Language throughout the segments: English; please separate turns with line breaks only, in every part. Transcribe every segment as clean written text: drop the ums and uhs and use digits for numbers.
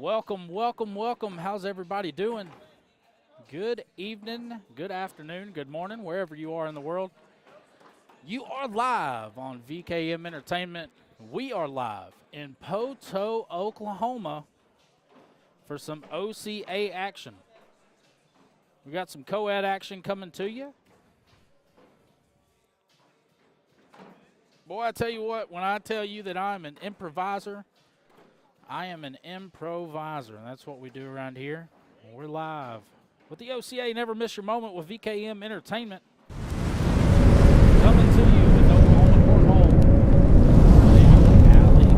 Welcome, welcome, welcome. How's everybody doing? Good evening, good afternoon, good morning, wherever you are in the world. You are live on VKM Entertainment. We are live in Poteau, Oklahoma for some OCA action. We got some co-ed action coming to you. Boy, I tell you what, when I tell you that I'm an improviser, I am an improviser, and that's what we do around here. We're live with the OCA. Never miss your moment with VKM Entertainment. Coming to you with Oklahoma Cornhole. Alley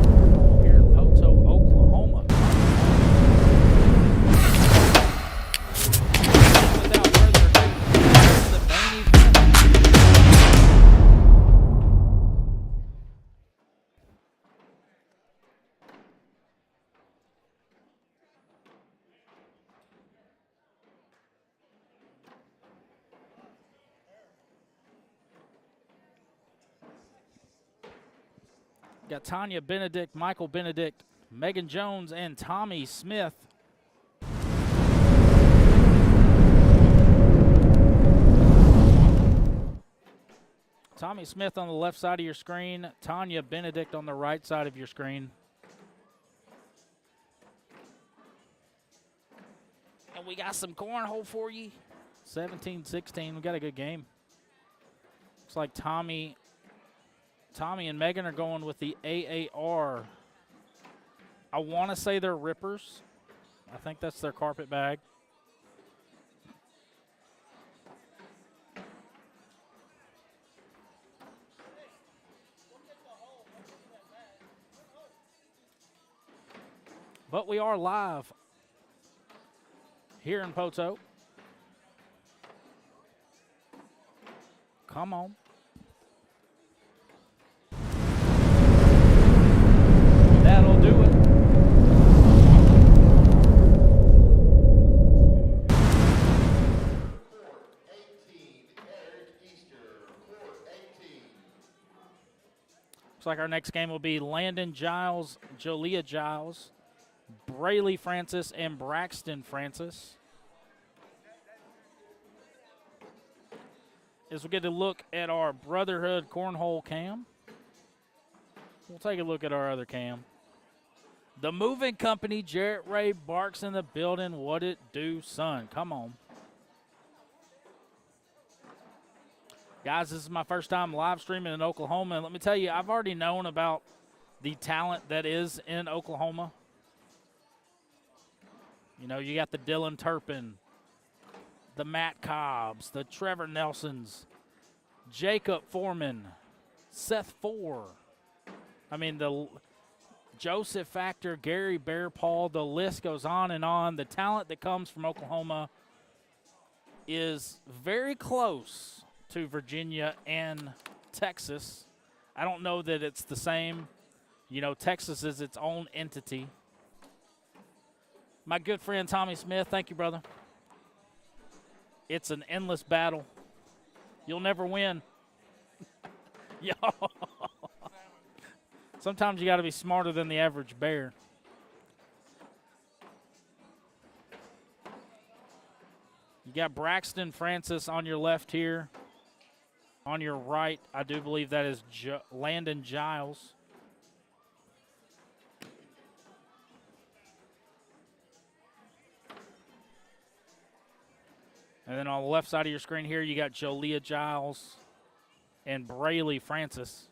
here in Poteau, Oklahoma. Without further ado, the main event. Got Tanya Benedict, Michael Benedict, Megan Jones, and Tommy Smith. Tommy Smith on the left side of your screen, Tanya Benedict on the right side of your screen. And we got some cornhole for you. 17-16, we got a good game. Looks like Tommy and Megan are going with the AAR. I want to say they're rippers. I think that's their carpet bag. But we are live here in Poteau. Come on. That'll do it. Looks like our next game will be Landon Giles, Jolia Giles, Brayley Francis, and Braxton Francis. As we get to look at our Brotherhood Cornhole cam, we'll take a look at our other cam. The Moving Company, Jarrett Ray Barks in the building. What it do, son? Come on. Guys, this is my first time live streaming in Oklahoma. And let me tell you, I've already known about the talent that is in Oklahoma. You know, you got the Dylan Turpin, the Matt Cobbs, the Trevor Nelsons, Jacob Foreman, Seth Four. I mean, the Joseph Factor, Gary Bear Paul, the list goes on and on. The talent that comes from Oklahoma is very close to Virginia and Texas. I don't know that it's the same. You know, Texas is its own entity. My good friend Tommy Smith, thank you, brother. It's an endless battle. You'll never win. Yo. Sometimes you got to be smarter than the average bear. You got Braxton Francis on your left here. On your right, I do believe that is Landon Giles. And then on the left side of your screen here, you got Jolia Giles and Brayley Francis.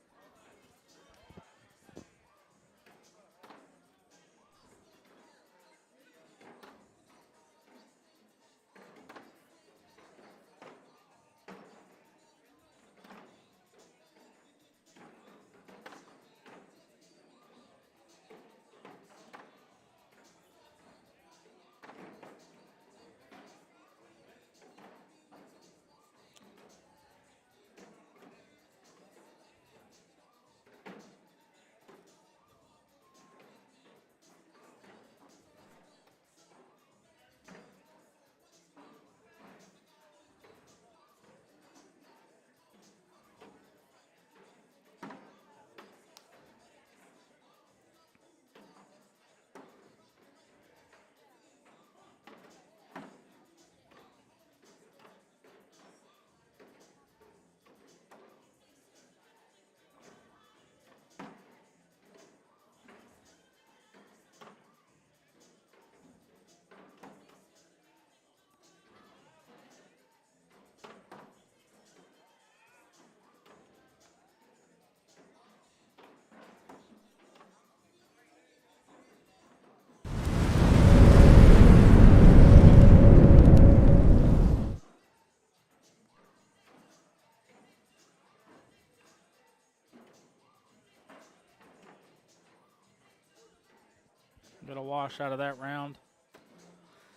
Get a wash out of that round.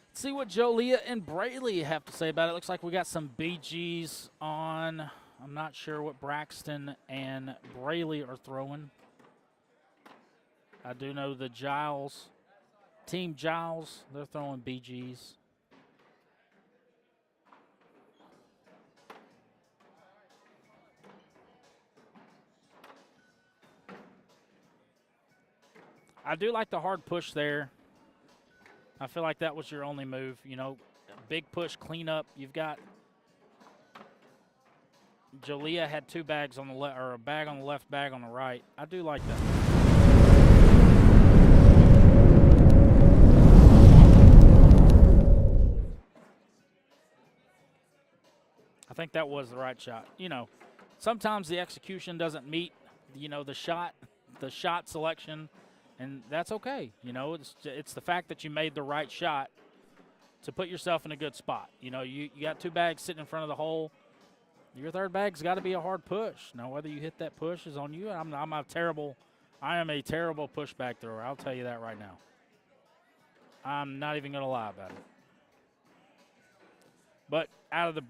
Let's see what Joliet and Braley have to say about it. Looks like we got some BGs on. I'm not sure what Braxton and Braley are throwing. I do know the Giles, Team Giles, they're throwing BGs. I do like the hard push there. I feel like that was your only move. You know, big push, clean up. You've got Joliet had 2 bags on the left, or a bag on the left, bag on the right. I do like that. I think that was the right shot. You know, sometimes the execution doesn't meet, you know, the shot selection, and that's okay. You know, it's the fact that you made the right shot to put yourself in a good spot. You know, you got 2 bags sitting in front of the hole. Your third bag's got to be a hard push. Now, whether you hit that push is on you. I am a terrible pushback thrower. I'll tell you that right now. I'm not even going to lie about it. But out of the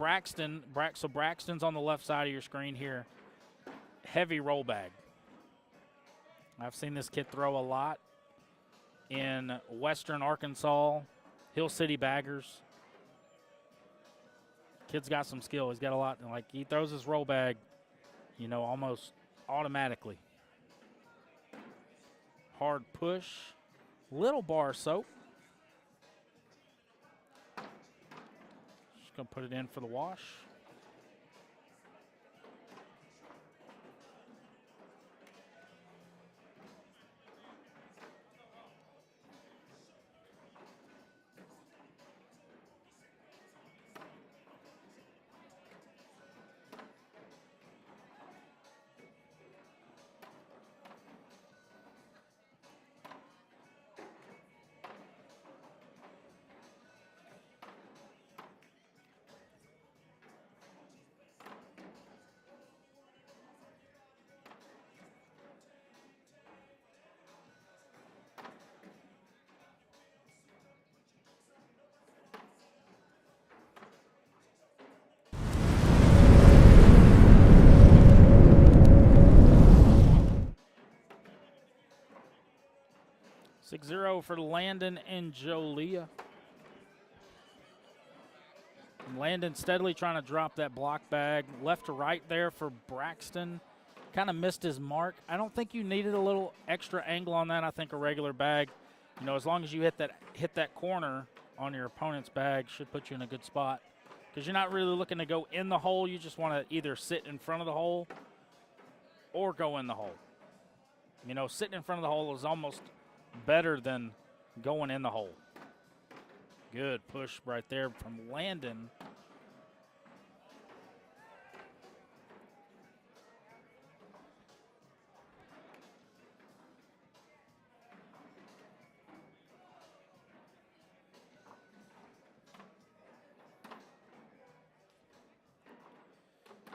so Braxton's on the left side of your screen here. Heavy roll bag. I've seen this kid throw a lot in Western Arkansas, Hill City Baggers. Kid's got some skill. He's got a lot. Like, he throws his roll bag, you know, almost automatically. Hard push. Little bar soap. Just going to put it in for the wash. For Landon and Joliet. And Landon steadily trying to drop that block bag. Left to right there for Braxton. Kind of missed his mark. I don't think you needed a little extra angle on that. I think a regular bag, you know, as long as you hit that corner on your opponent's bag, should put you in a good spot. Because you're not really looking to go in the hole. You just want to either sit in front of the hole or go in the hole. You know, sitting in front of the hole is almost better than going in the hole. Good push right there from Landon.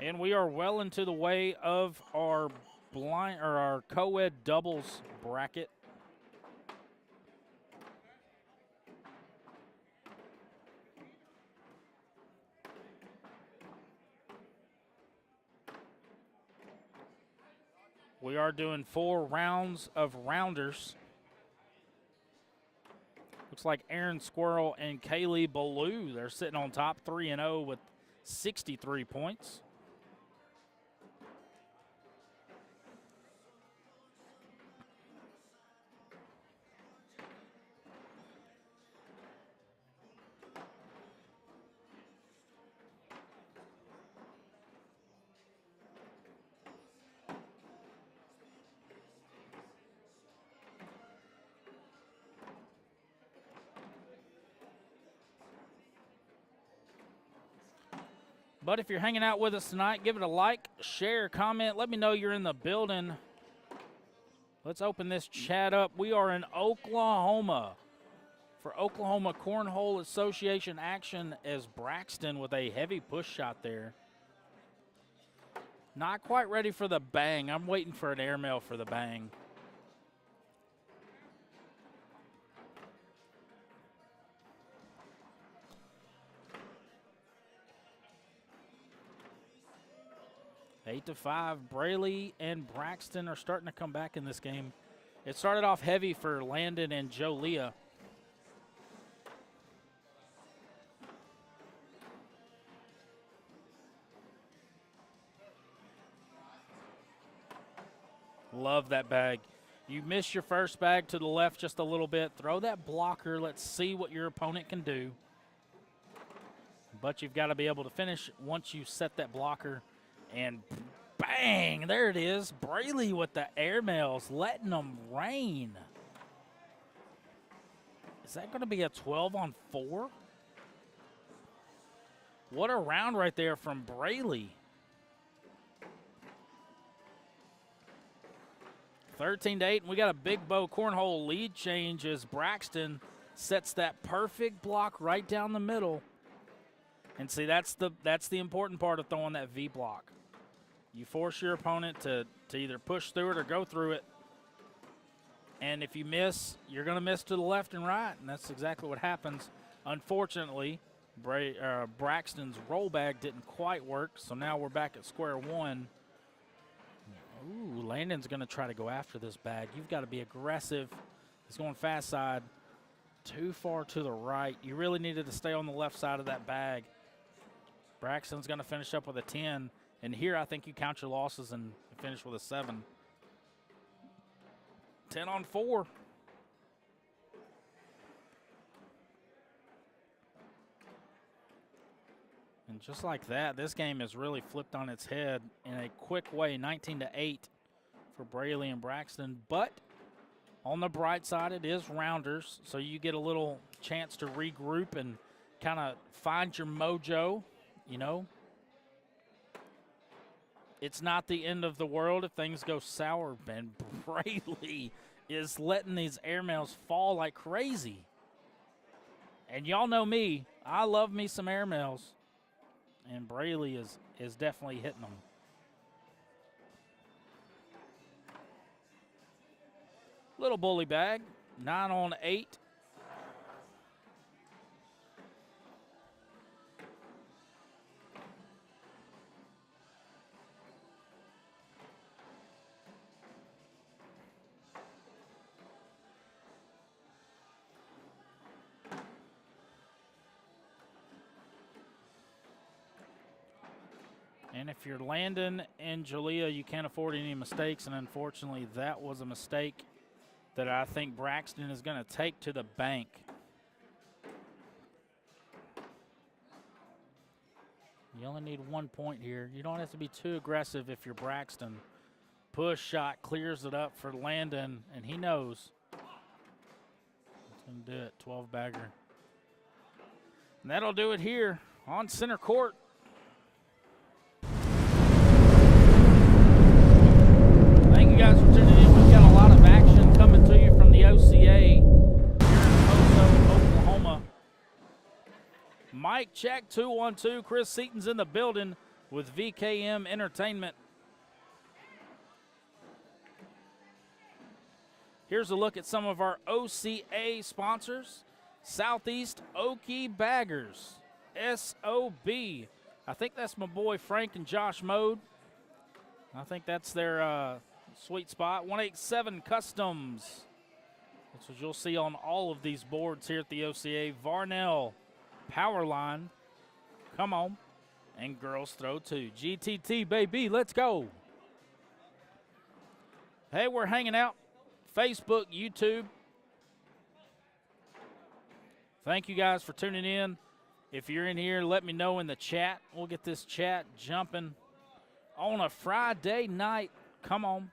And we are well into the way of our our co-ed doubles bracket. We are doing 4 rounds of rounders. Looks like Aaron Squirrel and Kaylee Ballou, they're sitting on top 3-0 with 63 points. But if you're hanging out with us tonight, give it a like, share, comment. Let me know you're in the building. Let's open this chat up. We are in Oklahoma for Oklahoma Cornhole Association action as Braxton with a heavy push shot there. Not quite ready for the bang. I'm waiting for an airmail for the bang. 8-5. Braley and Braxton are starting to come back in this game. It started off heavy for Landon and Jolia. Love that bag. You miss your first bag to the left just a little bit. Throw that blocker. Let's see what your opponent can do. But you've got to be able to finish once you set that blocker. And bang, there it is. Braley with the airmails, letting them rain. Is that going to be a 12-on-4? What a round right there from Braley. 13-8, and we got a big bow cornhole lead change as Braxton sets that perfect block right down the middle. And see, that's the important part of throwing that V block. You force your opponent to either push through it or go through it. And if you miss, you're going to miss to the left and right, and that's exactly what happens. Unfortunately, Braxton's roll bag didn't quite work, so now we're back at square one. Ooh, Landon's going to try to go after this bag. You've got to be aggressive. He's going fast side. Too far to the right. You really needed to stay on the left side of that bag. Braxton's going to finish up with a 10. And here I think you count your losses and finish with a 7. 10-on-4. And just like that, this game is really flipped on its head in a quick way, 19-8 for Braley and Braxton. But on the bright side, it is rounders, so you get a little chance to regroup and kind of find your mojo, you know. It's not the end of the world if things go sour, Ben. Braley is letting these airmails fall like crazy. And y'all know me, I love me some airmails. And Braley is definitely hitting them. Little bully bag, 9-on-8. And if you're Landon and Jalea, you can't afford any mistakes, and unfortunately that was a mistake that I think Braxton is going to take to the bank. You only need 1 point here. You don't have to be too aggressive if you're Braxton. Push shot clears it up for Landon, and he knows. He's going to do it, 12-bagger. And that'll do it here on center court. Thank you guys for tuning in. We've got a lot of action coming to you from the OCA here in Poteau, Oklahoma. Mic check, 2-1-2. Chris Seaton's in the building with VKM Entertainment. Here's a look at some of our OCA sponsors. Southeast Okie Baggers, SOB. I think that's my boy Frank and Josh Mode. I think that's their sweet spot. 187 Customs. That's what you'll see on all of these boards here at the OCA. Varnell Powerline. Come on. And Girls Throw 2. GTT, baby. Let's go. Hey, we're hanging out. Facebook, YouTube. Thank you guys for tuning in. If you're in here, let me know in the chat. We'll get this chat jumping on a Friday night. Come on.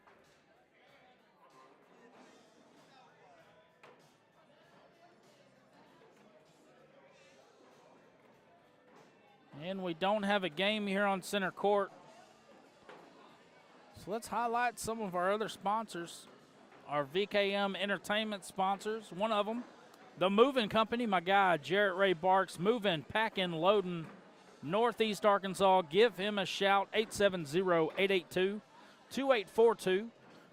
And we don't have a game here on center court. So let's highlight some of our other sponsors. Our VKM Entertainment sponsors. One of them, the Moving Company, my guy, Jarrett Ray Barks. Moving, packing, loading, Northeast Arkansas. Give him a shout, 870-882-2842.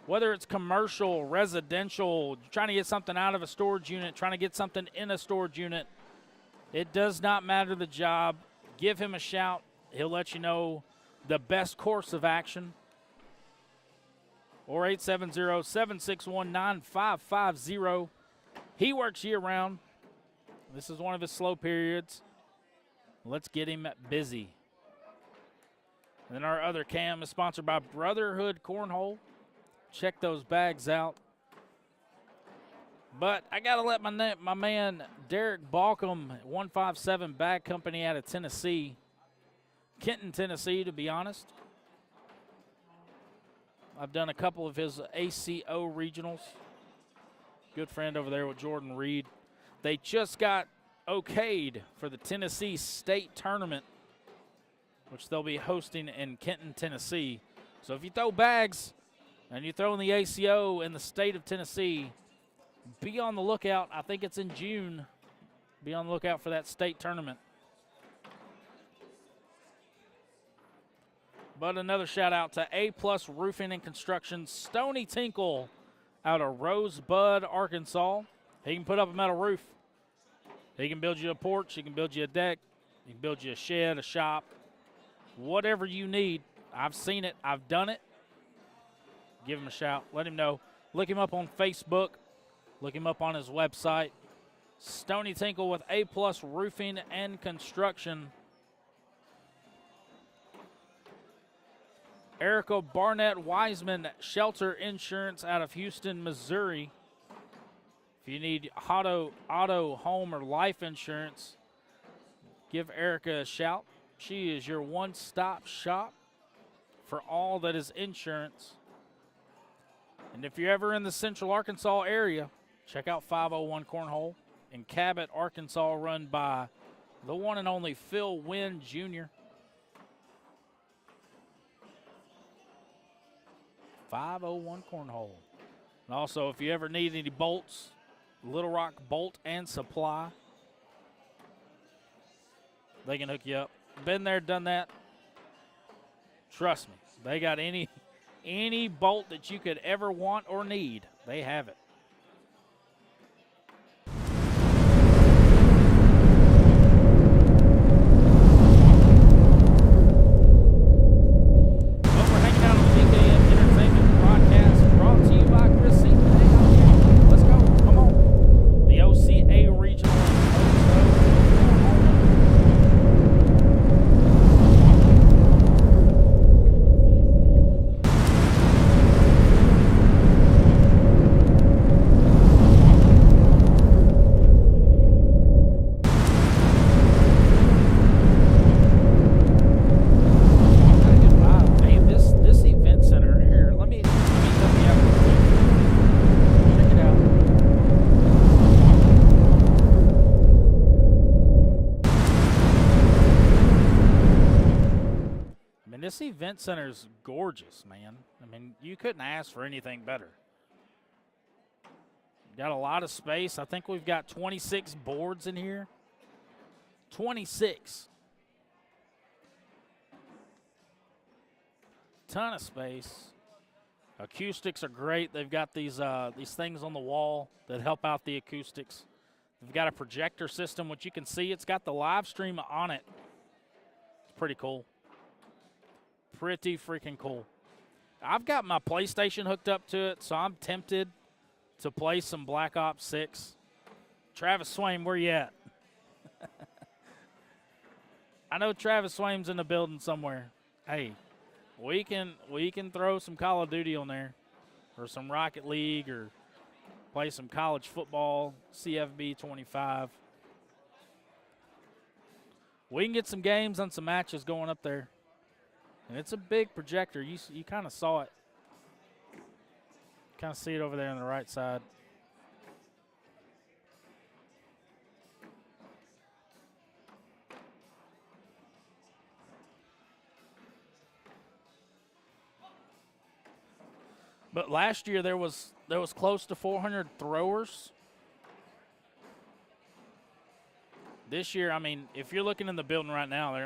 Whether it's commercial, residential, trying to get something out of a storage unit, trying to get something in a storage unit, it does not matter the job. Give him a shout. He'll let you know the best course of action. Or 870-761-9550. He works year-round. This is one of his slow periods. Let's get him busy. And then our other cam is sponsored by Brotherhood Cornhole. Check those bags out. But I got to let my man Derek Balcom, 157 Bag Company out of Tennessee, Kenton, Tennessee, to be honest. I've done a couple of his ACO regionals. Good friend over there with Jordan Reed. They just got okayed for the Tennessee State Tournament, which they'll be hosting in Kenton, Tennessee. So if you throw bags and you throw in the ACO in the state of Tennessee, be on the lookout. I think it's in June. Be on the lookout for that state tournament. But another shout out to A+ Roofing and Construction, Stony Tinkle out of Rosebud, Arkansas. He can put up a metal roof. He can build you a porch. He can build you a deck. He can build you a shed, a shop, whatever you need. I've seen it. I've done it. Give him a shout. Let him know. Look him up on Facebook. Look him up on his website. Stony Tinkle with A+ Roofing and Construction. Erica Barnett Wiseman, Shelter Insurance out of Houston, Missouri. If you need auto, home, or life insurance, give Erica a shout. She is your one-stop shop for all that is insurance. And if you're ever in the Central Arkansas area, check out 501 Cornhole in Cabot, Arkansas, run by the one and only Phil Wynn Jr. 501 Cornhole. And also, if you ever need any bolts, Little Rock Bolt and Supply, they can hook you up. Been there, done that. Trust me, they got any bolt that you could ever want or need. They have it. This event center's gorgeous, man. I mean, you couldn't ask for anything better. Got a lot of space. I think we've got 26 boards in here. 26. Ton of space. Acoustics are great. They've got these things on the wall that help out the acoustics. They've got a projector system, which you can see. It's got the live stream on it. It's pretty cool. Pretty freaking cool. I've got my PlayStation hooked up to it, so I'm tempted to play some Black Ops 6. Travis Swain, where you at? I know Travis Swain's in the building somewhere. Hey, we can throw some Call of Duty on there, or some Rocket League, or play some college football, CFB 25. We can get some games and some matches going up there. And it's a big projector. You kind of saw it. Kind of see it over there on the right side. But last year there was close to 400 throwers. This year, I mean, if you're looking in the building right now,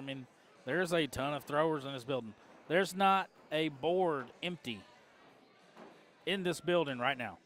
there's a ton of throwers in this building. There's not a board empty in this building right now.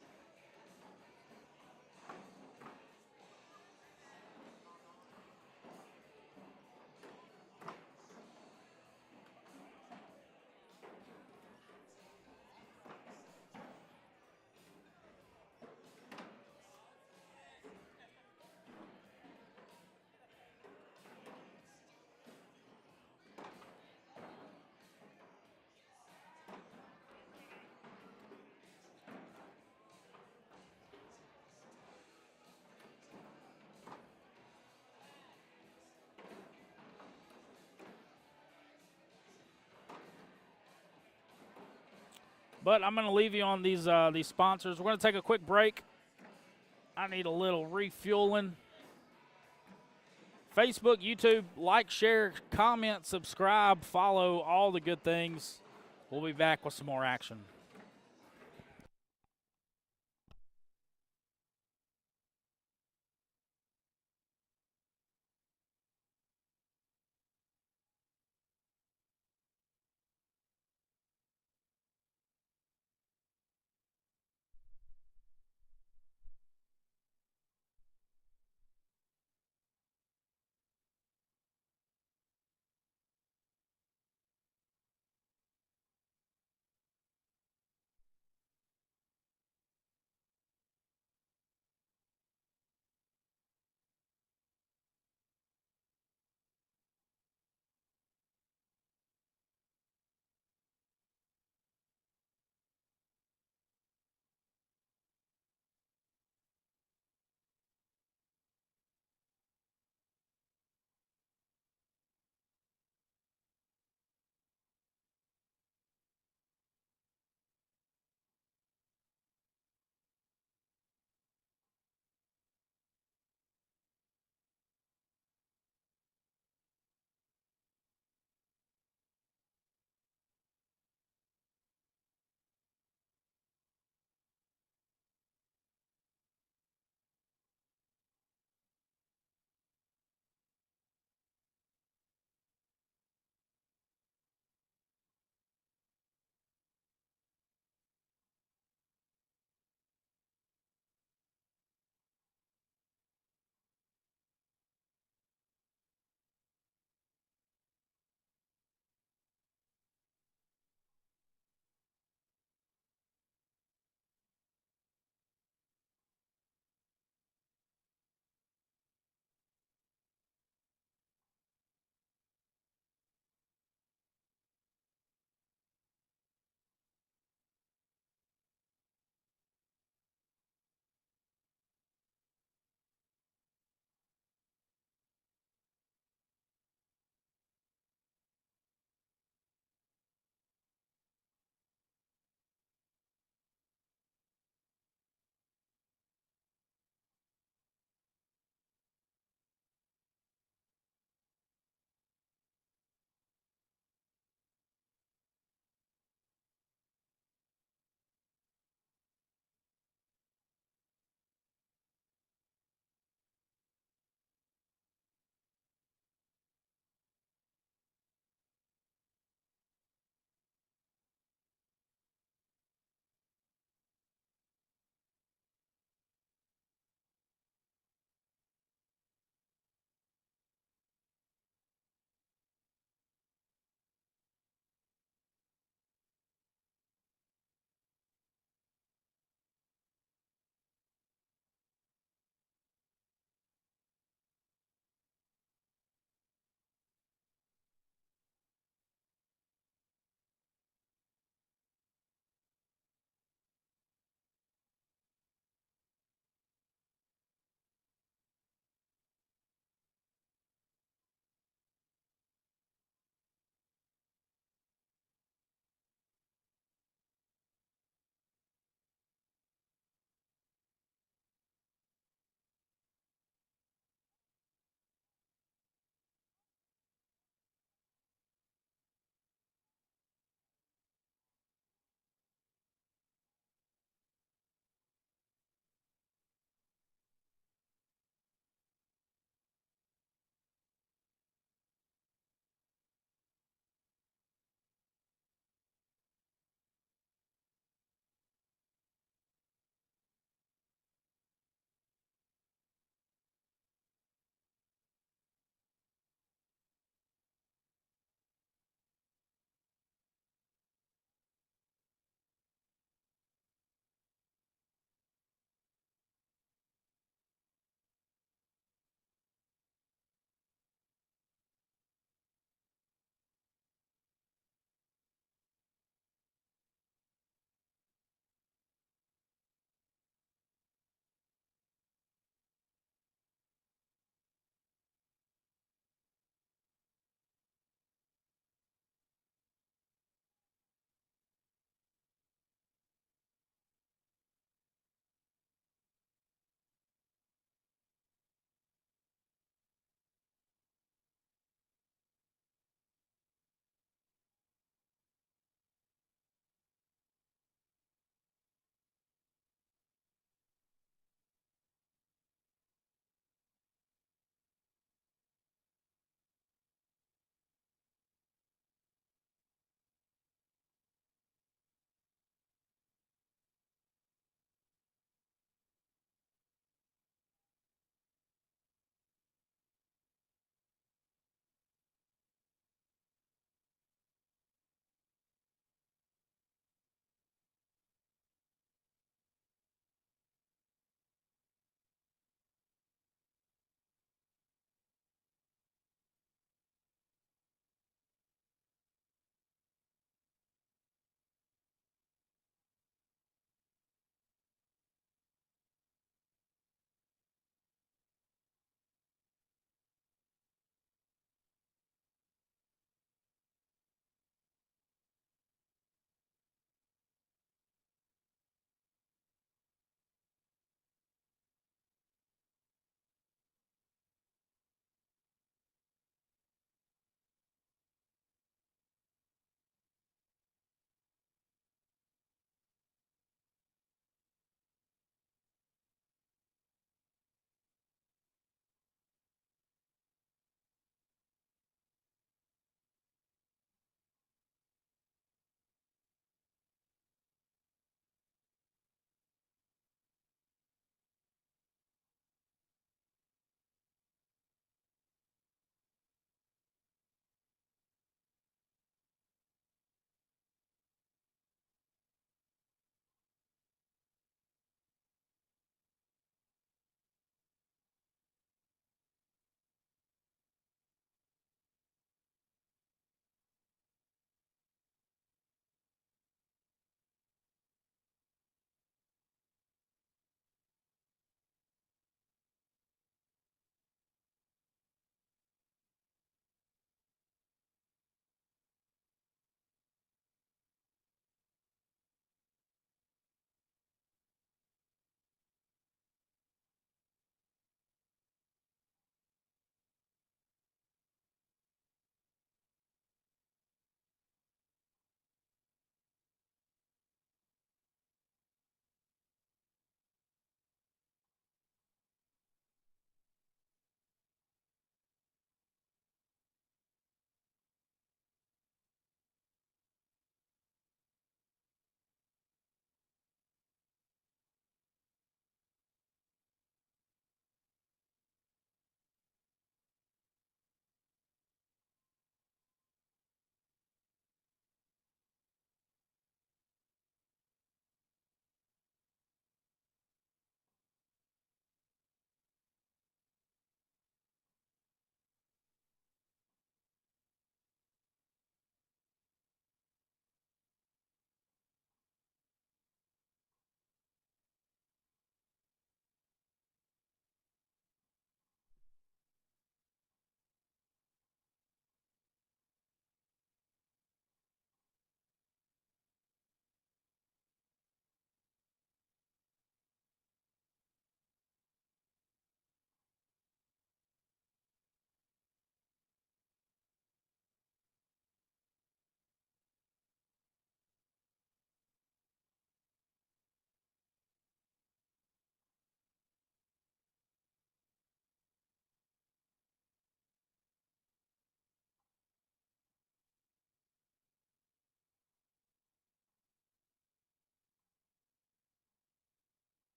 But I'm going to leave you on these sponsors. We're going to take a quick break. I need a little refueling. Facebook, YouTube, like, share, comment, subscribe, follow, all the good things. We'll be back with some more action.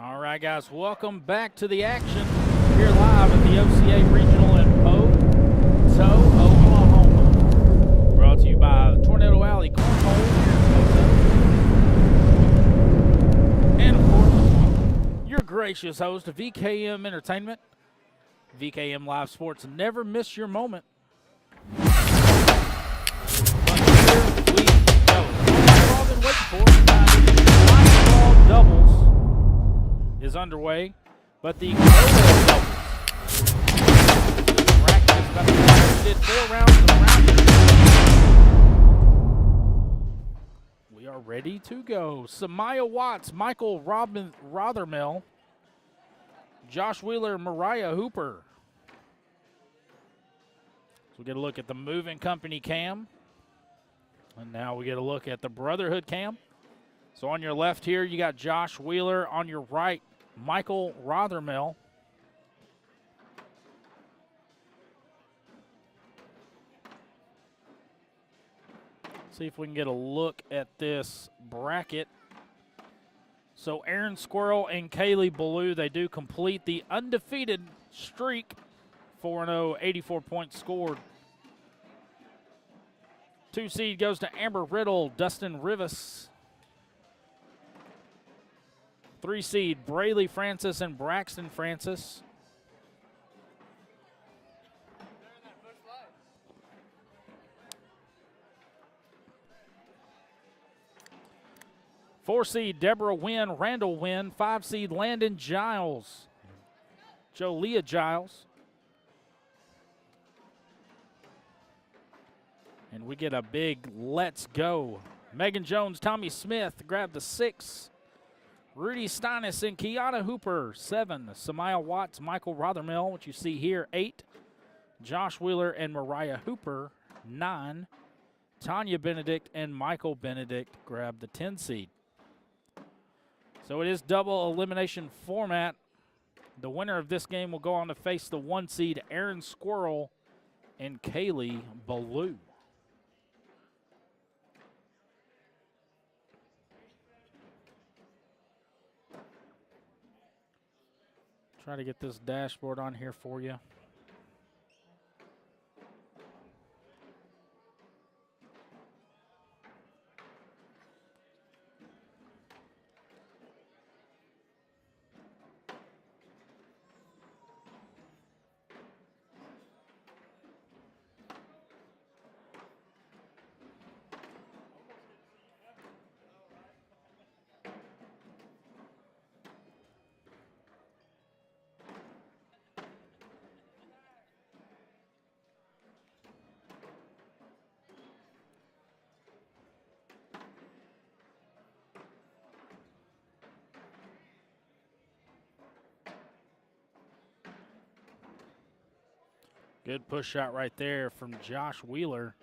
All right, guys, welcome back to the action here live at the OCA Regional in Poteau, Oklahoma. Brought to you by the Tornado Alley Cornhole here in Poteau. And, of course, your gracious host of VKM Entertainment. VKM Live Sports, never miss your moment. But here we go. We've all been waiting for it. Doubles is underway, but the Cornhole doubles. Bracket is about to be did 4 rounds of round. We are ready to go. Samaya Watts, Michael Rothermel, Josh Wheeler, Mariah Hooper. So we get a look at the moving company cam. And now we get a look at the Brotherhood cam. So on your left here, you got Josh Wheeler. On your right, Michael Rothermel. See if we can get a look at this bracket. So Aaron Squirrel and Kaylee Belu, they do complete the undefeated streak. 4-0, 84 points scored. 2 seed goes to Amber Riddle, Dustin Rivas. 3 seed, Brayley Francis and Braxton Francis. Four seed, Deborah Wynn, Randall Wynn. 5 seed, Landon Giles, Jolia Giles. And we get a big let's go. Megan Jones, Tommy Smith grab the 6. Rudy Steinis and Kiana Hooper, 7. Samaya Watts, Michael Rothermel, what you see here, 8. Josh Wheeler and Mariah Hooper, 9. Tanya Benedict and Michael Benedict grab the 10 seed. So it is double elimination format. The winner of this game will go on to face the 1 seed, Aaron Squirrel and Kaylee Belu. Try to get this dashboard on here for you. Good push shot right there from Josh Wheeler.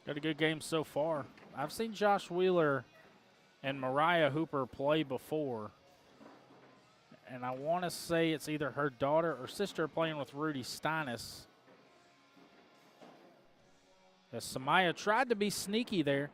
Got a good game so far. I've seen Josh Wheeler and Mariah Hooper play before. And I want to say it's either her daughter or sister playing with Rudy Steinis. As Samaya tried to be sneaky there.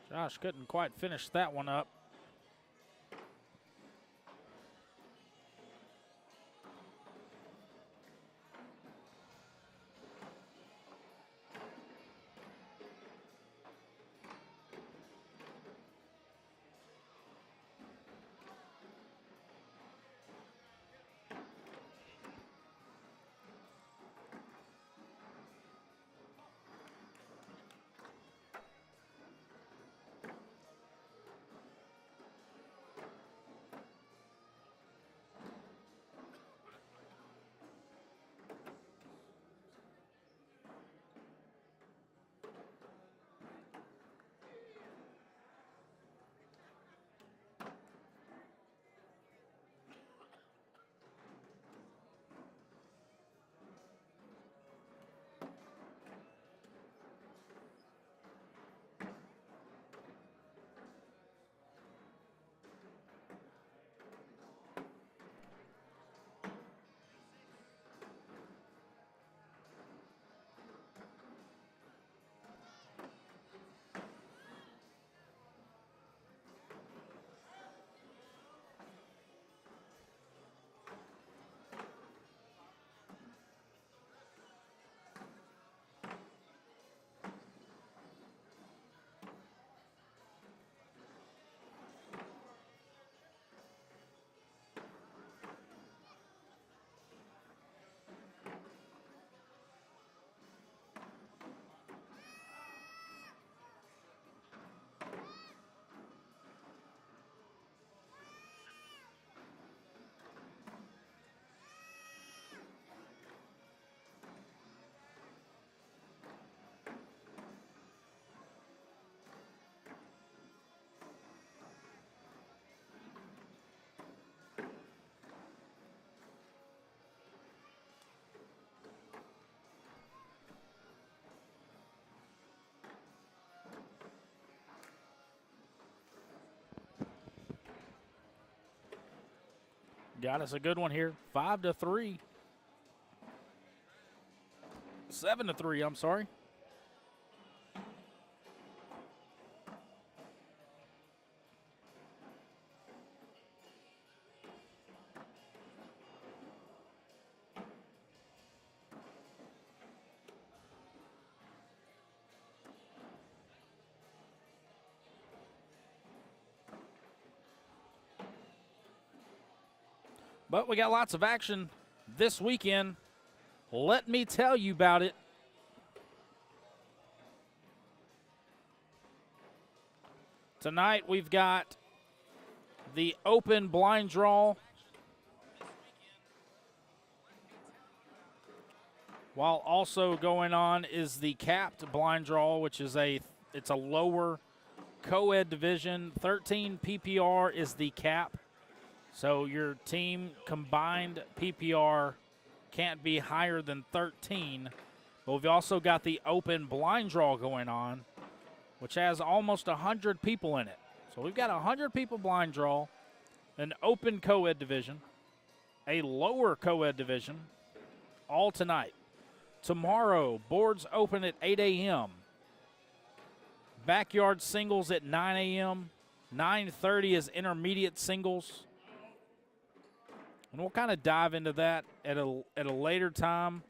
Josh couldn't quite finish that one up. Got us a good one here. 5-3. 7-3, I'm sorry. But we got lots of action this weekend. Let me tell you about it. Tonight we've got the open blind draw. While also going on is the capped blind draw, which is it's a lower co-ed division. 13 PPR is the cap. So your team combined PPR can't be higher than 13. But we've also got the open blind draw going on, which has almost 100 people in it. So we've got 100 people blind draw, an open co-ed division, a lower co-ed division, all tonight. Tomorrow, boards open at 8 a.m. Backyard singles at 9 a.m. 9:30 is intermediate singles. And we'll kind of dive into that at a later time.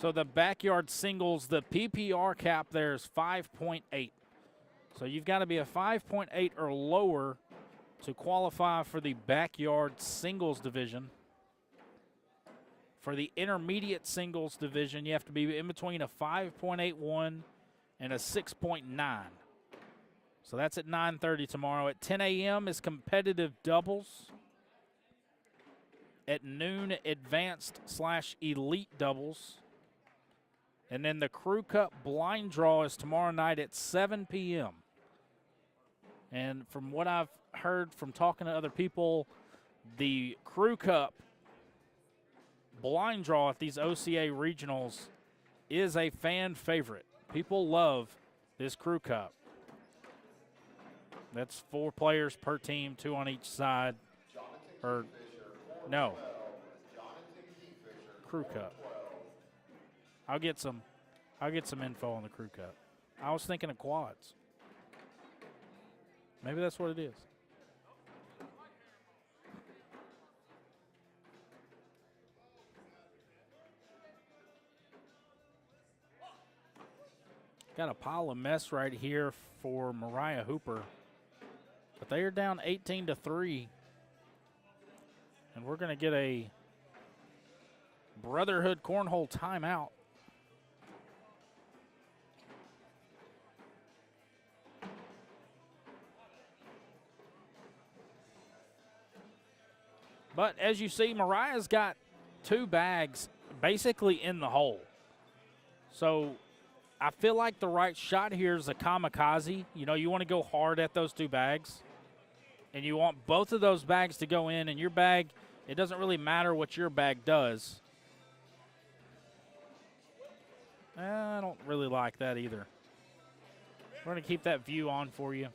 So the backyard singles, the PPR cap there is 5.8. So you've got to be a 5.8 or lower to qualify for the backyard singles division. For the intermediate singles division, you have to be in between a 5.81 and a 6.9. So that's at 9:30 tomorrow. At 10 a.m. is competitive doubles. At noon, advanced/elite doubles. And then the Crew Cup blind draw is tomorrow night at 7 p.m. And from what I've heard from talking to other people, the Crew Cup blind draw at these OCA regionals is a fan favorite. People love this Crew Cup. That's 4 players per team, 2 on each side. Or, no. Crew Cup. I'll get some info on the Crew Cup. I was thinking of quads. Maybe that's what it is. Got a pile of mess right here for Mariah Hooper. But they are down 18-3. And we're going to get a Brotherhood Cornhole timeout. But as you see, Mariah's got 2 bags basically in the hole. So I feel like the right shot here is a kamikaze. You know, you want to go hard at those 2 bags. And you want both of those bags to go in. And your bag, it doesn't really matter what your bag does. I don't really like that either. We're going to keep that view on for you.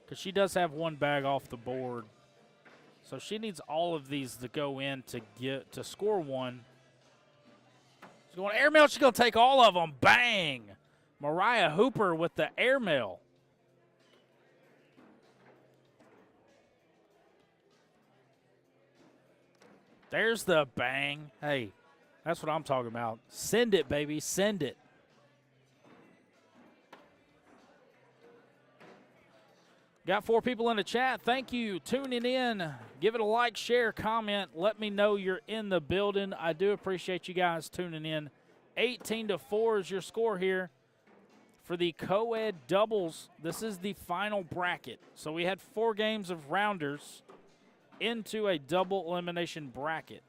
Because she does have 1 bag off the board. So she needs all of these to go in to score 1. She's going airmail. She's going to take all of them. Bang! Mariah Hooper with the airmail. There's the bang. Hey, that's what I'm talking about. Send it, baby. Send it. Got 4 people in the chat. Thank you. Tuning in. Give it a like, share, comment. Let me know you're in the building. I do appreciate you guys tuning in. 18-4 is your score here for the co-ed doubles. This is the final bracket. So we had 4 games of rounders into a double elimination bracket.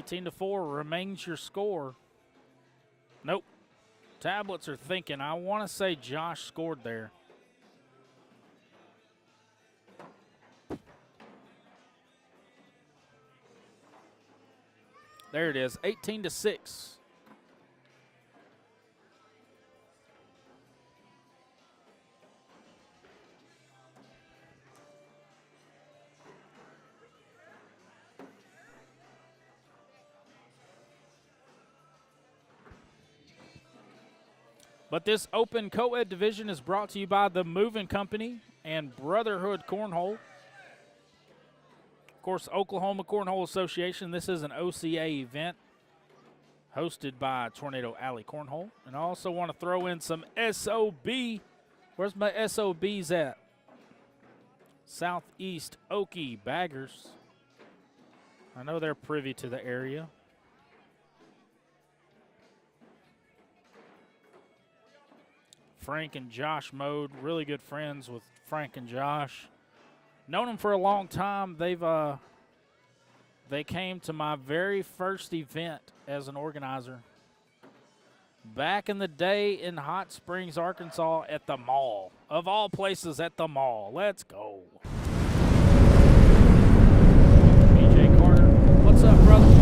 To 4 remains your score. Nope. Tablets are thinking. I want to say Josh scored there. There it is, 18-6. But this open co-ed division is brought to you by the Moving Company and Brotherhood Cornhole. Of course, Oklahoma Cornhole Association. This is an OCA event hosted by Tornado Alley Cornhole. And I also want to throw in some SOB. Where's my SOBs at? Southeast Okie Baggers. I know they're privy to the area. Frank and Josh Mode, really good friends with Frank and Josh. Known them for a long time. They came to my very first event as an organizer back in the day in Hot Springs, Arkansas at the mall. Of all places, at the mall. Let's go. BJ Carter, what's up, brother?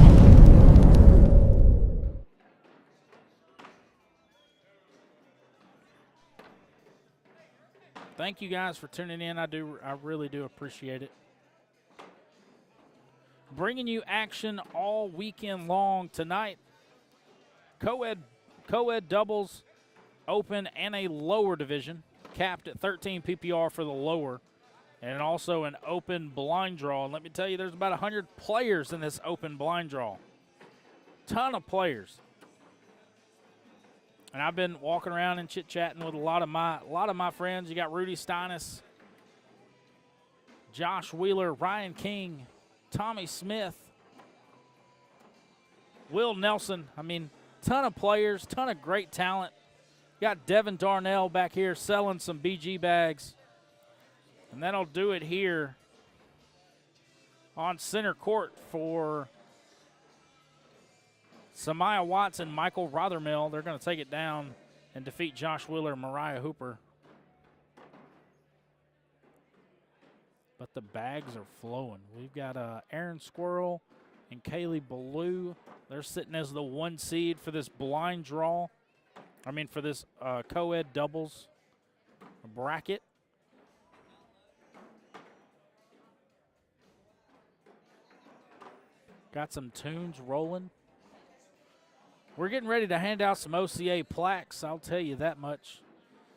Thank you guys for tuning in. I really do appreciate it. Bringing you action all weekend long tonight. Co-ed doubles, open, and a lower division, capped at 13 PPR for the lower, and also an open blind draw. And let me tell you, there's about 100 players in this open blind draw. Ton of players. And I've been walking around and chit-chatting with a lot of my friends. You got Rudy Steinis, Josh Wheeler, Ryan King, Tommy Smith, Will Nelson. I mean, ton of players, ton of great talent. Got Devin Darnell back here selling some BG bags. And that'll do it here on center court for Samaya Watts and Michael Rothermel. They're going to take it down and defeat Josh Wheeler and Mariah Hooper. But the bags are flowing. We've got Aaron Squirrel, and Kaylee Ballou. They're sitting as the 1 seed for this blind draw. I mean, for this co-ed doubles bracket. Got some tunes rolling. We're getting ready to hand out some OCA plaques, I'll tell you that much.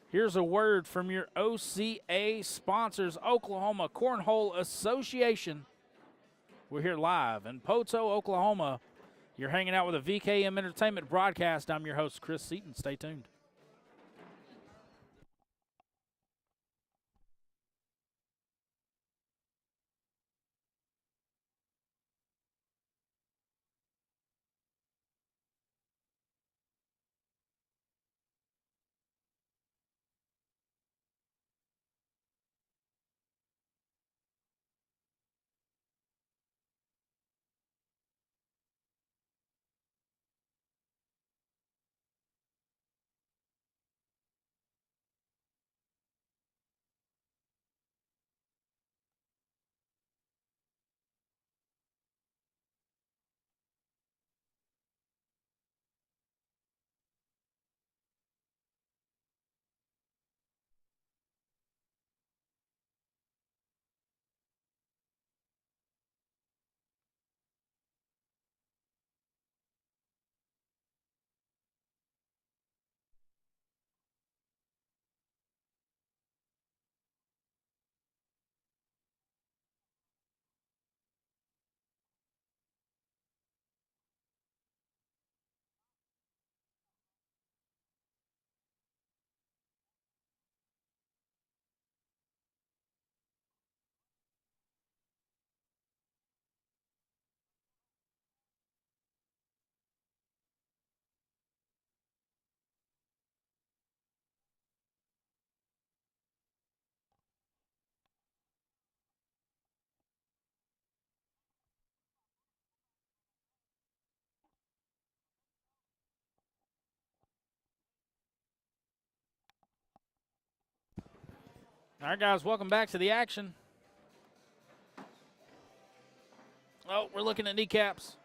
Here's a word from your OCA sponsors, Oklahoma Cornhole Association. We're here live in Poteau, Oklahoma. You're hanging out with a VKM Entertainment broadcast. I'm your host, Chris Seaton. Stay tuned. All right, guys, welcome back to the action. Oh, we're looking at kneecaps.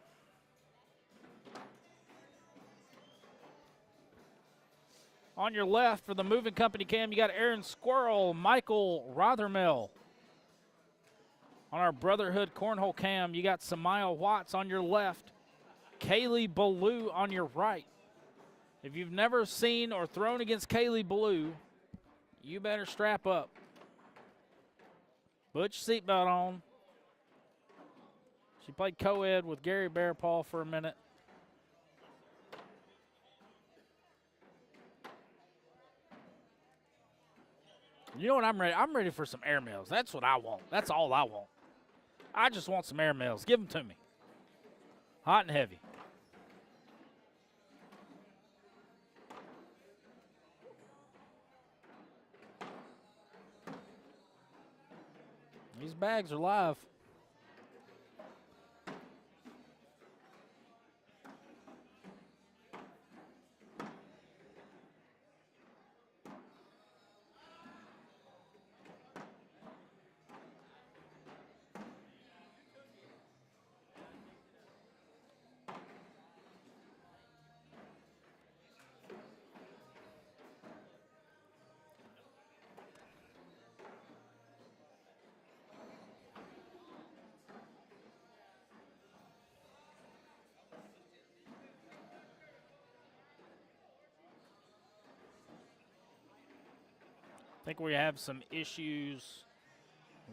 On your left for the moving company cam, you got Aaron Squirrel, Michael Rothermel. On our Brotherhood Cornhole cam, you got Samaya Watts on your left, Kaylee Ballou on your right. If you've never seen or thrown against Kaylee Ballou, you better strap up. Put your seatbelt on. She played co-ed with Gary Bearpaw for a minute. You know what I'm ready? I'm ready for some airmails. That's what I want. That's all I want. I just want some airmails. Give them to me. Hot and heavy. These bags are live. I think we have some issues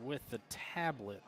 with the tablet.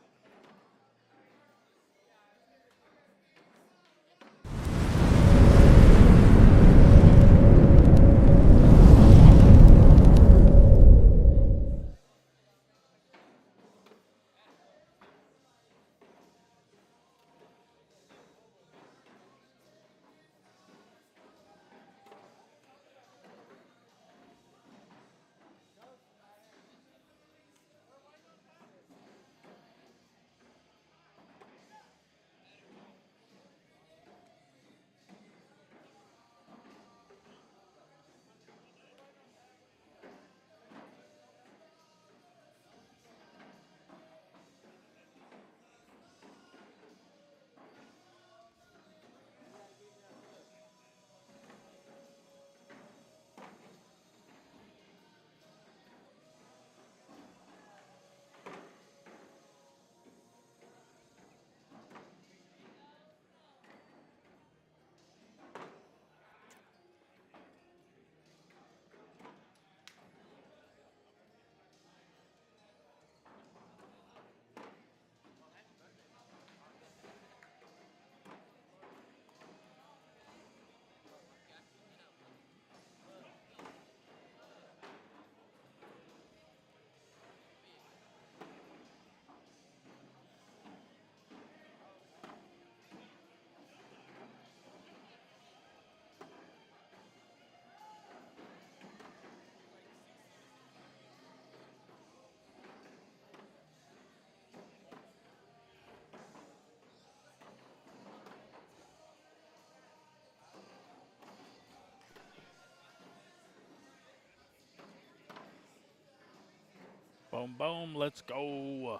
Boom, boom, let's go.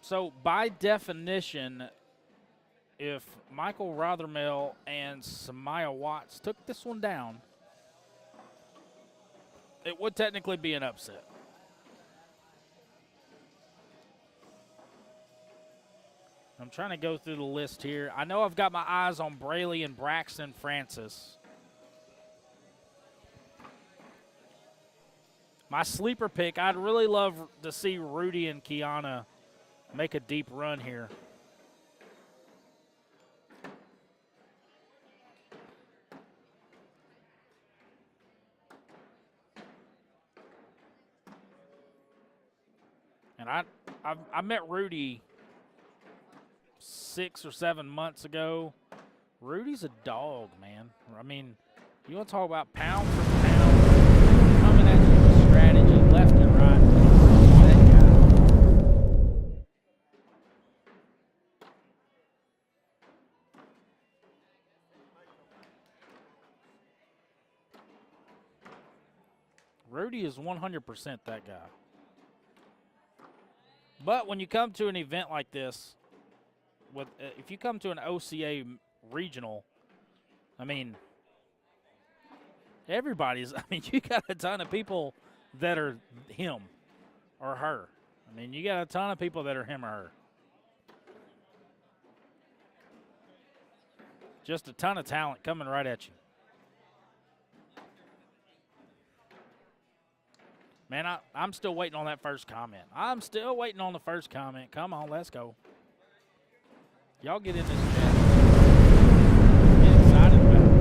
So, by definition, if Michael Rothermel and Samaya Watts took this one down, it would technically be an upset. I'm trying to go through the list here. I know I've got my eyes on Braley and Braxton Francis. My sleeper pick, I'd really love to see Rudy and Kiana make a deep run here. And I met Rudy 6 or 7 months ago. Rudy's a dog, man. I mean, you want to talk about pound for pound, coming at you with strategy left and right. Rudy's that guy. Rudy is 100% that guy. But when you come to an event like this, if you come to an OCA regional, I mean, you got a ton of people that are him or her. I mean, you got a ton of people that are him or her. Just a ton of talent coming right at you. Man, I'm still waiting on that first comment. I'm still waiting on the first comment. Come on, let's go. Y'all get in this chat. Get excited about it.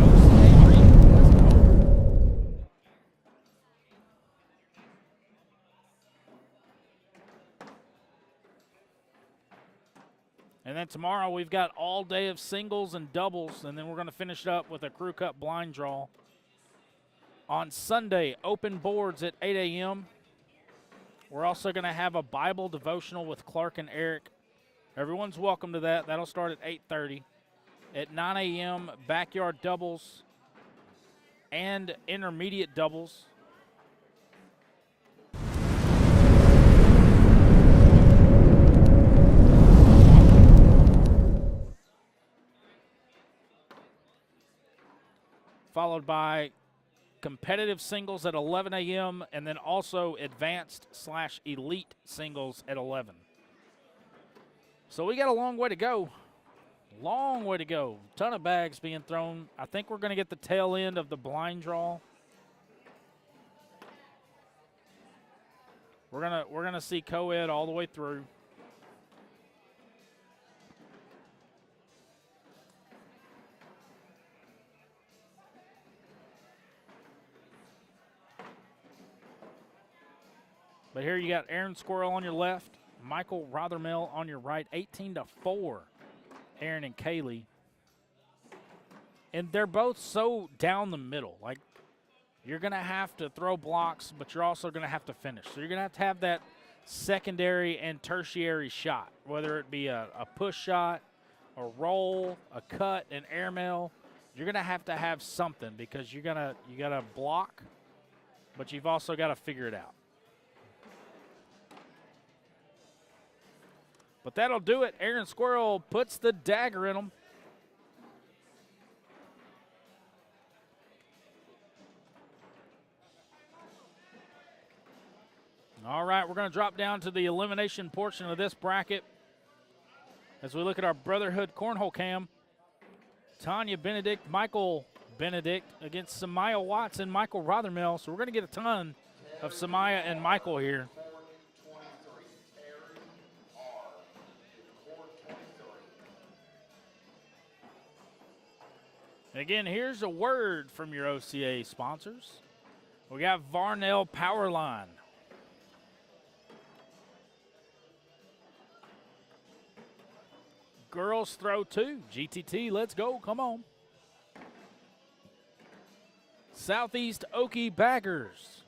OCA region. Let's go. And then tomorrow we've got all day of singles and doubles, and then we're going to finish up with a Crew Cup blind draw. On Sunday, open boards at 8 a.m. We're also going to have a Bible devotional with Clark and Eric. Everyone's welcome to that. That'll start at 8:30. At 9 a.m., backyard doubles and intermediate doubles. Followed by competitive singles at 11 a.m. and then also advanced/elite singles at 11. So we got a long way to go. Long way to go. Ton of bags being thrown. I think we're going to get the tail end of the blind draw. We're gonna see co-ed all the way through. But here you got Aaron Squirrel on your left, Michael Rothermel on your right, 18-4, Aaron and Kaylee. And they're both so down the middle. Like, you're going to have to throw blocks, but you're also going to have to finish. So you're going to have that secondary and tertiary shot, whether it be a push shot, a roll, a cut, an airmail. You're going to have something because you got to block, but you've also got to figure it out. But that'll do it. Aaron Squirrel puts the dagger in him. All right, we're going to drop down to the elimination portion of this bracket as we look at our Brotherhood Cornhole Cam. Tanya Benedict, Michael Benedict against Samaya Watts and Michael Rothermel. So we're going to get a ton of Samaya and Michael here. And again, here's a word from your OCA sponsors. We got Varnell Powerline. Girls throw 2. GTT, let's go. Come on. Southeast Okie Baggers.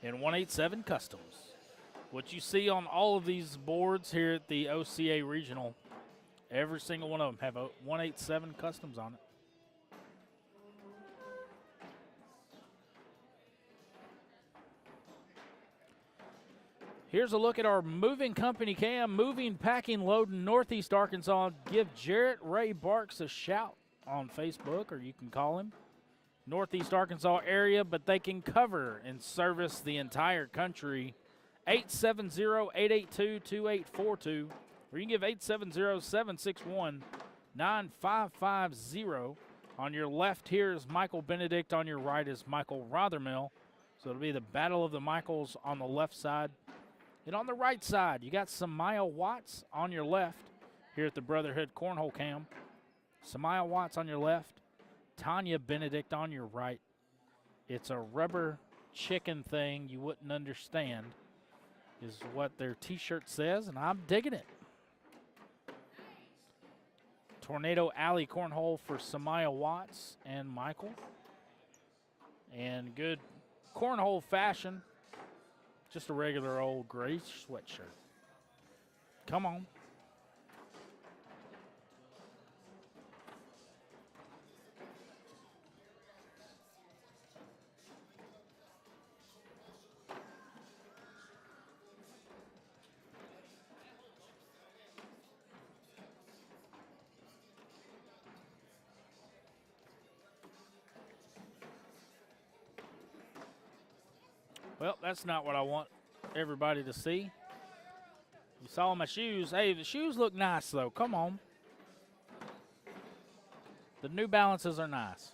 And 187 Customs. What you see on all of these boards here at the OCA Regional, every single one of them have a 187 customs on it. Here's a look at our moving company cam, moving, packing, loading, Northeast Arkansas. Give Jarrett Ray Barks a shout on Facebook, or you can call him. Northeast Arkansas area, but they can cover and service the entire country. 870-882-2842, or you can give 870-761-9550. On your left here is Michael Benedict. On your right is Michael Rothermel. So it'll be the battle of the Michaels on the left side. And on the right side, you got Samaya Watts on your left here at the Brotherhood Cornhole Cam. Samaya Watts on your left, Tanya Benedict on your right. It's a rubber chicken thing you wouldn't understand is what their T-shirt says, and I'm digging it. Tornado Alley Cornhole for Samaya Watts and Michael. And good cornhole fashion. Just a regular old gray sweatshirt. Come on. Well, that's not what I want everybody to see. You saw my shoes. Hey, the shoes look nice, though. Come on. The New Balances are nice.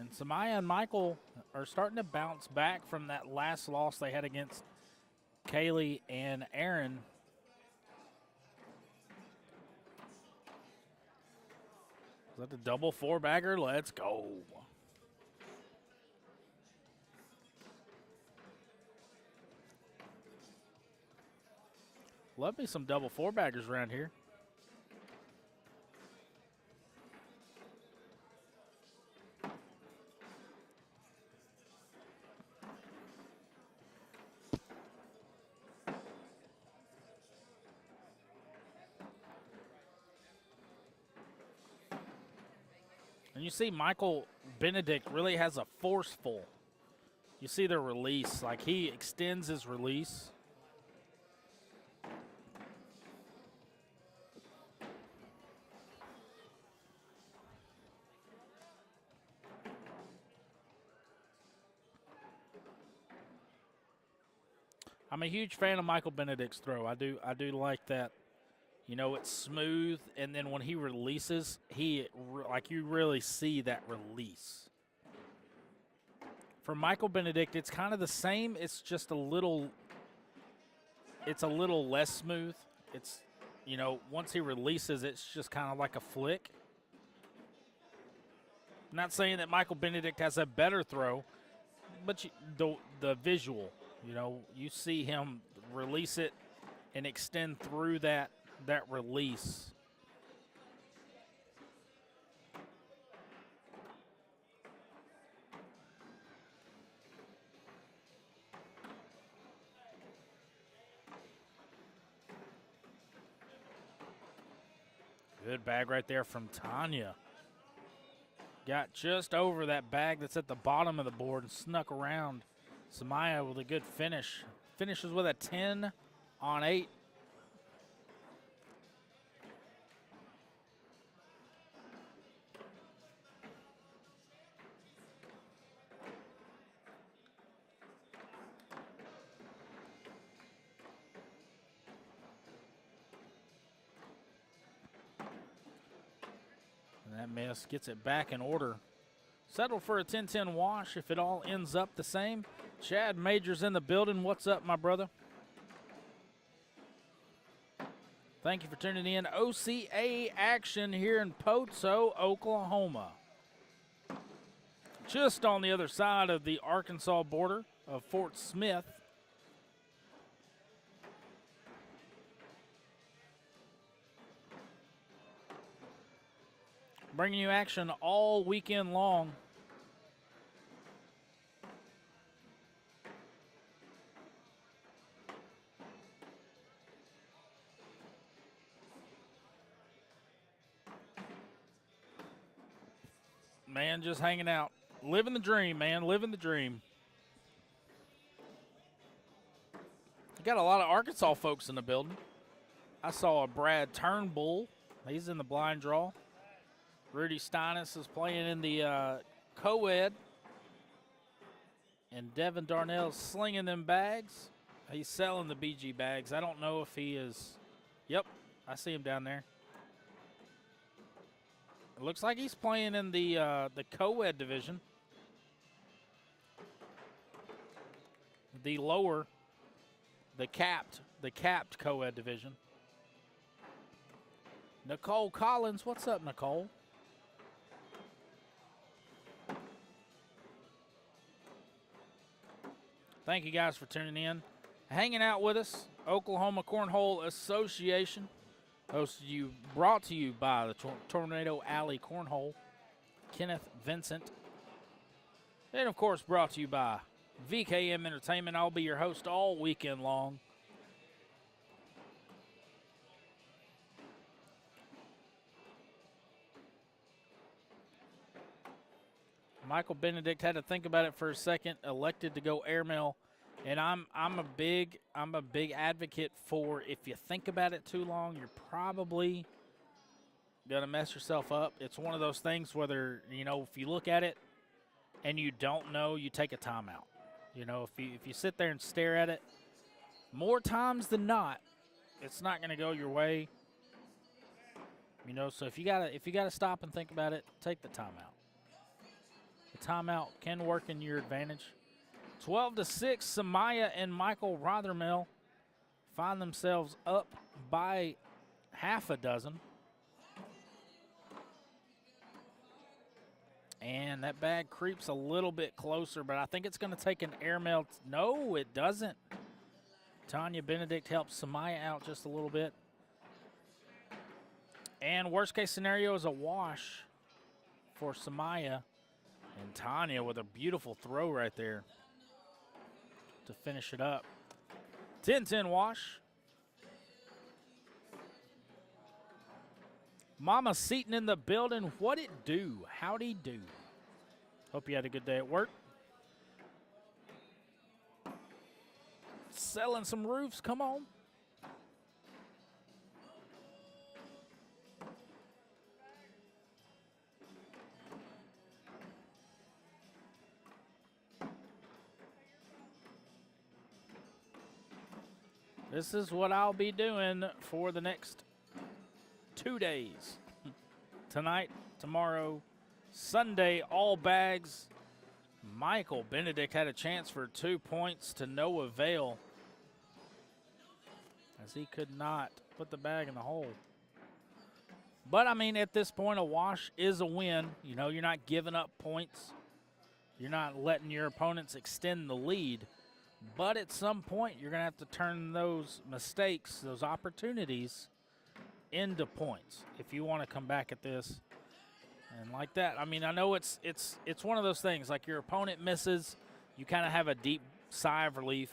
And Samaya and Michael are starting to bounce back from that last loss they had against Kaylee and Aaron. Is that the double four-bagger? Let's go. Love me some double four-baggers around here. And you see Michael Benedict really has a forceful. You see the release, like he extends his release. I'm a huge fan of Michael Benedict's throw. I do like that. You know, it's smooth, and then when he releases, like you really see that release. For Michael Benedict, it's kind of the same. It's just a little less smooth. It's, you know, once he releases, it's just kind of like a flick. I'm not saying that Michael Benedict has a better throw, but the visual, you know, you see him release it and extend through that release. Good bag right there from Tanya. Got just over that bag that's at the bottom of the board and snuck around. Samaya with a good finish. Finishes with a 10 on 8. And that miss gets it back in order. Settle for a 10-10 wash if it all ends up the same. Chad Majors in the building. What's up, my brother? Thank you for tuning in. OCA action here in Poteau, Oklahoma. Just on the other side of the Arkansas border of Fort Smith. Bringing you action all weekend long. Man, just hanging out. Living the dream, man. Living the dream. You got a lot of Arkansas folks in the building. I saw a Brad Turnbull. He's in the blind draw. Rudy Steinis is playing in the co-ed. And Devin Darnell's slinging them bags. He's selling the BG bags. I don't know if he is. Yep, I see him down there. It looks like he's playing in the co-ed division. The lower, the capped co-ed division. Nicole Collins, what's up, Nicole? Thank you guys for tuning in. Hanging out with us, Oklahoma Cornhole Association. Brought to you by the Tornado Alley Cornhole, Kenneth Vincent. And, of course, brought to you by VKM Entertainment. I'll be your host all weekend long. Michael Benedict had to think about it for a second, elected to go airmail. And I'm a big advocate for, if you think about it too long, you're probably gonna mess yourself up. It's one of those things, whether, you know, if you look at it and you don't know, you take a timeout. You know, if you sit there and stare at it, more times than not, it's not gonna go your way. You know, so if you gotta stop and think about it, take the timeout. The timeout can work in your advantage. 12-6, Samaya and Michael Rothermel find themselves up by half a dozen. And that bag creeps a little bit closer, but I think it's going to take an airmail. No, it doesn't. Tanya Benedict helps Samaya out just a little bit. And worst case scenario is a wash for Samaya. And Tanya with a beautiful throw right there to finish it up. 10-10 wash. Mama Seaton in the building. What it do? Howdy do. Hope you had a good day at work. Selling some roofs. Come on. This is what I'll be doing for the next 2 days. Tonight, tomorrow, Sunday, all bags. Michael Benedict had a chance for 2 points to no avail, as he could not put the bag in the hole. But, I mean, at this point, a wash is a win. You know, you're not giving up points. You're not letting your opponents extend the lead. But at some point, you're going to have to turn those mistakes, those opportunities, into points if you want to come back at this. And like that, I mean, I know it's one of those things, like your opponent misses, you kind of have a deep sigh of relief,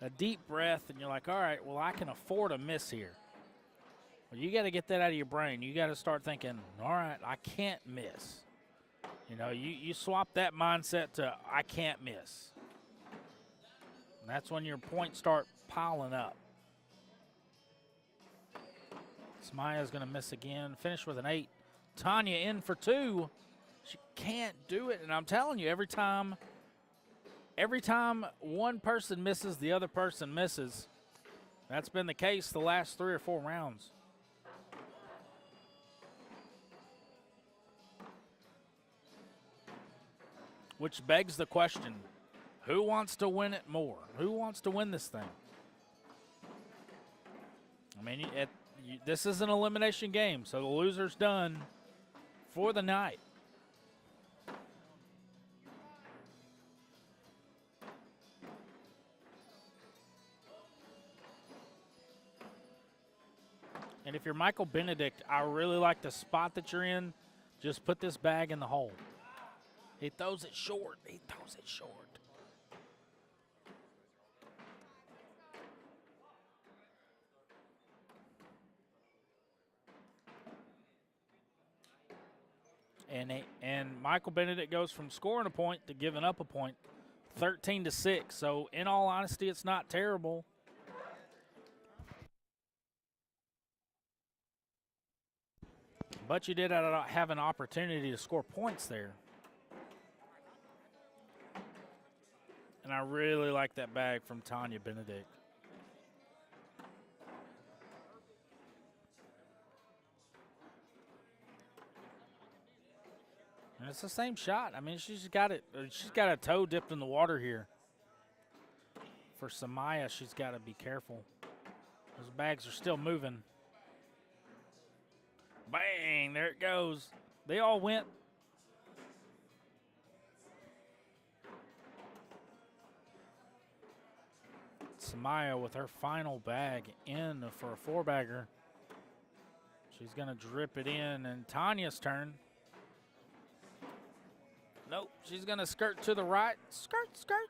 a deep breath, and you're like, all right, well, I can afford a miss here. Well, you got to get that out of your brain. You got to start thinking, all right, I can't miss. You know, you swap that mindset to I can't miss. And that's when your points start piling up. Samaya's going to miss again. Finish with an 8. Tanya in for 2. She can't do it. And I'm telling you, every time one person misses, the other person misses. That's been the case the last 3 or 4 rounds. Which begs the question, who wants to win it more? Who wants to win this thing? I mean, this is an elimination game, so the loser's done for the night. And if you're Michael Benedict, I really like the spot that you're in. Just put this bag in the hole. He throws it short. He throws it short. And Michael Benedict goes from scoring a point to giving up a point, 13-6. So, in all honesty, it's not terrible. But you did have an opportunity to score points there. And I really like that bag from Tanya Benedict. And it's the same shot. I mean, she's got a toe dipped in the water here. For Samaya, she's got to be careful. Those bags are still moving. Bang, there it goes. They all went. Samaya with her final bag in for a 4-bagger. She's going to drip it in, and Tanya's turn. Nope, she's going to skirt to the right. Skirt, skirt.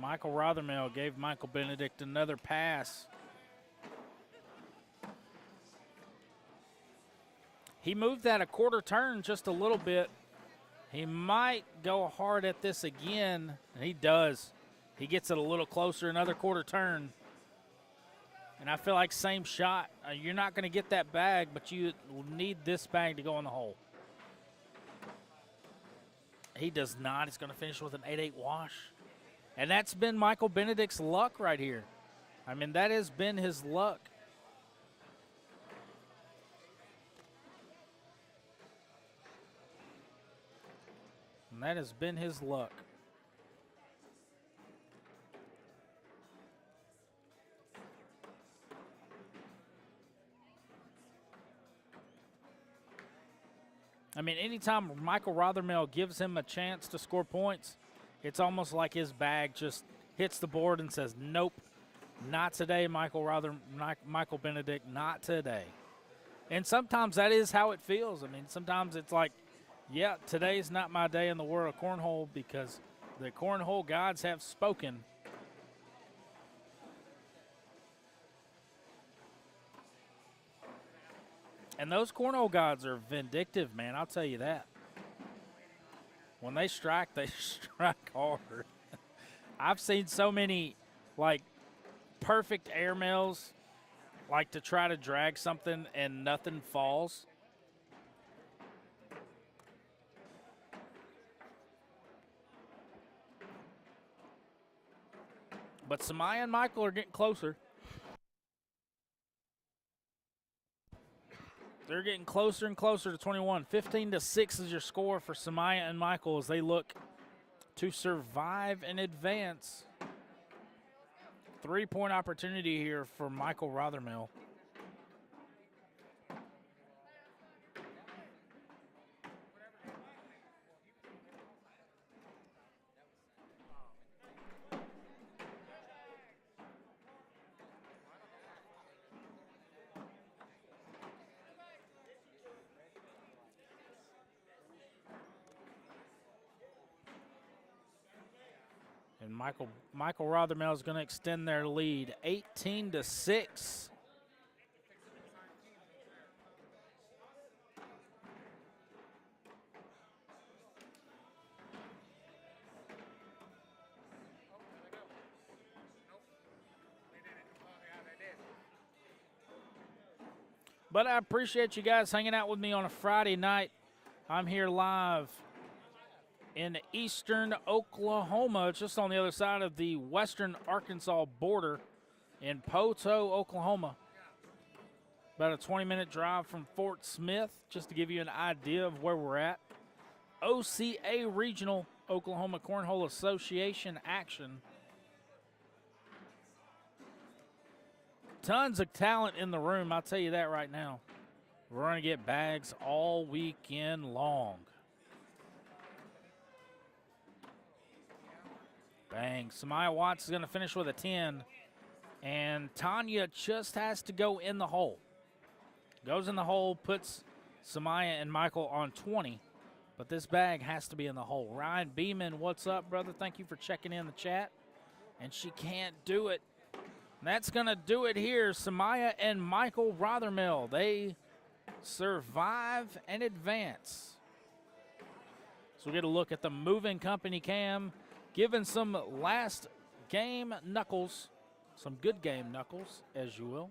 Michael Rothermel gave Michael Benedict another pass. He moved that a quarter turn just a little bit. He might go hard at this again, and he does. He gets it a little closer, another quarter turn. And I feel like same shot. You're not going to get that bag, but you need this bag to go in the hole. He does not. He's going to finish with an 8-8 wash. And that's been Michael Benedict's luck right here. I mean, that has been his luck. And that has been his luck. I mean, anytime Michael Rothermel gives him a chance to score points, It's almost like his bag just hits the board and says, nope, not today, Michael Benedict, not today. And sometimes that is how it feels. I mean, sometimes it's like, yeah, today's not my day in the world of cornhole because the cornhole gods have spoken. And those cornhole gods are vindictive, man. I'll tell you that. When they strike hard. I've seen so many, like, perfect airmails, like to try to drag something and nothing falls. But Samaya and Michael are getting closer. They're getting closer and closer to 21. 15-6 is your score for Samaya and Michael as they look to survive and advance. 3-point opportunity here for Michael Rothermel. And Michael Rothermel is going to extend their lead, 18-6. But I appreciate you guys hanging out with me on a Friday night. I'm here live in eastern Oklahoma, just on the other side of the western Arkansas border in Poteau, Oklahoma. About a 20-minute drive from Fort Smith, just to give you an idea of where we're at. OCA Regional Oklahoma Cornhole Association action. Tons of talent in the room, I'll tell you that right now. We're going to get bags all weekend long. Bang. Samaya Watts is going to finish with a 10. And Tanya just has to go in the hole. Goes in the hole, puts Samaya and Michael on 20. But this bag has to be in the hole. Ryan Beeman, what's up, brother? Thank you for checking in the chat. And she can't do it. And that's going to do it here. Samaya and Michael Rothermel, they survive and advance. So we get a look at the moving company cam, giving some last game knuckles, some good game knuckles, as you will.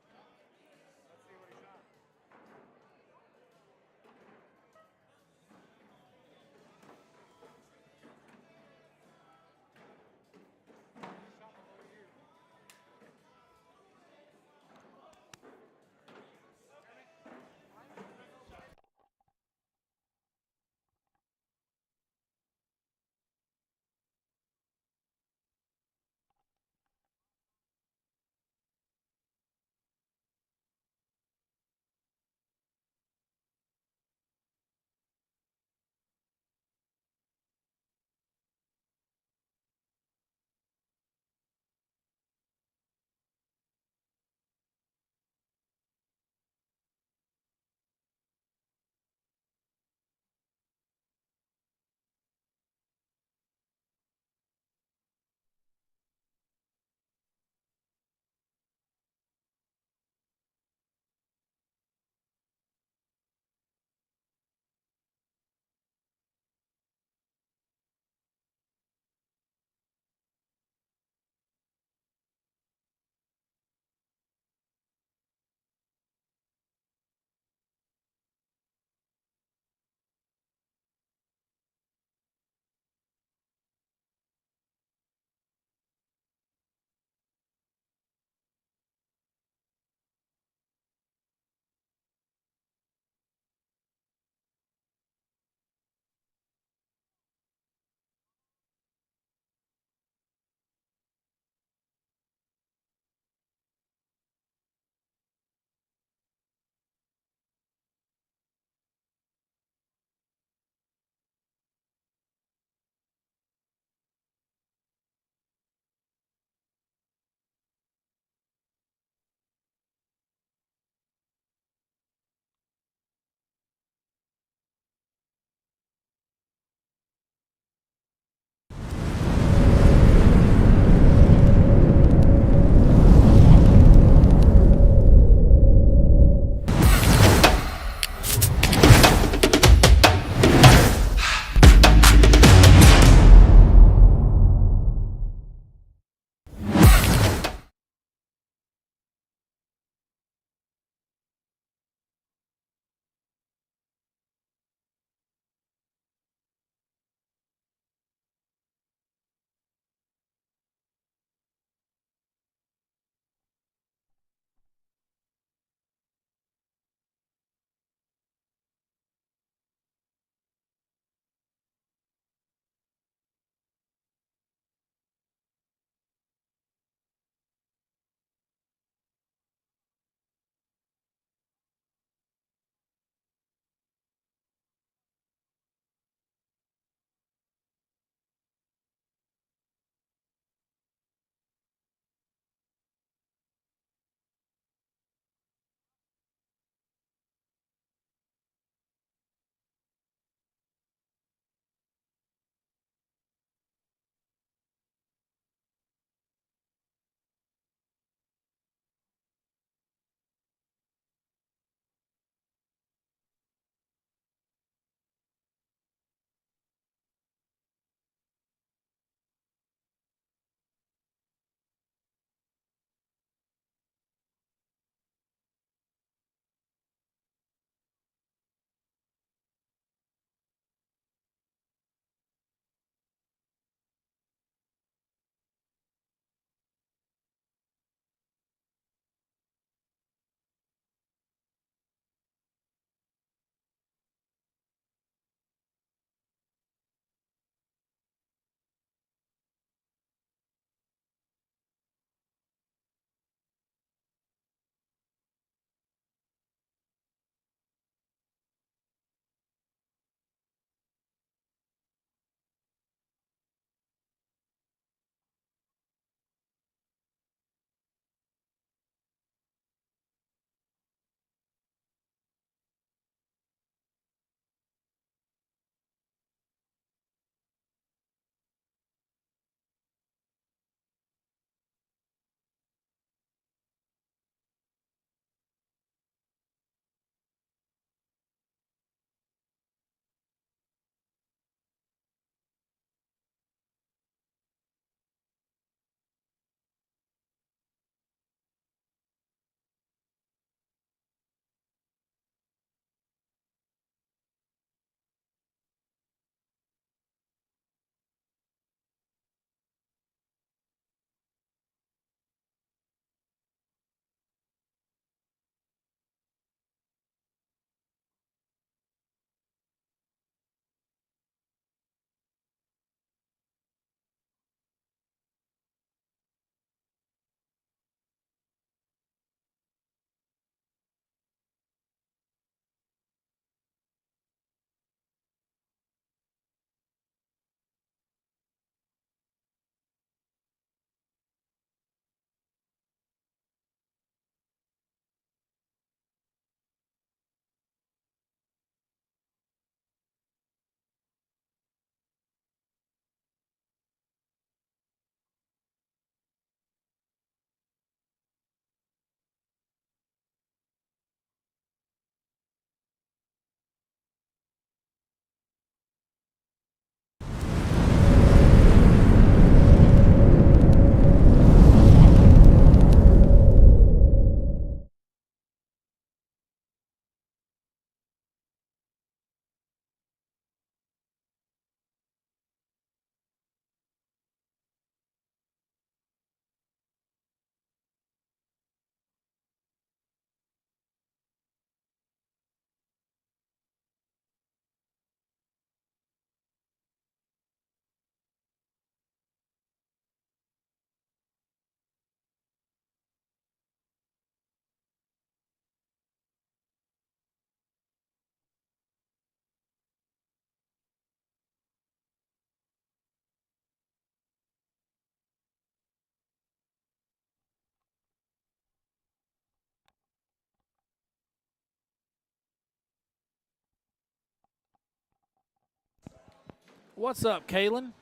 What's up, Kalen?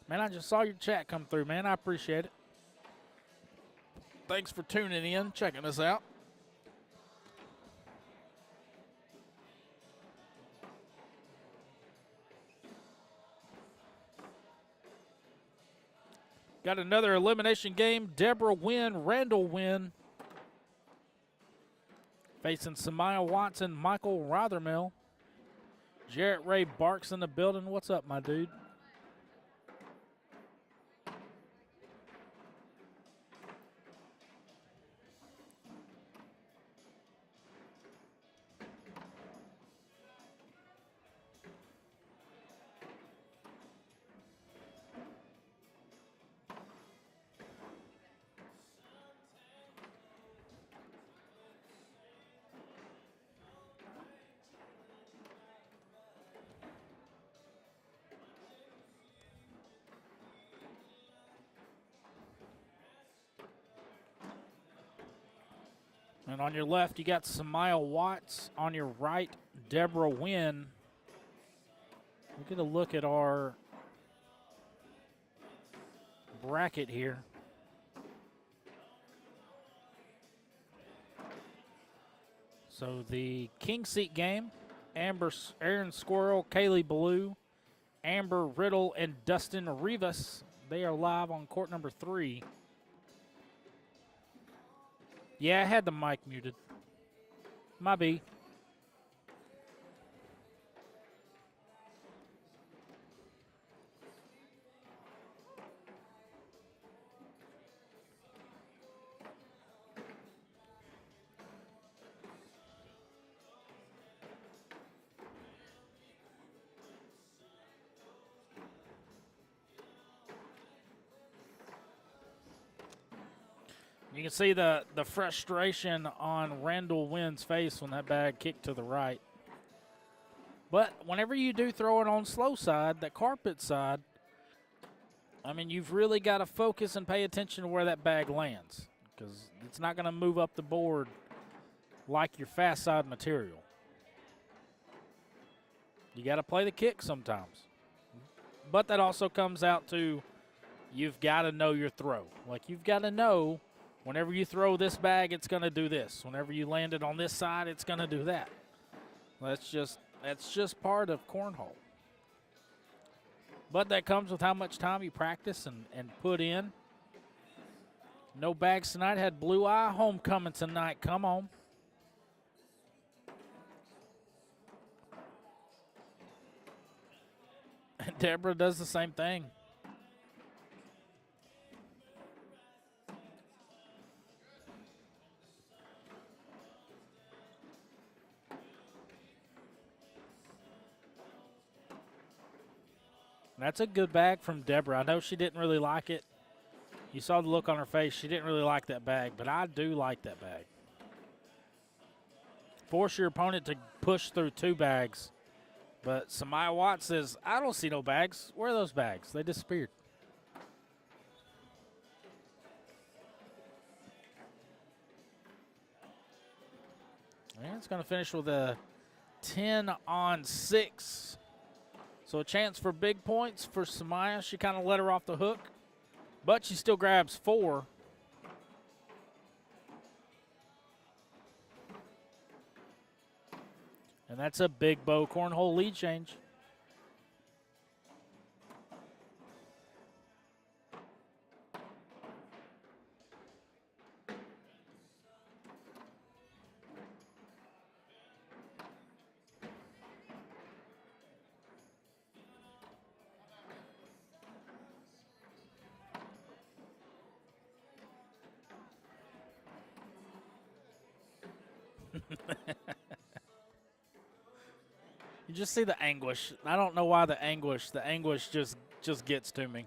Man, I just saw your chat come through, man. I appreciate it. Thanks for tuning in, checking us out. Got another elimination game. Deborah win, Randall win. Facing Samaya Watson, Michael Rothermel. Jarrett Ray Barks in the building. What's up, my dude? And on your left, you got Samaya Watts. On your right, Deborah Wynn. We'll get a look at our bracket here. So the king seat game, Aaron Squirrel, Kaylee Blue, Amber Riddle, and Dustin Rivas. They are live on court number 3. Yeah, I had the mic muted. Might be. You can see the frustration on Randall Wynn's face when that bag kicked to the right. But whenever you do throw it on slow side, that carpet side, I mean, you've really got to focus and pay attention to where that bag lands because it's not going to move up the board like your fast side material. You got to play the kick sometimes. But that also comes out to you've got to know your throw. Like, you've got to know whenever you throw this bag, it's going to do this. Whenever you land it on this side, it's going to do that. That's just part of cornhole. But that comes with how much time you practice and put in. No bags tonight. Had Blue Eye homecoming tonight. Come on. And Deborah does the same thing. That's a good bag from Deborah. I know she didn't really like it. You saw the look on her face. She didn't really like that bag, but I do like that bag. Force your opponent to push through 2 bags. But Samaya Watts says, I don't see no bags. Where are those bags? They disappeared. And it's going to finish with a 10-on-6. So a chance for big points for Samaya. She kind of let her off the hook, but she still grabs 4. And that's a big bow cornhole lead change. You just see the anguish. I don't know why the anguish just gets to me.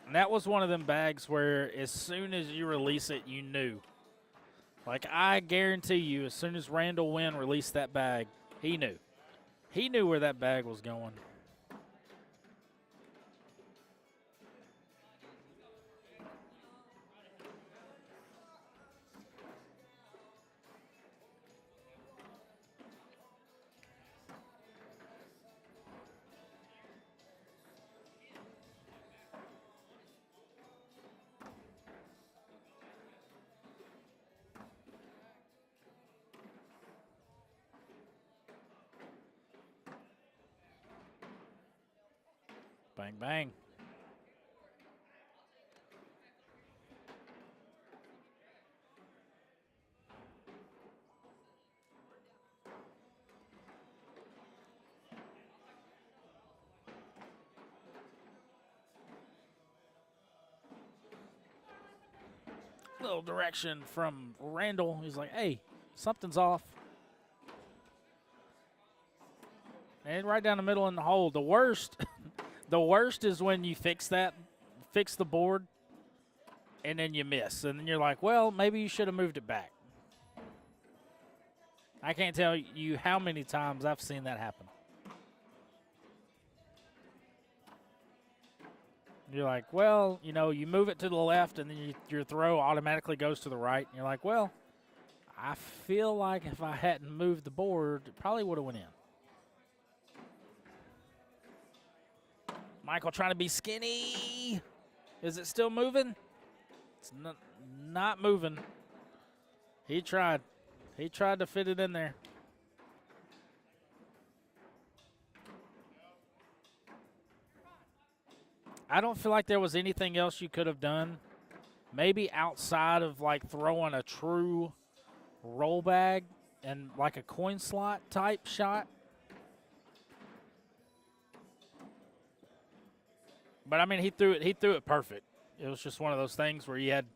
And that was one of them bags where as soon as you release it, you knew. Like, I guarantee you, as soon as Randall Wynn released that bag, he knew. He knew where that bag was going. Bang, bang. Little direction from Randall. He's like, hey, something's off. And right down the middle in the hole. The worst, the worst is when you fix the board, and then you miss. And then you're like, well, maybe you should have moved it back. I can't tell you how many times I've seen that happen. You're like, well, you know, you move it to the left, and then your throw automatically goes to the right. And you're like, well, I feel like if I hadn't moved the board, it probably would have went in. Michael trying to be skinny. Is it still moving? It's not moving. He tried. He tried to fit it in there. I don't feel like there was anything else you could have done. Maybe outside of like throwing a true roll bag and like a coin slot type shot. But I mean, he threw it perfect. It was just one of those things where you had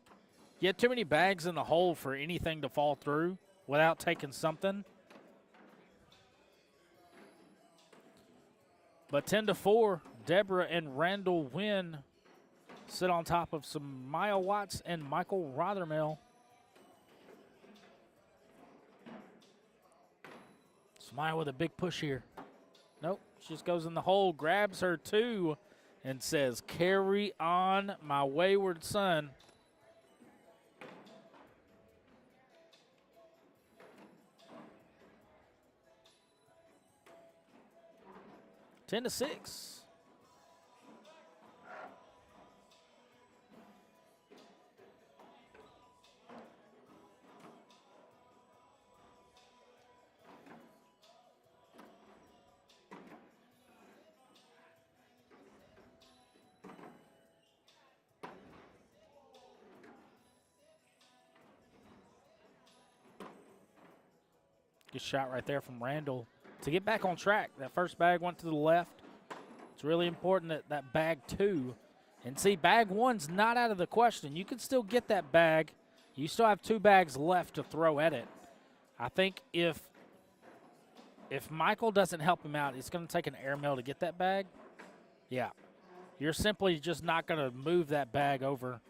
too many bags in the hole for anything to fall through without taking something. But 10-4, Deborah and Randall win. Sit on top of Samaya Watts and Michael Rothermel. Samaya with a big push here. Nope, she just goes in the hole, grabs her two, and says, carry on, my wayward son. Ten to 6. Good shot right there from Randall to get back on track. That first bag went to the left. It's really important that bag two. And see, bag one's not out of the question. You can still get that bag. You still have two bags left to throw at it. I think if Michael doesn't help him out, it's going to take an airmail to get that bag. Yeah. You're simply just not going to move that bag over.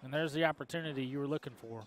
And there's the opportunity you were looking for.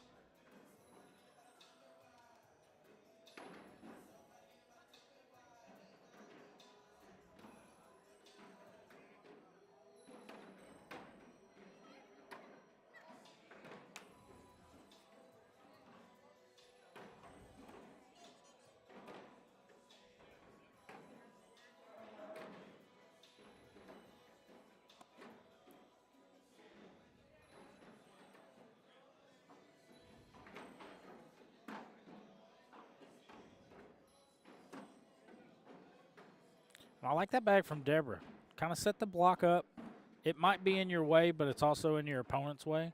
I like that bag from Deborah. Kind of set the block up. It might be in your way, but it's also in your opponent's way.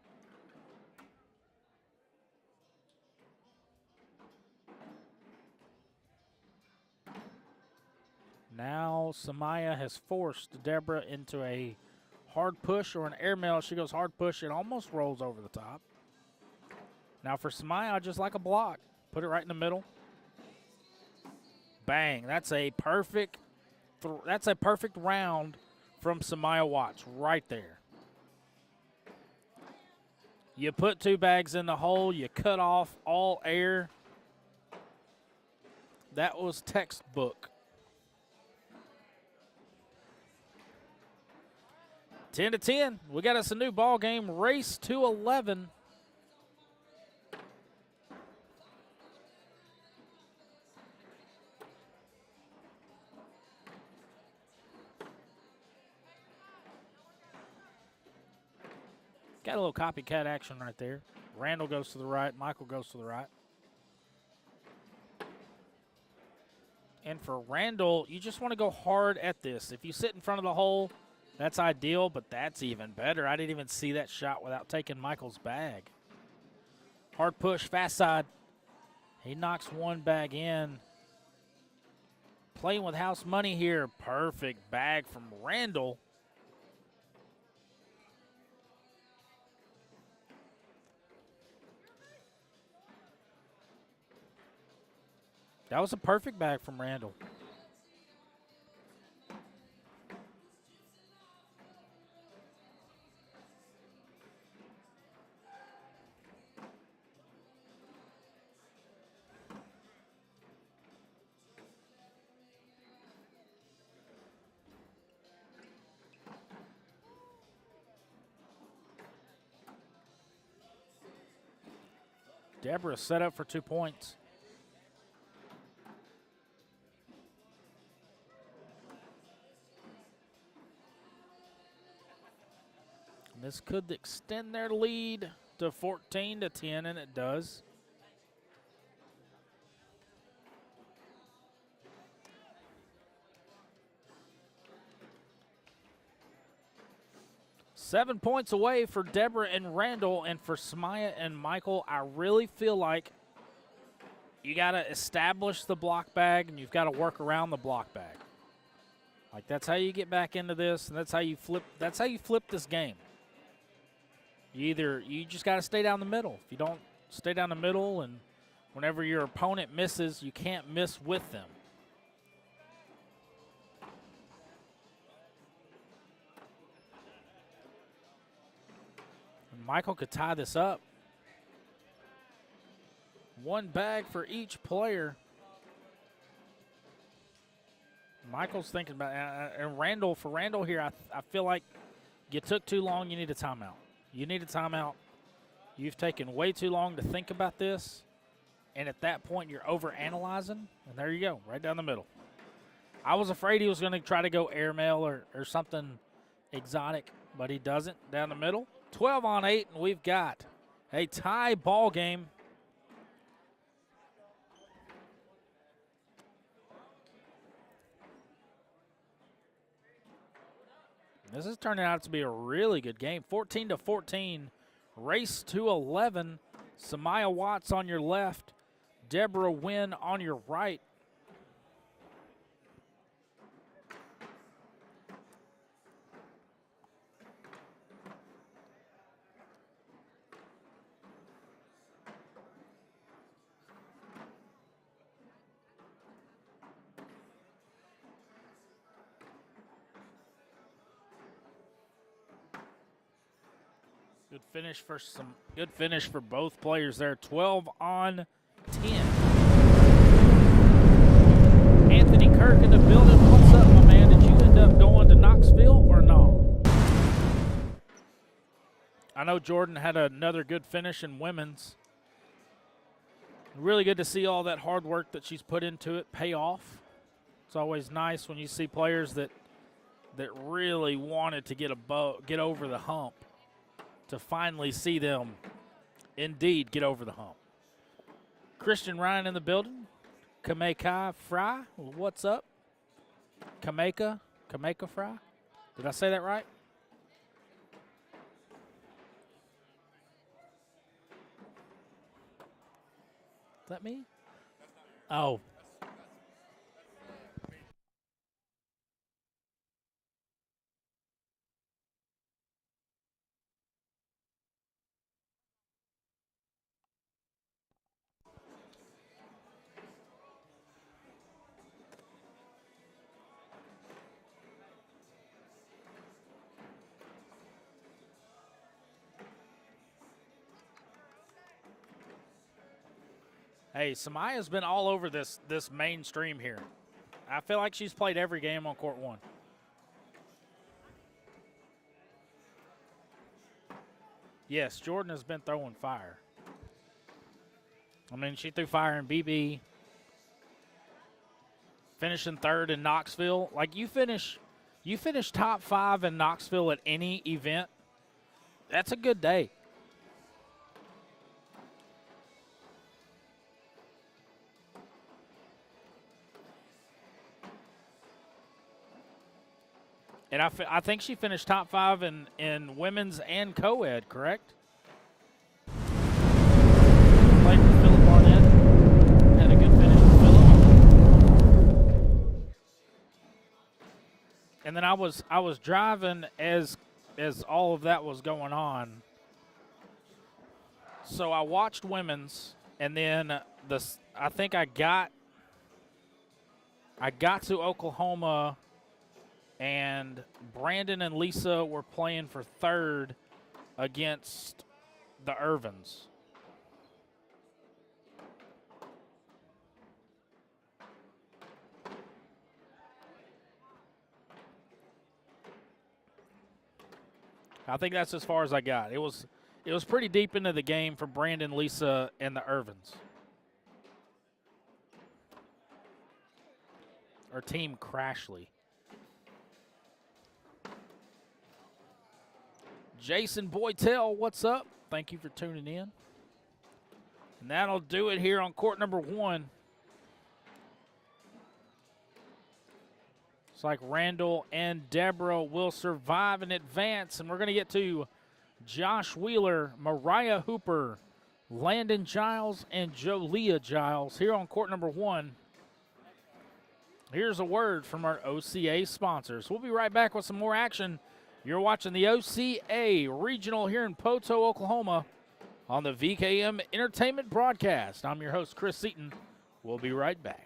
Now Samaya has forced Deborah into a hard push or an airmail. She goes hard push. It almost rolls over the top. Now for Samaya, I just like a block. Put it right in the middle. Bang. That's a perfect round from Samaya Watts right there. You put two bags in the hole. You cut off all air. That was textbook. 10 to 10. We got us a new ball game. Race to 11. Got a little copycat action right there. Randall goes to the right. Michael goes to the right. And for Randall, you just want to go hard at this. If you sit in front of the hole, that's ideal, but that's even better. I didn't even see that shot without taking Michael's bag. Hard push, fast side. He knocks one bag in. Playing with house money here. Perfect bag from Randall. That was a perfect bag from Randall. Deborah set up for 2 points. And this could extend their lead to 14-10, and it does. Seven points away for Deborah and Randall, and for Samaya and Michael, I really feel like you got to establish the block bag and you've got to work around the block bag. Like, that's how you get back into this, and that's how you flip this game. You just got to stay down the middle. If you don't stay down the middle, and whenever your opponent misses, you can't miss with them. Michael could tie this up. One bag for each player. Michael's thinking about it. And for Randall here, I feel like you took too long. You need a timeout. You need a timeout. You've taken way too long to think about this. And at that point, you're overanalyzing. And there you go, right down the middle. I was afraid he was going to try to go airmail or something exotic, but he doesn't. Down the middle. 12-8, and we've got a tie ball game. This is turning out to be a really good game. 14-14, race to 11. Samaya Watts on your left, Deborah Wynn on your right. Good finish for both players there. 12-10. Anthony Kirk in the building. What's up, my man? Did you end up going to Knoxville or no? I know Jordan had another good finish in women's. Really good to see all that hard work that she's put into it pay off. It's always nice when you see players that really wanted to get over the hump, to finally see them indeed get over the hump. Christian Ryan in the building. Kameka Fry, what's up? Kameka Fry. Did I say that right? Is that me? Oh. Hey, Samaya's been all over this mainstream here. I feel like she's played every game on court one. Yes, Jordan has been throwing fire. I mean, she threw fire in BB. Finishing third in Knoxville. Like, you finish top 5 in Knoxville at any event, that's a good day. And I think she finished top 5 in women's and co-ed, correct? Played with Philip Barnett. Had a good finish with Philip. And then I was driving as all of that was going on. So I watched women's, and then I think I got to Oklahoma, and Brandon and Lisa were playing for third against the Irvins. I think that's as far as I got. It was pretty deep into the game for Brandon, Lisa, and the Irvins. Or Team Crashly. Jason Boytel, what's up? Thank you for tuning in. And that'll do it here on court number 1. It's like Randall and Deborah will survive and advance. And we're going to get to Josh Wheeler, Mariah Hooper, Landon Giles, and Jolia Giles here on court number 1. Here's a word from our OCA sponsors. We'll be right back with some more action. You're watching the OCA Regional here in Poteau, Oklahoma on the VKM Entertainment Broadcast. I'm your host, Chris Seaton. We'll be right back.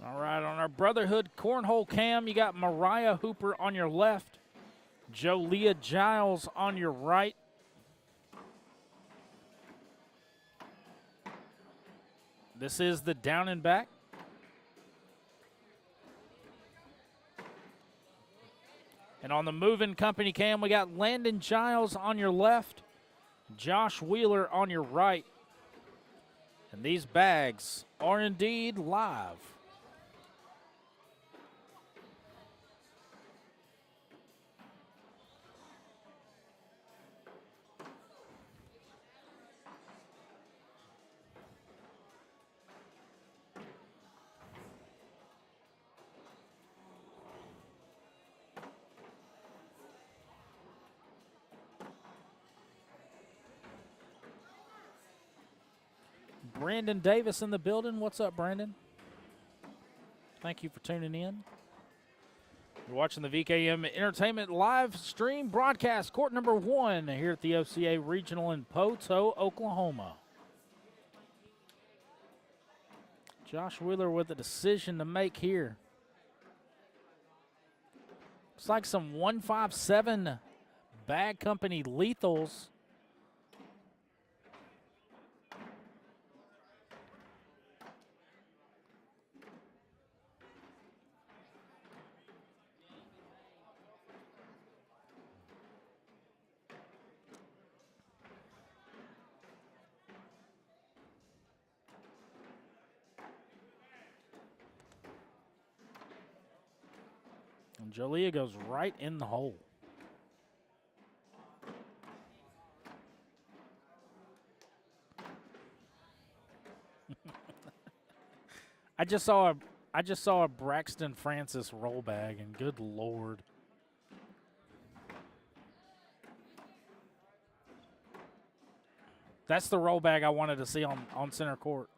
All right, on our Brotherhood Cornhole cam, you got Mariah Hooper on your left, Jolia Giles on your right. This is the down and back. And on the moving company cam, we got Landon Giles on your left, Josh Wheeler on your right. And these bags are indeed live. Brandon Davis in the building. What's up, Brandon? Thank you for tuning in. You're watching the VKM Entertainment live stream broadcast, court number 1 here at the OCA Regional in Poteau, Oklahoma. Josh Wheeler with a decision to make here. Looks like some 157 Bag Company lethals. And Jolia goes right in the hole. I just saw a Braxton Francis roll bag, and good Lord. That's the roll bag I wanted to see on center court.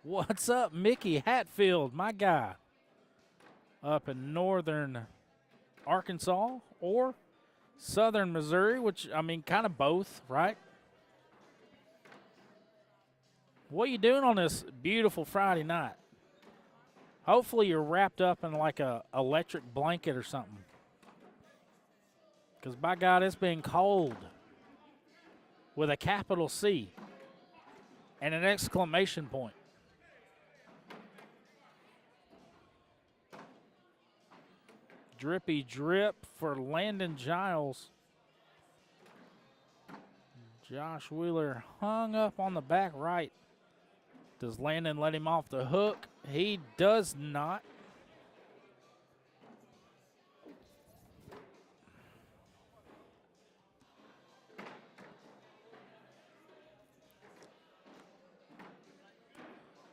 What's up, Mickey Hatfield, my guy? Up in northern Arkansas or southern Missouri, which, I mean, kind of both, right? What are you doing on this beautiful Friday night? Hopefully you're wrapped up in like a electric blanket or something. Because, by God, it's been cold with a capital C and an exclamation point. Drippy drip for Landon Giles. Josh Wheeler hung up on the back right. Does Landon let him off the hook? He does not.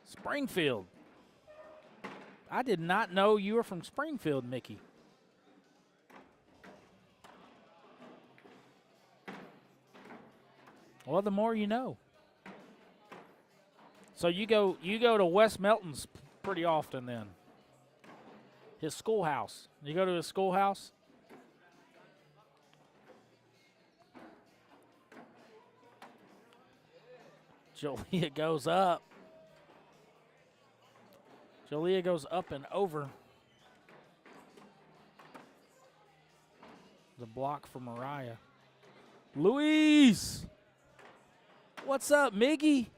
Springfield. I did not know you were from Springfield, Mickey. Well, the more you know. So you go to West Melton's pretty often then. His schoolhouse. You go to his schoolhouse? Jolia goes up. Jolia goes up and over. The block for Mariah. Luis! What's up, Miggy?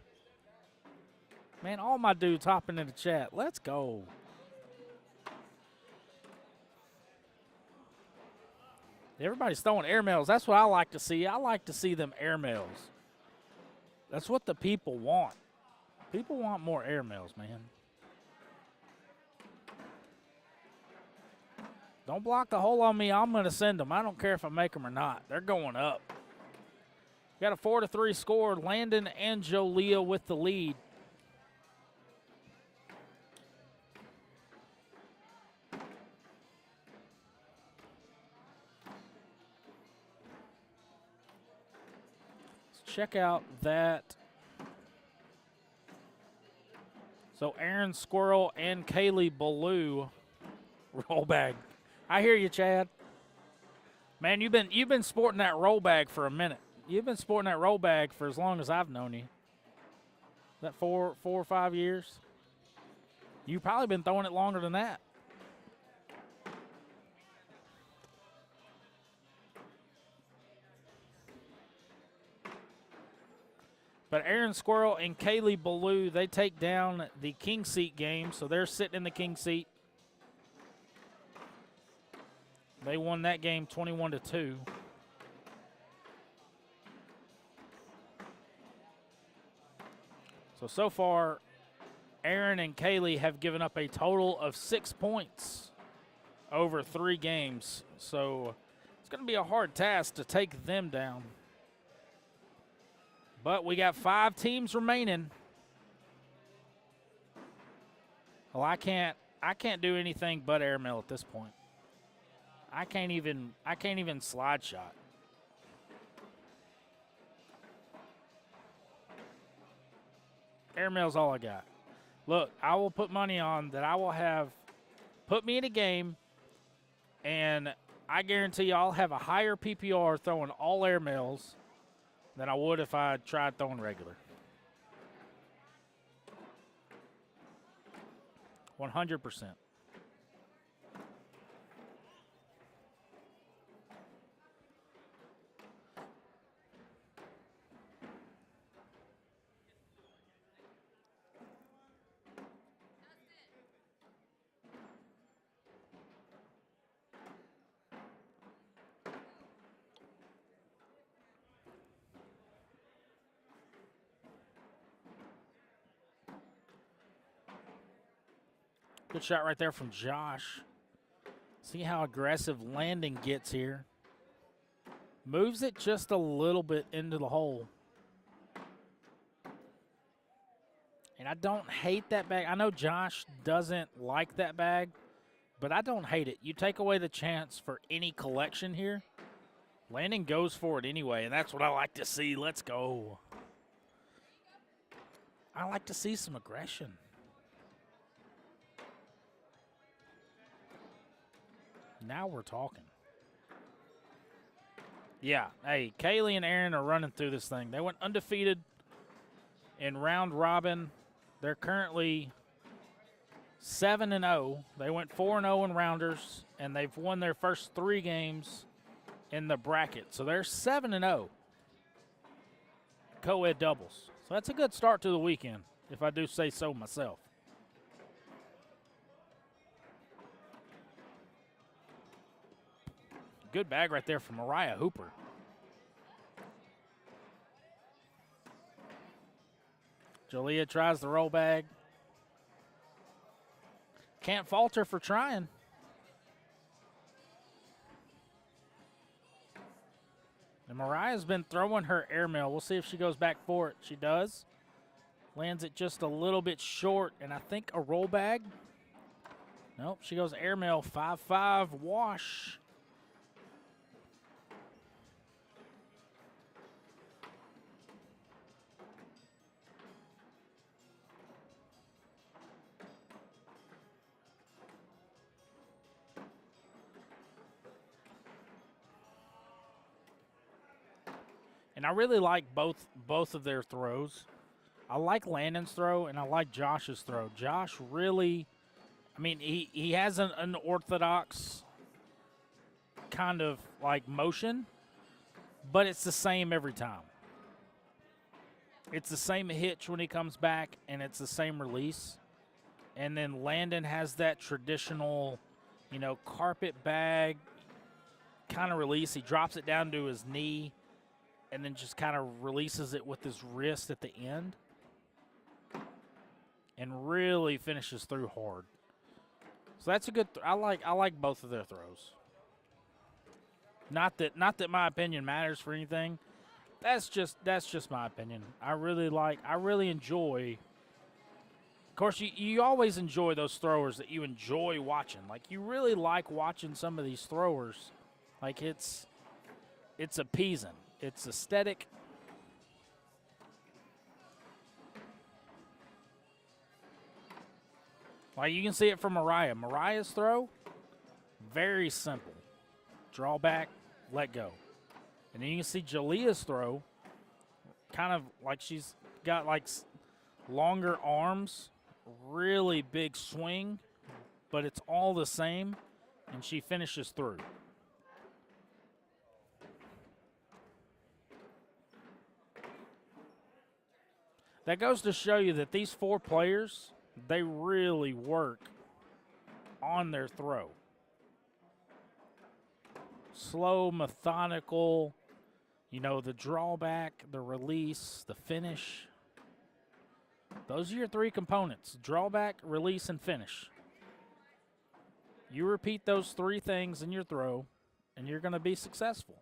Man, all my dudes hopping in the chat. Let's go. Everybody's throwing airmails. That's what I like to see. I like to see them airmails. That's what the people want. People want more airmails, man. Don't block the hole on me. I'm going to send them. I don't care if I make them or not. They're going up. Got a 4-3 score. Landon and Jolia with the lead. Let's check out that. So Aaron Squirrel and Kaylee Ballou roll bag. I hear you, Chad. Man, you've been sporting that roll bag for a minute. You've been sporting that roll bag for as long as I've known you. Is that 4 or 5 years? You've probably been throwing it longer than that. But Aaron Squirrel and Kaylee Ballou, they take down the king seat game, so they're sitting in the king seat. They won that game 21-2. So far, Aaron and Kaylee have given up a total of 6 points over 3 games. So it's going to be a hard task to take them down. But we got 5 teams remaining. Well, I can't do anything but airmail at this point. I can't even slide shot. Airmail's all I got. Look, I will put money on that I will have put me in a game, and I guarantee you I'll have a higher PPR throwing all airmails than I would if I tried throwing regular. 100%. Good shot right there from Josh. See how aggressive Landon gets here. Moves it just a little bit into the hole. And I don't hate that bag. I know Josh doesn't like that bag, but I don't hate it. You take away the chance for any collection here. Landon goes for it anyway, and that's what I like to see. Let's go. I like to see some aggression. Now we're talking. Yeah, hey, Kaylee and Aaron are running through this thing. They went undefeated in round robin. They're currently 7-0. They went 4-0 in rounders, and they've won their first 3 games in the bracket. So they're 7-0 co-ed doubles. So that's a good start to the weekend, if I do say so myself. Good bag right there from Mariah Hooper. Jalea tries the roll bag. Can't fault her for trying. And Mariah's been throwing her airmail. We'll see if she goes back for it. She does. Lands it just a little bit short, and I think a roll bag. Nope, she goes airmail, 5-5 wash. And I really like both of their throws. I like Landon's throw, and I like Josh's throw. Josh really, I mean, he has an unorthodox kind of like motion, but it's the same every time. It's the same hitch when he comes back, and it's the same release. And then Landon has that traditional, you know, carpet bag kind of release. He drops it down to his knee and then just kind of releases it with his wrist at the end and really finishes through hard. So that's a good I like both of their throws. Not that my opinion matters for anything. That's just my opinion. I really enjoy. Of course, you always enjoy those throwers that you enjoy watching. Like, you really like watching some of these throwers. Like, it's appeasing. It's aesthetic. Like, you can see it from Mariah. Mariah's throw, very simple. Draw back, let go. And then you can see Jalea's throw, kind of like she's got like longer arms, really big swing, but it's all the same, and she finishes through. That goes to show you that these 4 players, they really work on their throw. Slow, methodical, you know, the drawback, the release, the finish. Those are your 3 components: drawback, release, and finish. You repeat those 3 things in your throw, and you're going to be successful.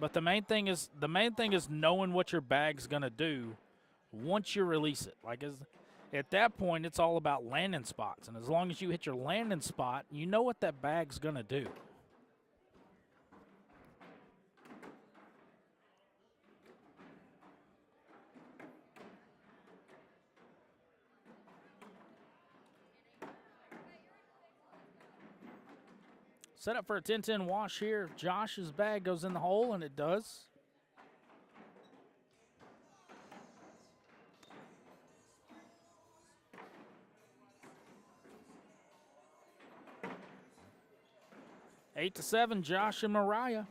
But the main thing is knowing what your bag's going to do once you release it. Like, at that point, it's all about landing spots. And as long as you hit your landing spot, you know what that bag's going to do. Set up for a 10-10 wash here. Josh's bag goes in the hole, and it does. Eight to 7, Josh and Mariah.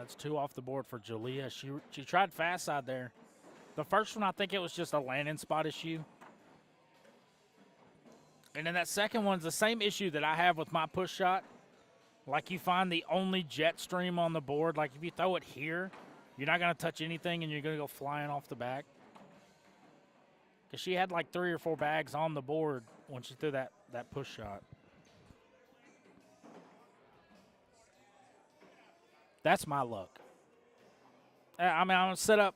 That's 2 off the board for Julia. She tried fast side there. The first one, I think it was just a landing spot issue. And then that second one's the same issue that I have with my push shot. Like you find the only jet stream on the board. Like if you throw it here, you're not going to touch anything and you're going to go flying off the back. Because she had like 3 or 4 bags on the board when she threw that push shot. That's my luck. I mean, I'm set up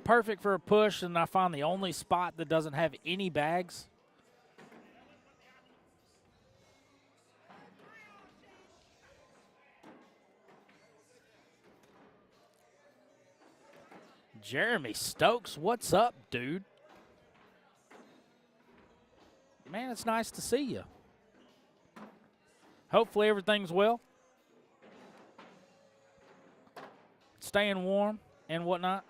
perfect for a push, and I find the only spot that doesn't have any bags. Jeremy Stokes, what's up, dude? Man, it's nice to see you. Hopefully everything's well. Staying warm and whatnot.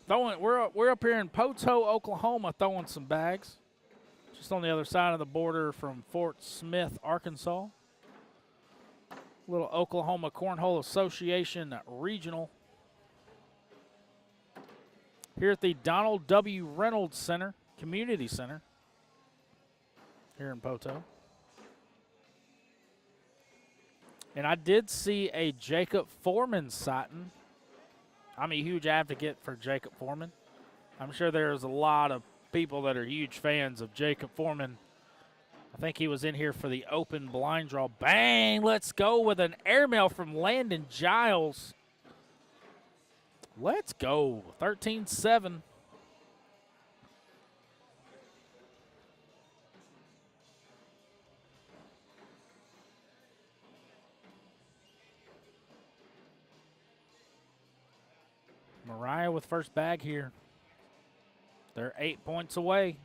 We're up here in Poteau, Oklahoma, throwing some bags. Just on the other side of the border from Fort Smith, Arkansas. Little Oklahoma Cornhole Association Regional. Here at the Donald W. Reynolds Center, Community Center, here in Poteau. And I did see a Jacob Foreman sighting. I'm a huge advocate for Jacob Foreman. I'm sure there's a lot of people that are huge fans of Jacob Foreman. I think he was in here for the open blind draw. Bang! Let's go with an airmail from Landon Giles. Let's go. 13-7. Mariah with first bag here. They're 8 points away.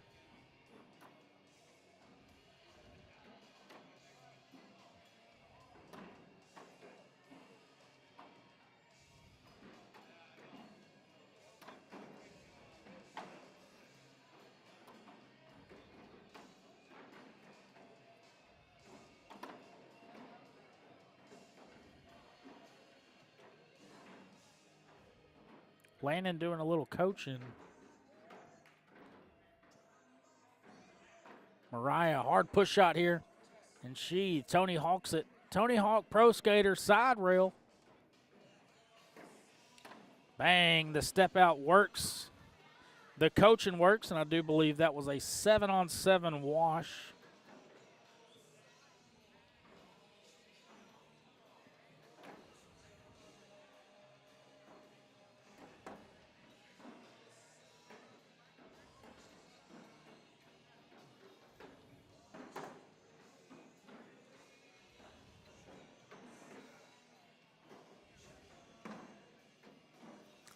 Landon doing a little coaching. Mariah, hard push shot here. And Tony Hawk's it. Tony Hawk Pro Skater side rail. Bang, the step out works. The coaching works, and I do believe that was a 7-on-7 wash.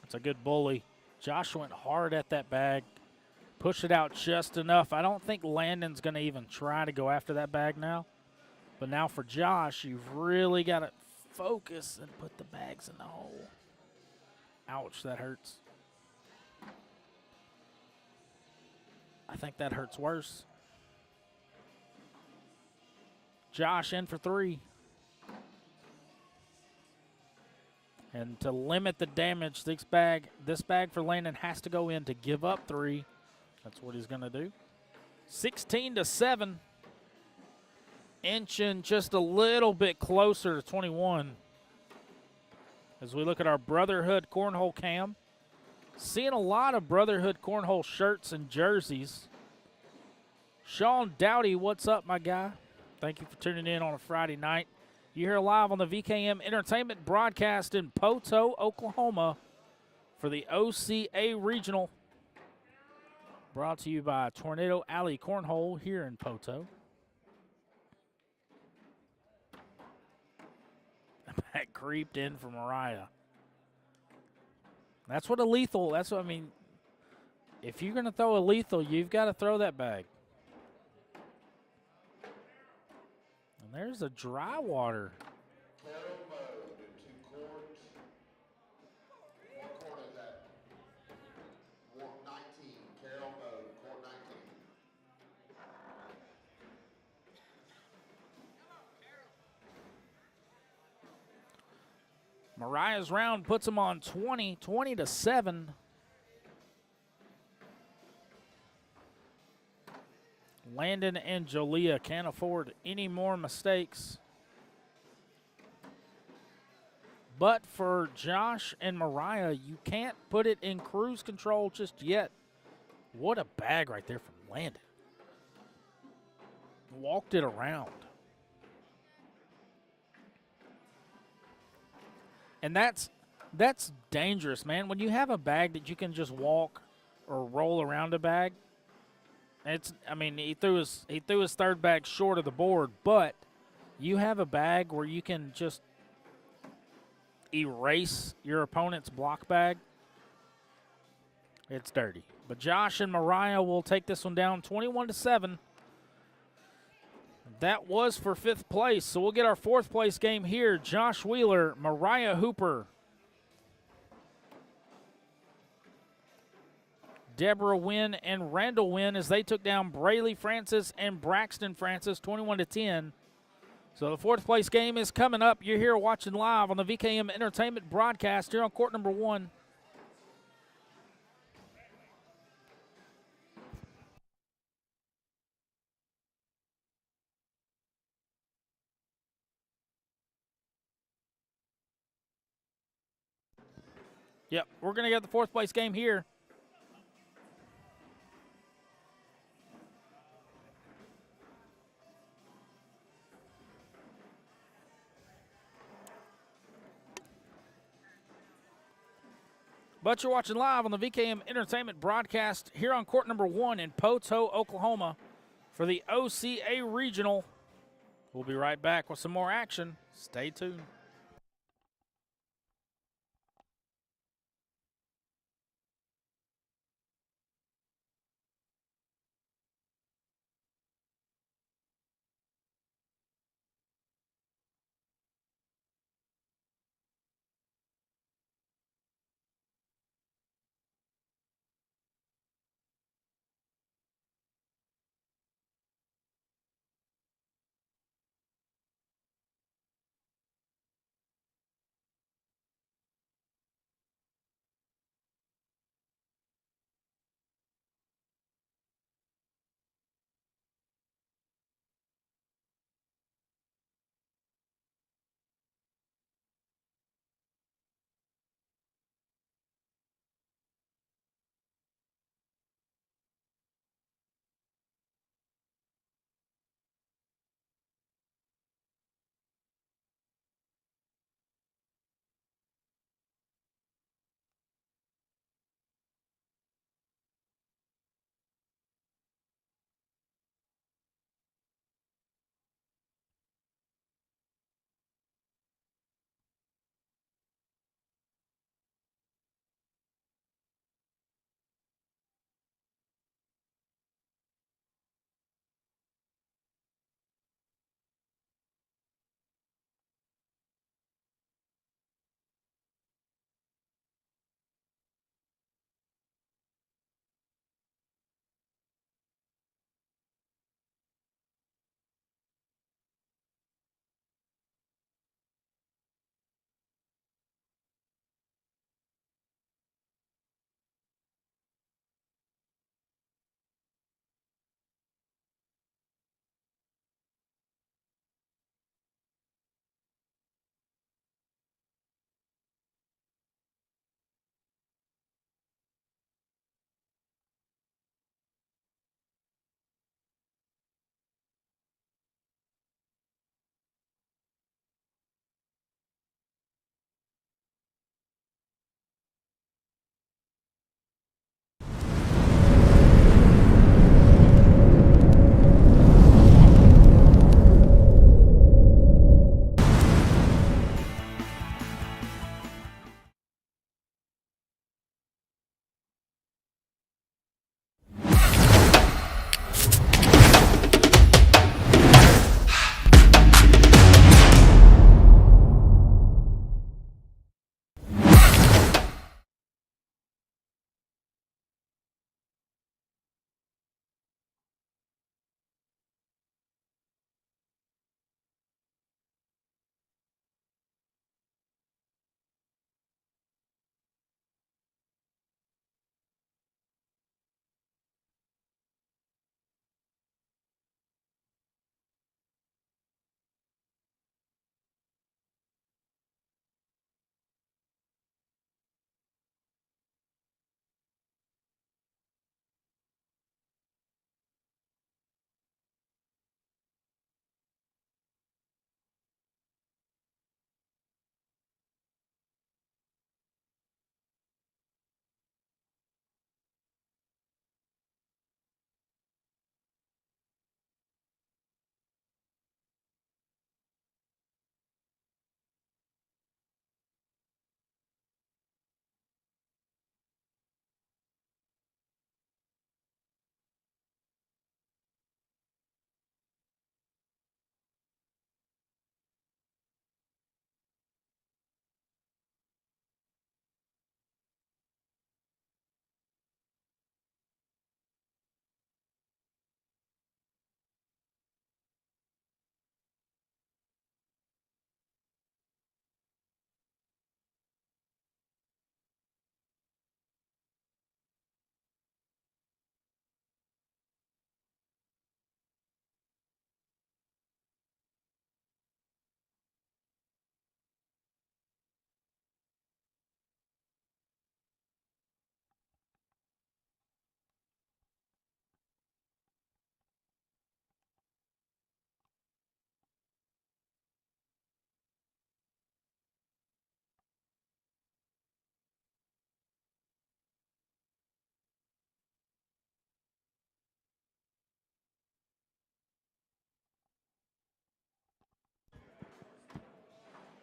It's a good bully. Josh went hard at that bag. Pushed it out just enough. I don't think Landon's going to even try to go after that bag now. But now for Josh, you've really got to focus and put the bags in the hole. Ouch, that hurts. I think that hurts worse. Josh in for 3. And to limit the damage, this bag for Landon has to go in to give up 3. That's what he's going to do. 16-7. Inching just a little bit closer to 21. As we look at our Brotherhood Cornhole cam. Seeing a lot of Brotherhood Cornhole shirts and jerseys. Sean Dowdy, what's up, my guy? Thank you for tuning in on a Friday night. You're here live on the VKM Entertainment broadcast in Poteau, Oklahoma for the OCA Regional. Brought to you by Tornado Alley Cornhole here in Poteau. That creeped in for Mariah. That's what I mean, if you're going to throw a lethal, you've got to throw that bag. And there's a dry water.
Carol mode in 2 courts. What court is that? Court 19. Carol mode, court 19.
Mariah's round puts them on 20-7. Landon and Jolia can't afford any more mistakes. But for Josh and Mariah, you can't put it in cruise control just yet. What a bag right there from Landon. Walked it around. And that's dangerous, man. When you have a bag that you can just walk or roll around a bag, he threw his third bag short of the board, but you have a bag where you can just erase your opponent's block bag. It's dirty. But Josh and Mariah will take this one down 21-7. That was for 5th place. So we'll get our 4th place game here. Josh Wheeler, Mariah Hooper, Deborah Wynn and Randall Wynn as they took down Brayley Francis and Braxton Francis 21-10. So the 4th place game is coming up. You're here watching live on the VKM Entertainment broadcast here on court number 1. Yep, we're going to get the 4th place game here. But you're watching live on the VKM Entertainment broadcast here on court number 1 in Poteau, Oklahoma for the OCA Regional. We'll be right back with some more action. Stay tuned.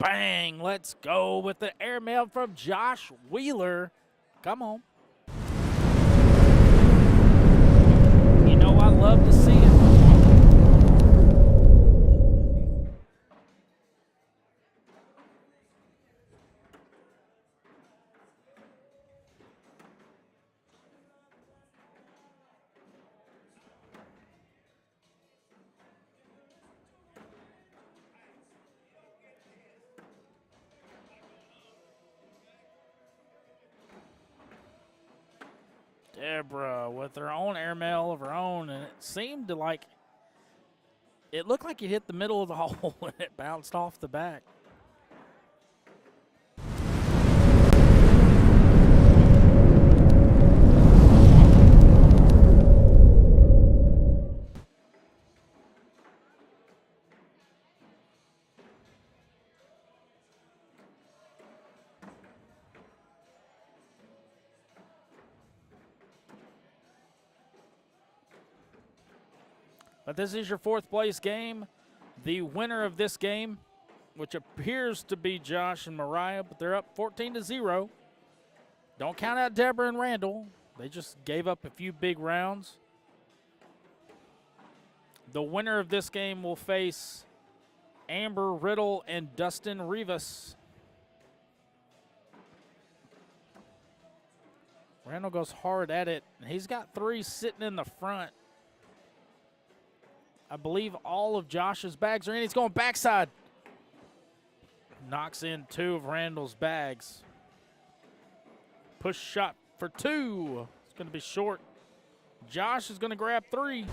Bang! Let's go with the airmail from Josh Wheeler. Come on. You know I love to see it. Deborah with her own airmail of her own, and it seemed to it looked like it hit the middle of the hole and it bounced off the back. But this is your fourth place game. The winner of this game, which appears to be Josh and Mariah, but they're up 14-0. Don't count out Deborah and Randall. They just gave up a few big rounds. The winner of this game will face Amber Riddle and Dustin Rivas. Randall goes hard at it. He's got 3 sitting in the front. I believe all of Josh's bags are in. He's going backside. Knocks in 2 of Randall's bags. Push shot for 2. It's going to be short. Josh is going to grab 3.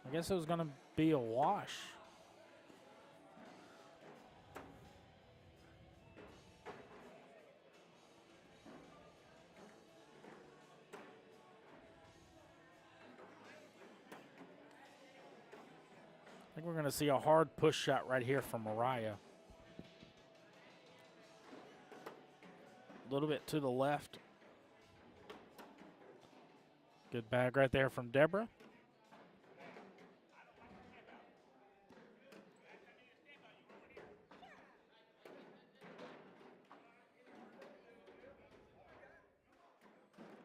I guess it was going to be a wash. I think we're going to see a hard push shot right here from Mariah. A little bit to the left. Good bag right there from Deborah.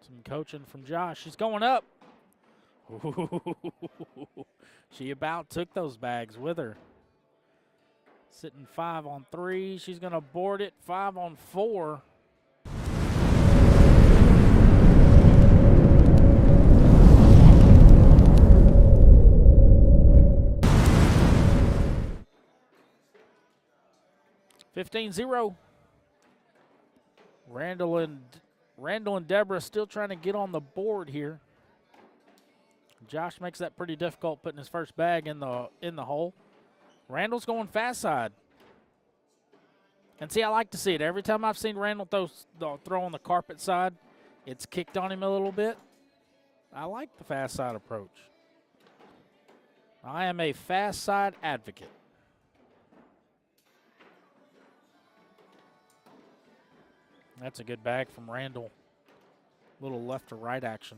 Some coaching from Josh. She's going up. Ooh. She about took those bags with her. Sitting 5 on 3. She's going to board it 5 on 4. $15-0. Randall and Deborah still trying to get on the board here. Josh makes that pretty difficult, putting his first bag in the hole. Randall's going fast side. And see, I like to see it. Every time I've seen Randall throw on the carpet side, it's kicked on him a little bit. I like the fast side approach. I am a fast side advocate. That's a good bag from Randall. Little left to right action.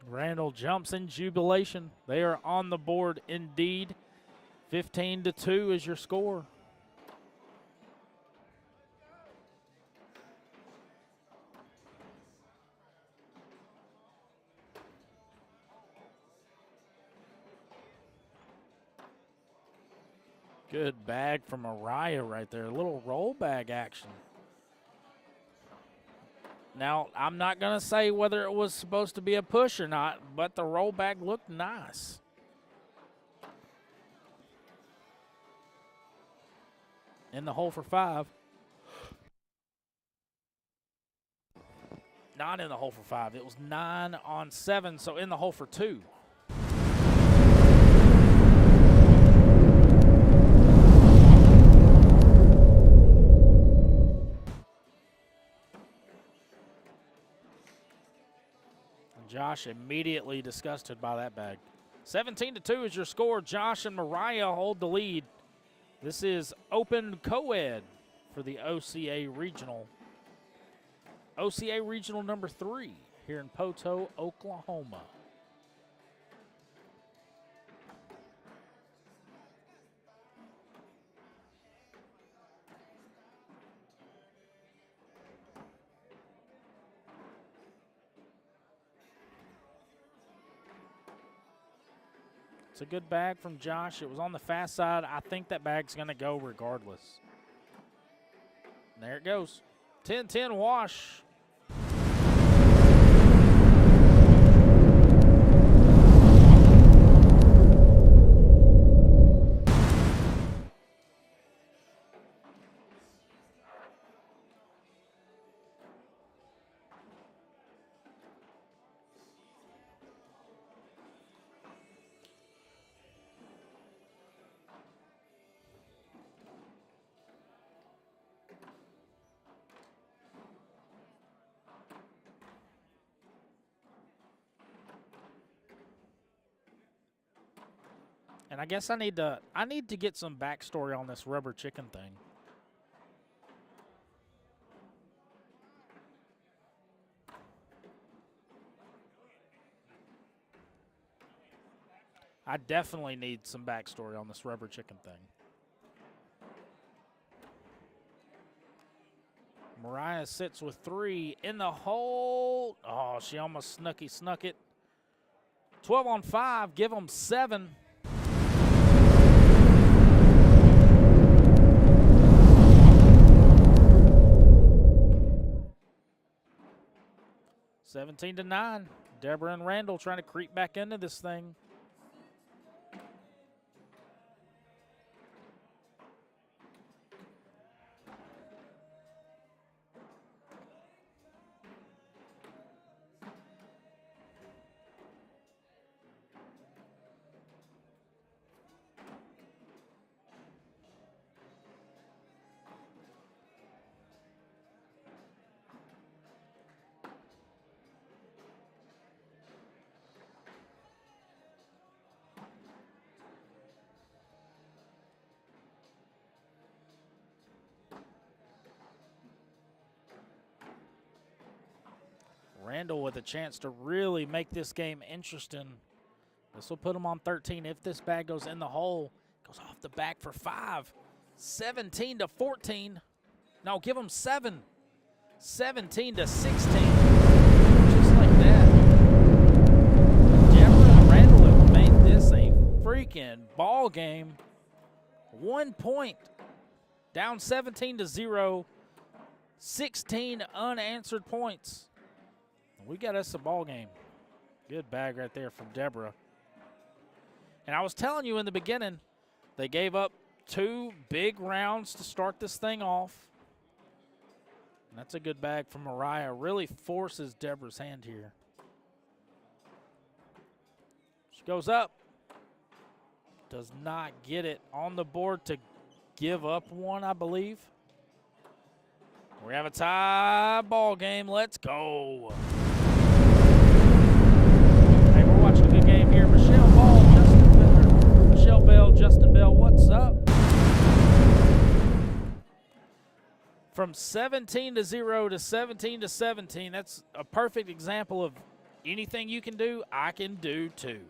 Randall jumps in jubilation. They are on the board indeed. 15-2 is your score. Good bag from Mariah right there. A little roll bag action. Now, I'm not going to say whether it was supposed to be a push or not, but the roll bag looked nice. In the hole for 5. Not in the hole for 5. It was 9 on 7, so in the hole for 2. Josh immediately disgusted by that bag. 17-2 is your score. Josh and Mariah hold the lead. This is open co-ed for the OCA Regional. OCA Regional number 3 here in Poteau, Oklahoma. It's a good bag from Josh. It was on the fast side. I think that bag's going to go regardless. There it goes. 10-10 wash. And I guess I need to get some backstory on this rubber chicken thing. I definitely need some backstory on this rubber chicken thing. Mariah sits with 3 in the hole. Oh, she almost snuck it. 12 on 5, give them 7. (17-9). Deborah and Randall trying to creep back into this thing. Randall with a chance to really make this game interesting. This will put him on 13. If this bag goes in the hole, goes off the back for 5. 17-14. No, give him 7. 17-16. Just like that. Deborah and Randall have made this a freaking ball game. 1 point. Down 17-0. 16 unanswered points. We got us a ball game. Good bag right there from Deborah. And I was telling you in the beginning, they gave up 2 big rounds to start this thing off. And that's a good bag from Mariah. Really forces Deborah's hand here. She goes up. Does not get it on the board to give up 1, I believe. We have a tie ball game. Let's go. Watching a good game here. Michelle Bell, Justin Bell, what's up? From 17-0 to 17-17, that's a perfect example of anything you can do, I can do too.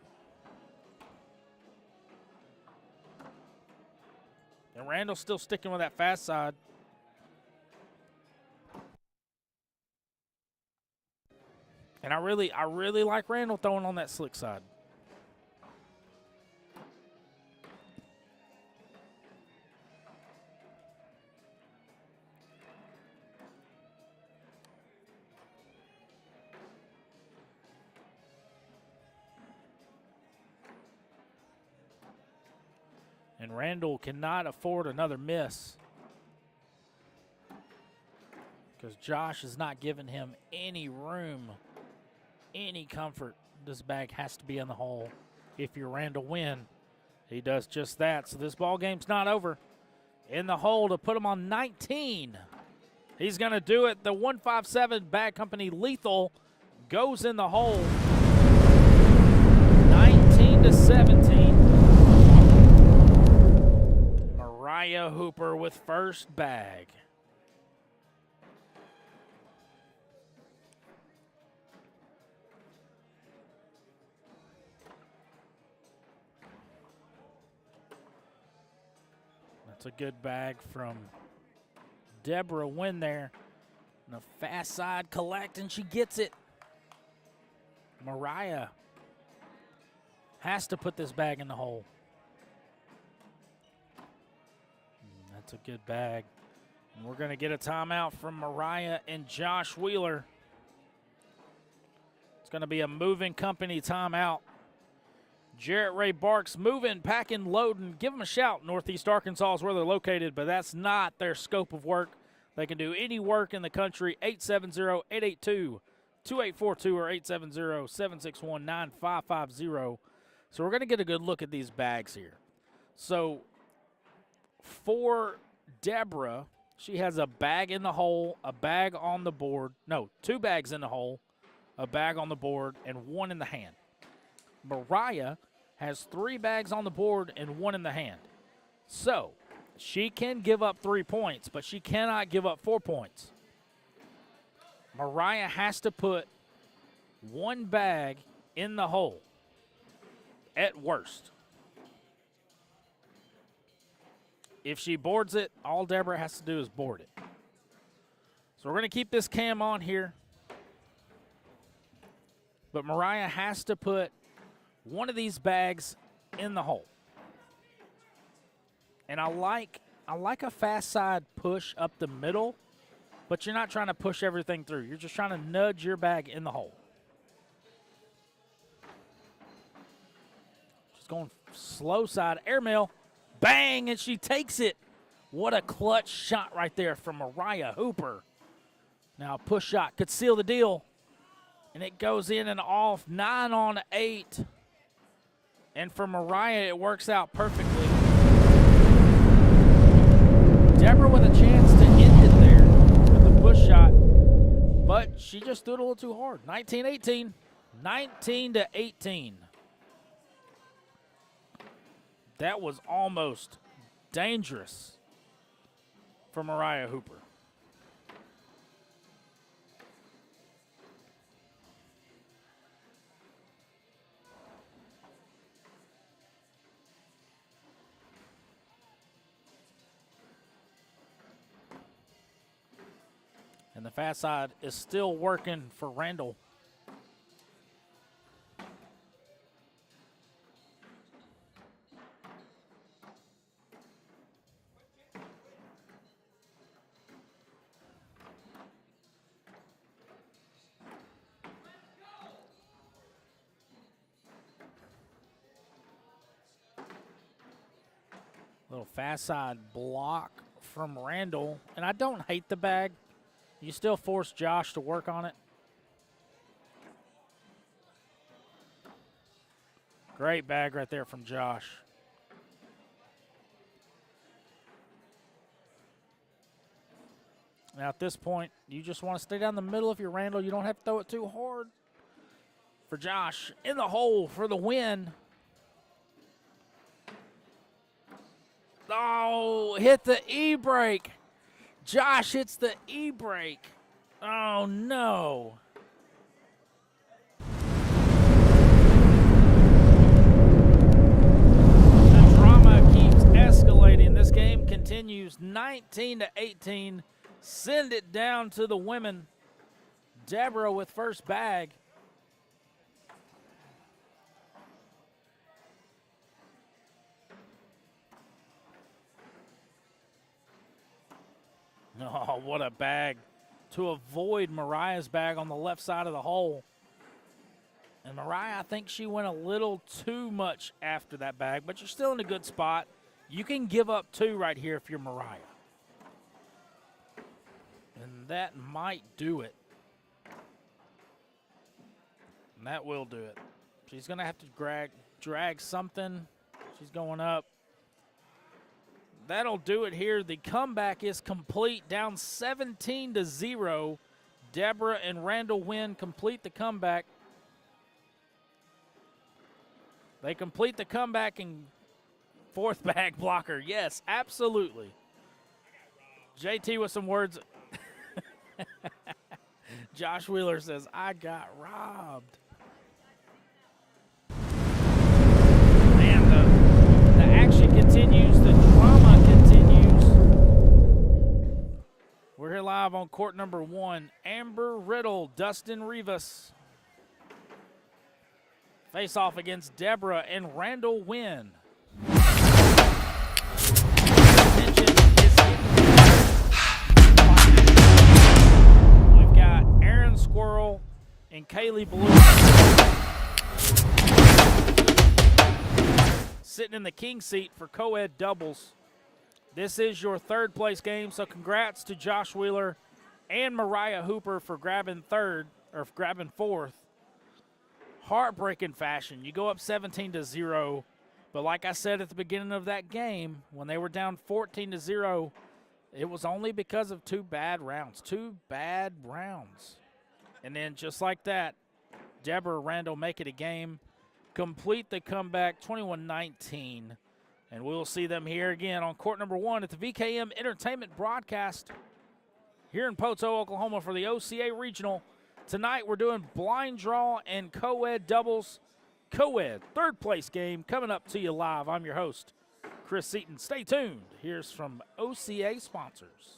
And Randall's still sticking with that fast side. And I really like Randall throwing on that slick side. And Randall cannot afford another miss, because Josh is not giving him any room, any comfort. This bag has to be in the hole if you're Randall win. He does just that. So this ball game's not over. In the hole to put him on 19. He's going to do it. The 157 Bag Company Lethal goes in the hole. 19-17. Mariah Hooper with first bag. That's a good bag from Deborah Wynn there. And a fast side collect, and she gets it. Mariah has to put this bag in the hole. That's a good bag. And we're going to get a timeout from Mariah and Josh Wheeler. It's going to be a moving company timeout. Jarrett Ray Barks moving, packing, loading. Give them a shout. Northeast Arkansas is where they're located, but that's not their scope of work. They can do any work in the country. 870-882-2842 or 870-761-9550. So we're going to get a good look at these bags here. So for Deborah, she has a bag in the hole, a bag on the board. No, 2 bags in the hole, a bag on the board, and 1 in the hand. Mariah has 3 bags on the board and 1 in the hand. So she can give up 3 points, but she cannot give up 4 points. Mariah has to put 1 bag in the hole at worst. If she boards it, all Deborah has to do is board it. So we're going to keep this cam on here. But Mariah has to put 1 of these bags in the hole. And I like a fast side push up the middle, but you're not trying to push everything through. You're just trying to nudge your bag in the hole. She's going slow side, airmail, bang, and she takes it. What a clutch shot right there from Mariah Hooper. Now a push shot could seal the deal, and it goes in and off, 9 on 8. And for Mariah, it works out perfectly. Deborah with a chance to end it there with the push shot, but she just threw it a little too hard. 19-18, 19-18. That was almost dangerous for Mariah Hooper. And the fast side is still working for Randall. Little fast side block from Randall. And I don't hate the bag. You still force Josh to work on it. Great bag right there from Josh. Now at this point, you just want to stay down the middle of your Randall. You don't have to throw it too hard. For Josh, in the hole for the win. Oh, hit the E-brake. Josh hits the E-brake. Oh, no. The drama keeps escalating. This game continues 19-18. Send it down to the women. Deborah with first bag. Oh, what a bag to avoid Mariah's bag on the left side of the hole. And Mariah, I think she went a little too much after that bag, but you're still in a good spot. You can give up 2 right here if you're Mariah. And that might do it. And that will do it. She's going to have to drag something. She's going up. That'll do it here. The comeback is complete, down 17-0. Deborah and Randall Wynn complete the comeback. They complete the comeback and fourth bag blocker. Yes, absolutely. JT with some words. Josh Wheeler says, I got robbed. Man, the action continues. The drama continues. We're here live on court number 1. Amber Riddle, Dustin Rivas. Face off against Deborah and Randall Wynn. We've got Aaron Squirrel and Kaylee Blue sitting in the king seat for co-ed doubles. This is your third place game, so congrats to Josh Wheeler and Mariah Hooper for grabbing fourth. Heartbreaking fashion. You go up 17-0, but like I said at the beginning of that game, when they were down 14-0, it was only because of 2 bad rounds. 2 bad rounds. And then just like that, Deborah Randall make it a game, complete the comeback 21-19. And we'll see them here again on court number 1 at the VKM Entertainment broadcast here in Poteau, Oklahoma for the OCA Regional. Tonight we're doing blind draw and co-ed doubles. Co-ed third place game coming up to you live. I'm your host, Chris Seaton. Stay tuned. Here's from OCA sponsors.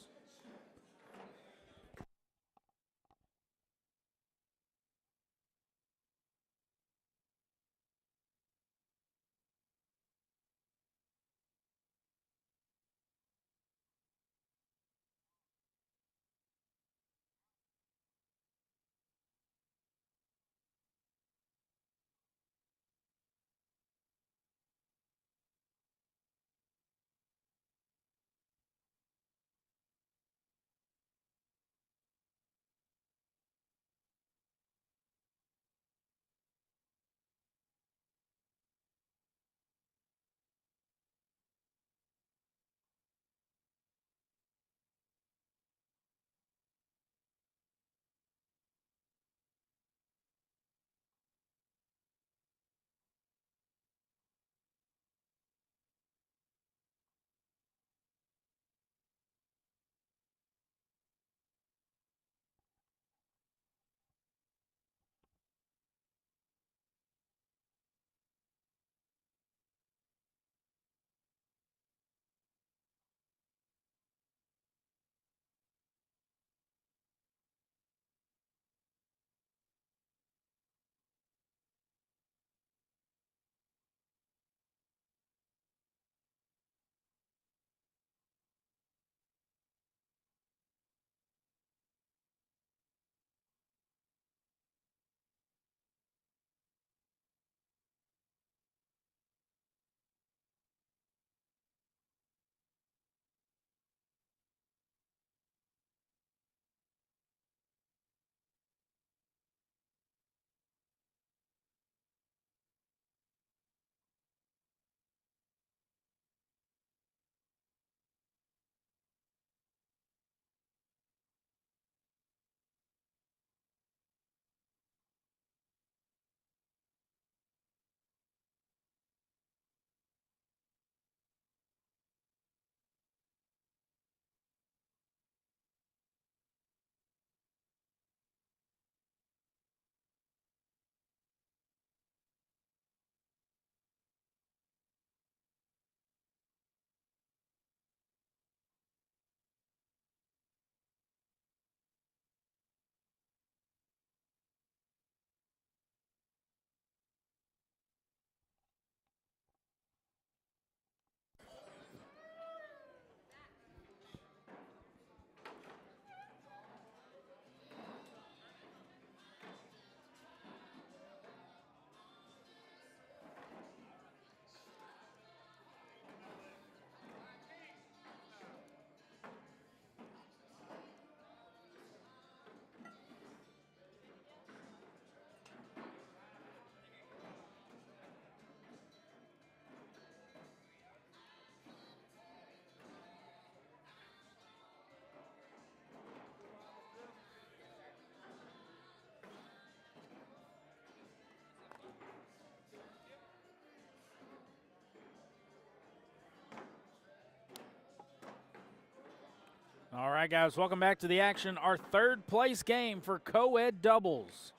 All right, guys, welcome back to the action. Our third place game for co-ed doubles.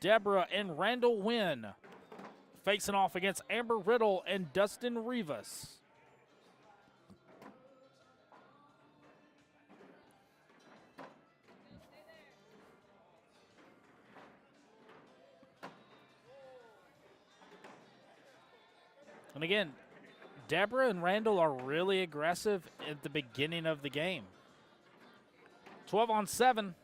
Deborah and Randall Wynn facing off against Amber Riddle and Dustin Rivas. And again, Deborah and Randall are really aggressive at the beginning of the game. 12 on 7.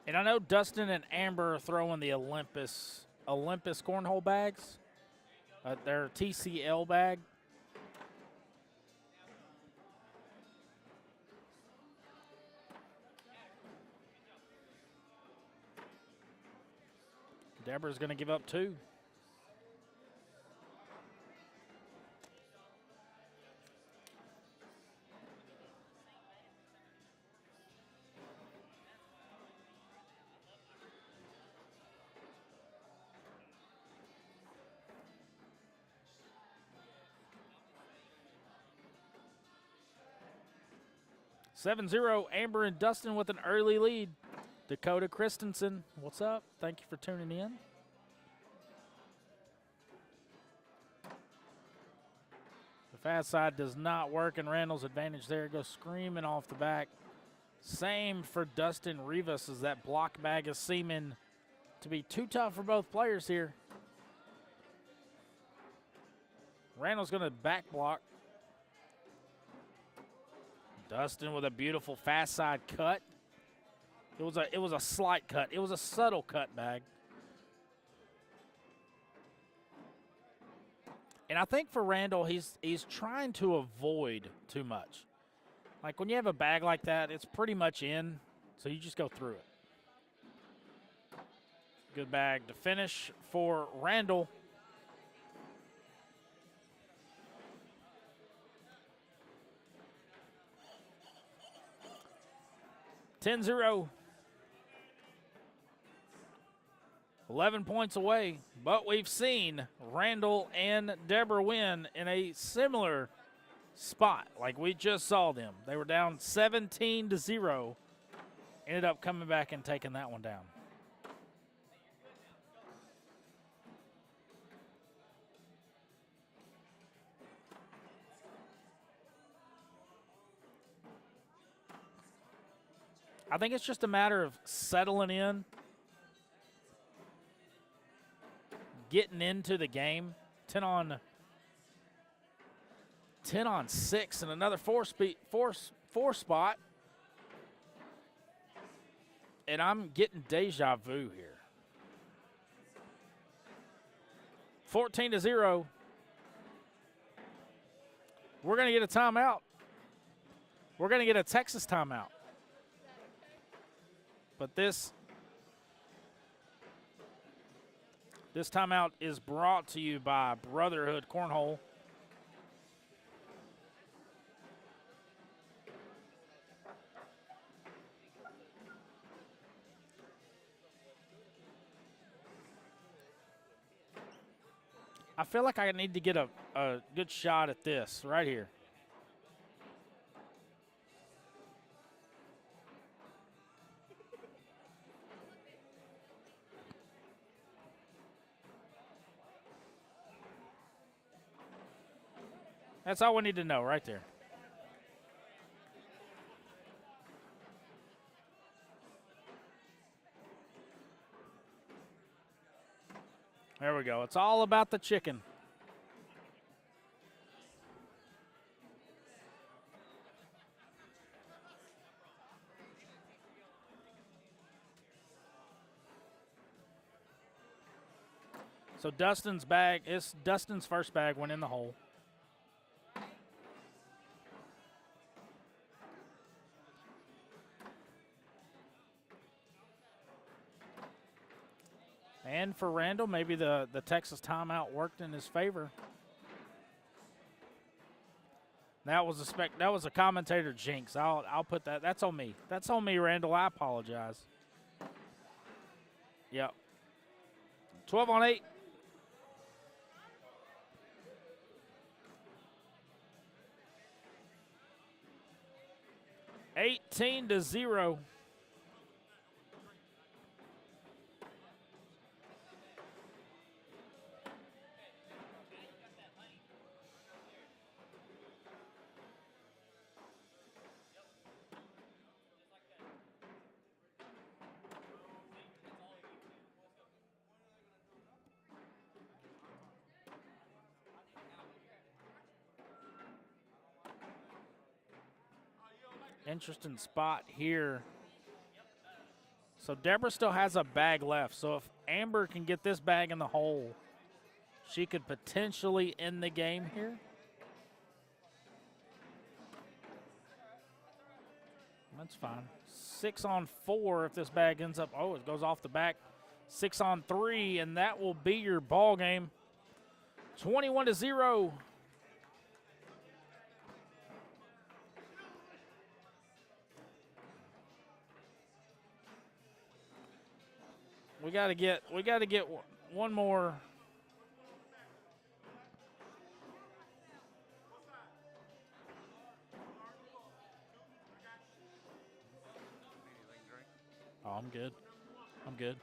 And I know Dustin and Amber are throwing the Olympus cornhole bags. Their TCL bag. Deborah's going to give up 2. (7-0) Amber and Dustin with an early lead. Dakota Christensen, what's up? Thank you for tuning in. The fast side does not work, and Randall's advantage there goes screaming off the back. Same for Dustin Rivas, as that block bag is seeming to be too tough for both players here. Randall's going to back block. Dustin with a beautiful fast side cut. It was a slight cut. It was a subtle cut bag. And I think for Randall, he's trying to avoid too much. Like when you have a bag like that, it's pretty much in, so you just go through it. Good bag to finish for Randall. (10-0). 11 points away, but we've seen Randall and Deborah win in a similar spot like we just saw them. They were down 17-0, ended up coming back and taking that one down. I think it's just a matter of settling in, getting into the game. 10 on 6 and another four spot. And I'm getting deja vu here. 14-0. We're going to get a timeout. We're going to get a Texas timeout. But this timeout is brought to you by Brotherhood Cornhole. I feel like I need to get a good shot at this right here. That's all we need to know right there. There we go. It's all about the chicken. So Dustin's first bag went in the hole. And for Randall, maybe the Texas timeout worked in his favor. That was a commentator jinx. I'll put that. That's on me. That's on me, Randall. I apologize. Yep. 12 on 8. (18-0). Interesting spot here. So Deborah still has a bag left. So if Amber can get this bag in the hole, she could potentially end the game here. That's fine. 6 on 4 if this bag ends up. Oh, it goes off the back. 6 on 3, and that will be your ball game. 21-0. We got to get one more. Oh, I'm good. I'm good.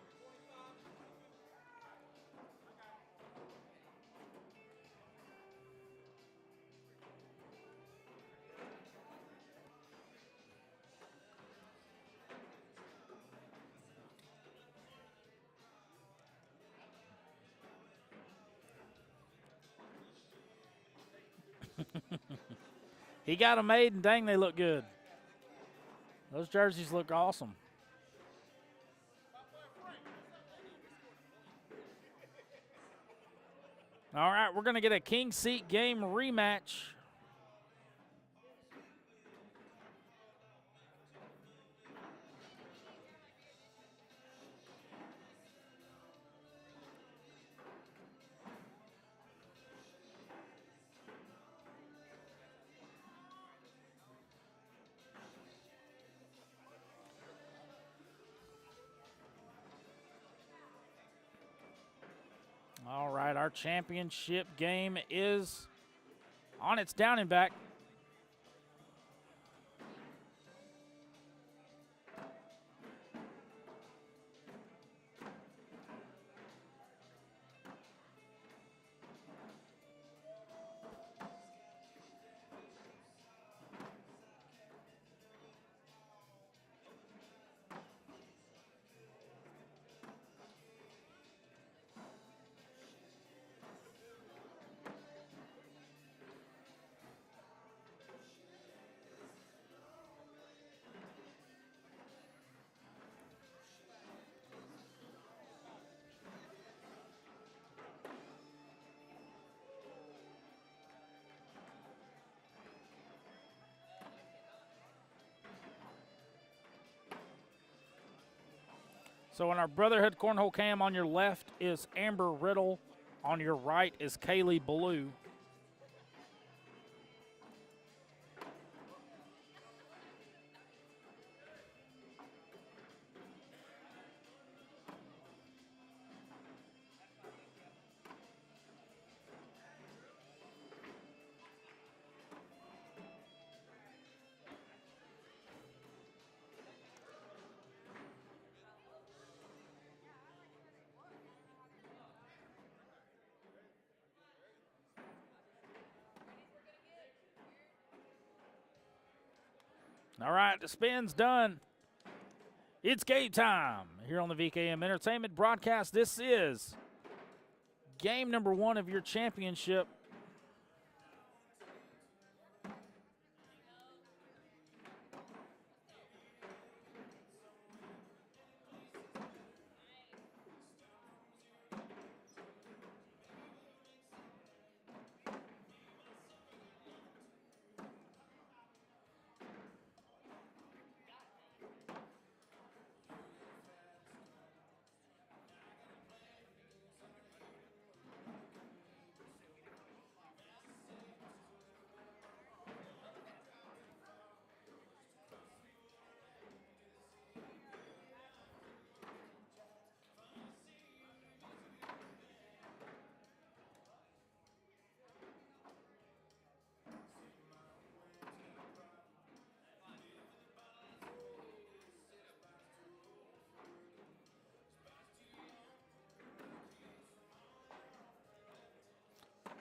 He got them made, and dang, they look good. Those jerseys look awesome. All right, we're going to get a king seat game rematch. All right, our championship game is on its down and back. So on our Brotherhood Cornhole cam, on your left is Amber Riddle. On your right is Kaylee Blue. All right, the spin's done. It's game time here on the VKM Entertainment broadcast. This is game number 1 of your championship.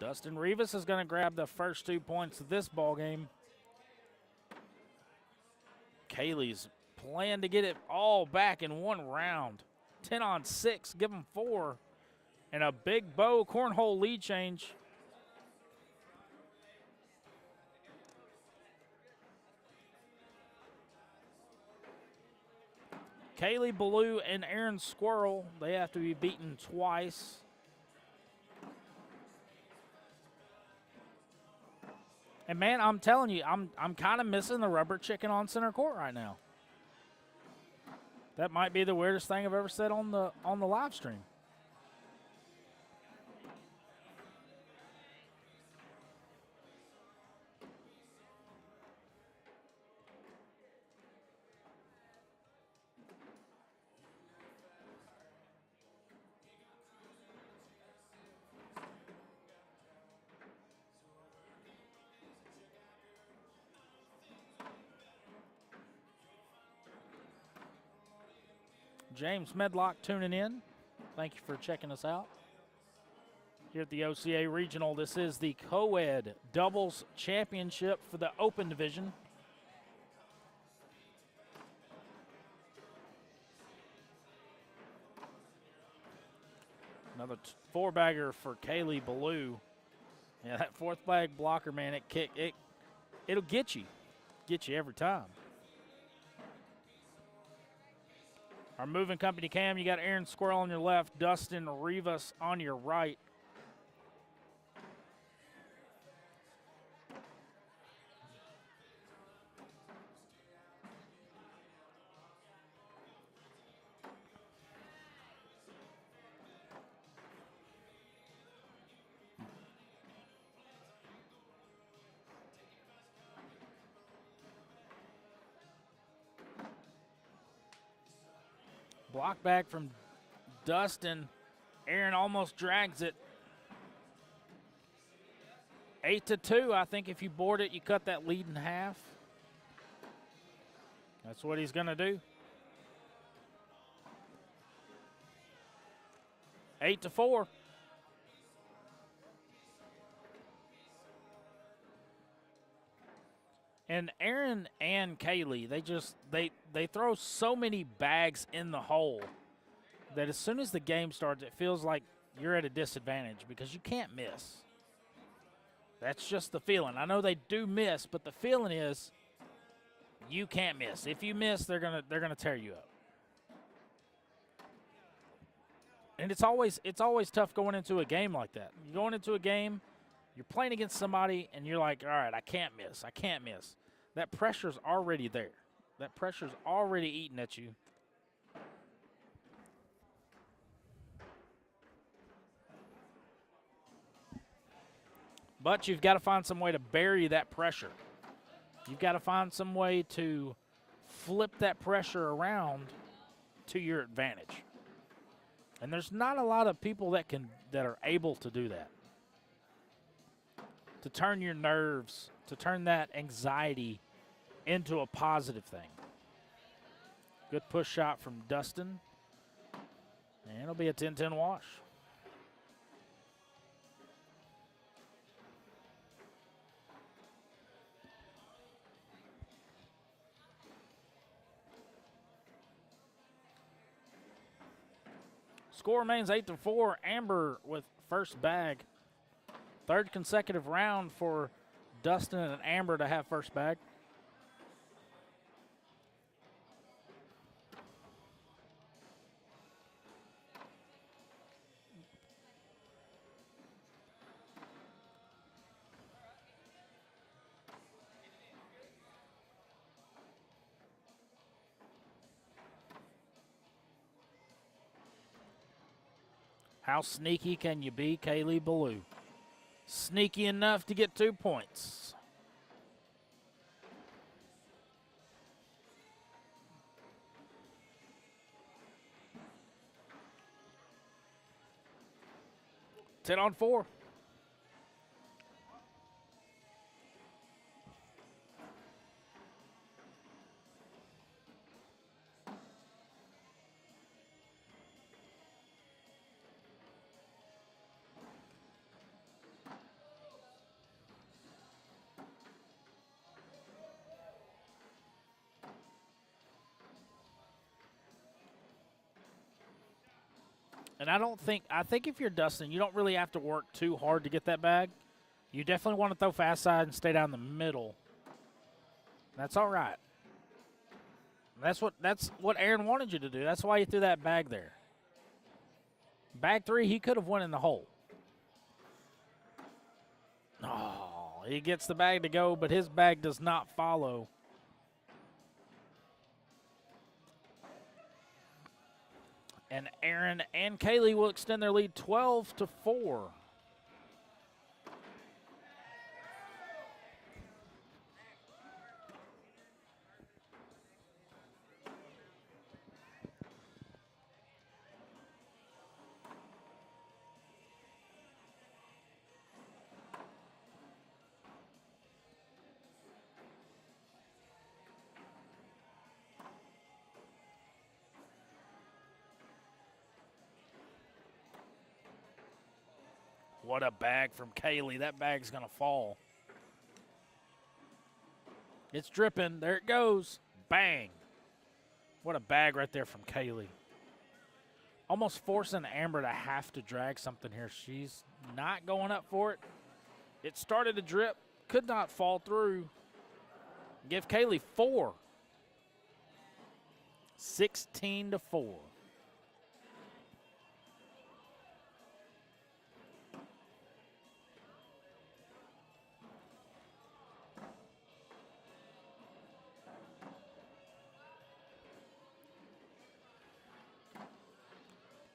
Dustin Rivas is going to grab the first 2 points of this ball game. Kaylee's playing to get it all back in one round. 10 on 6, give them 4. And a big bow cornhole lead change. Kaylee Ballou and Aaron Squirrel, they have to be beaten twice. And man, I'm telling you, I'm kind of missing the rubber chicken on center court right now. That might be the weirdest thing I've ever said on the live stream. James Medlock tuning in. Thank you for checking us out. Here at the OCA Regional, this is the co-ed doubles championship for the open division. Another 4-bagger for Kaylee Ballou. Yeah, that 4th bag blocker, man, it'll get you every time. Our moving company cam, you got Aaron Squirrel on your left, Dustin Rivas on your right. Block back from Dustin. Aaron almost drags it. 8-2. I think if you board it, you cut that lead in half. That's what he's going to do. 8-4. And Aaron and Kaylee, they throw so many bags in the hole that as soon as the game starts, it feels like you're at a disadvantage because you can't miss. That's just the feeling. I know they do miss, but the feeling is you can't miss. If you miss, they're gonna tear you up. And it's always tough going into a game like that. You're going into a game, you're playing against somebody, and you're like, all right, I can't miss. I can't miss. That pressure's already there. That pressure's already eating at you. But you've got to find some way to bury that pressure. You've got to find some way to flip that pressure around to your advantage. And there's not a lot of people that are able to do that. To turn your nerves, to turn that anxiety into a positive thing. Good push shot from Dustin. And it'll be a 10-10 wash. Score remains 8-4. Amber with first bag. 3rd consecutive round for Dustin and Amber to have first bag. How sneaky can you be, Kaylee Ballou? Sneaky enough to get 2 points. Ten on 4. And I think if you're Dustin, you don't really have to work too hard to get that bag. You definitely want to throw fast side and stay down the middle. That's all right. That's what Aaron wanted you to do. That's why he threw that bag there. Bag 3, he could have went in the hole. Oh, he gets the bag to go, but his bag does not follow. And Aaron and Kaylee will extend their lead 12-4. What a bag from Kaylee. That bag's going to fall. It's dripping. There it goes. Bang. What a bag right there from Kaylee. Almost forcing Amber to have to drag something here. She's not going up for it. It started to drip. Could not fall through. Give Kaylee 4. 16-4.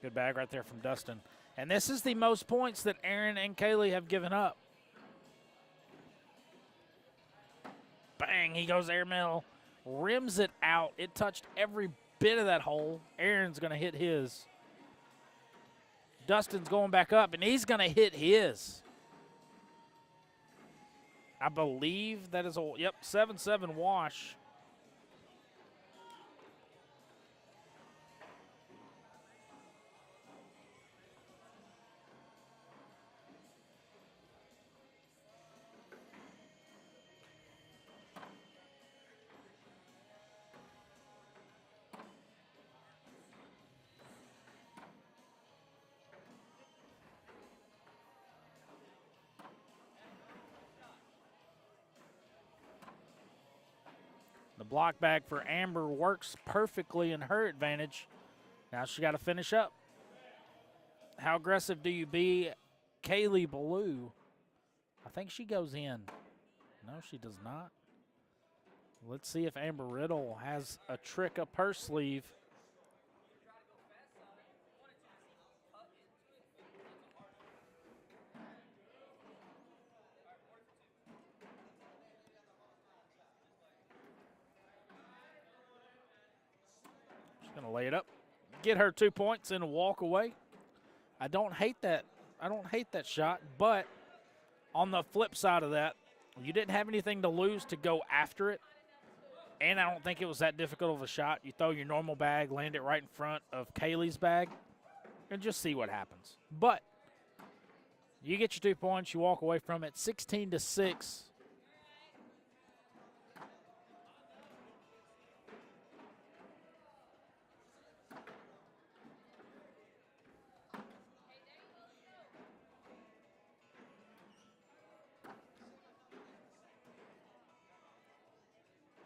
Good bag right there from Dustin. And this is the most points that Aaron and Kaylee have given up. Bang, he goes airmail, rims it out. It touched every bit of that hole. Aaron's going to hit his. Dustin's going back up, and he's going to hit his. I believe that is a, yep, 7-7 wash. The block bag for Amber works perfectly in her advantage. Now she got to finish up. How aggressive do you be, Kaylee Blue? I think she goes in. No, she does not. Let's see if Amber Riddle has a trick up her sleeve. Going to lay it up, get her 2 points, and walk away. I don't hate that. I don't hate that shot, but on the flip side of that, you didn't have anything to lose to go after it, and I don't think it was that difficult of a shot. You throw your normal bag, land it right in front of Kaylee's bag, and just see what happens. But you get your 2 points, you walk away from it, 16-6.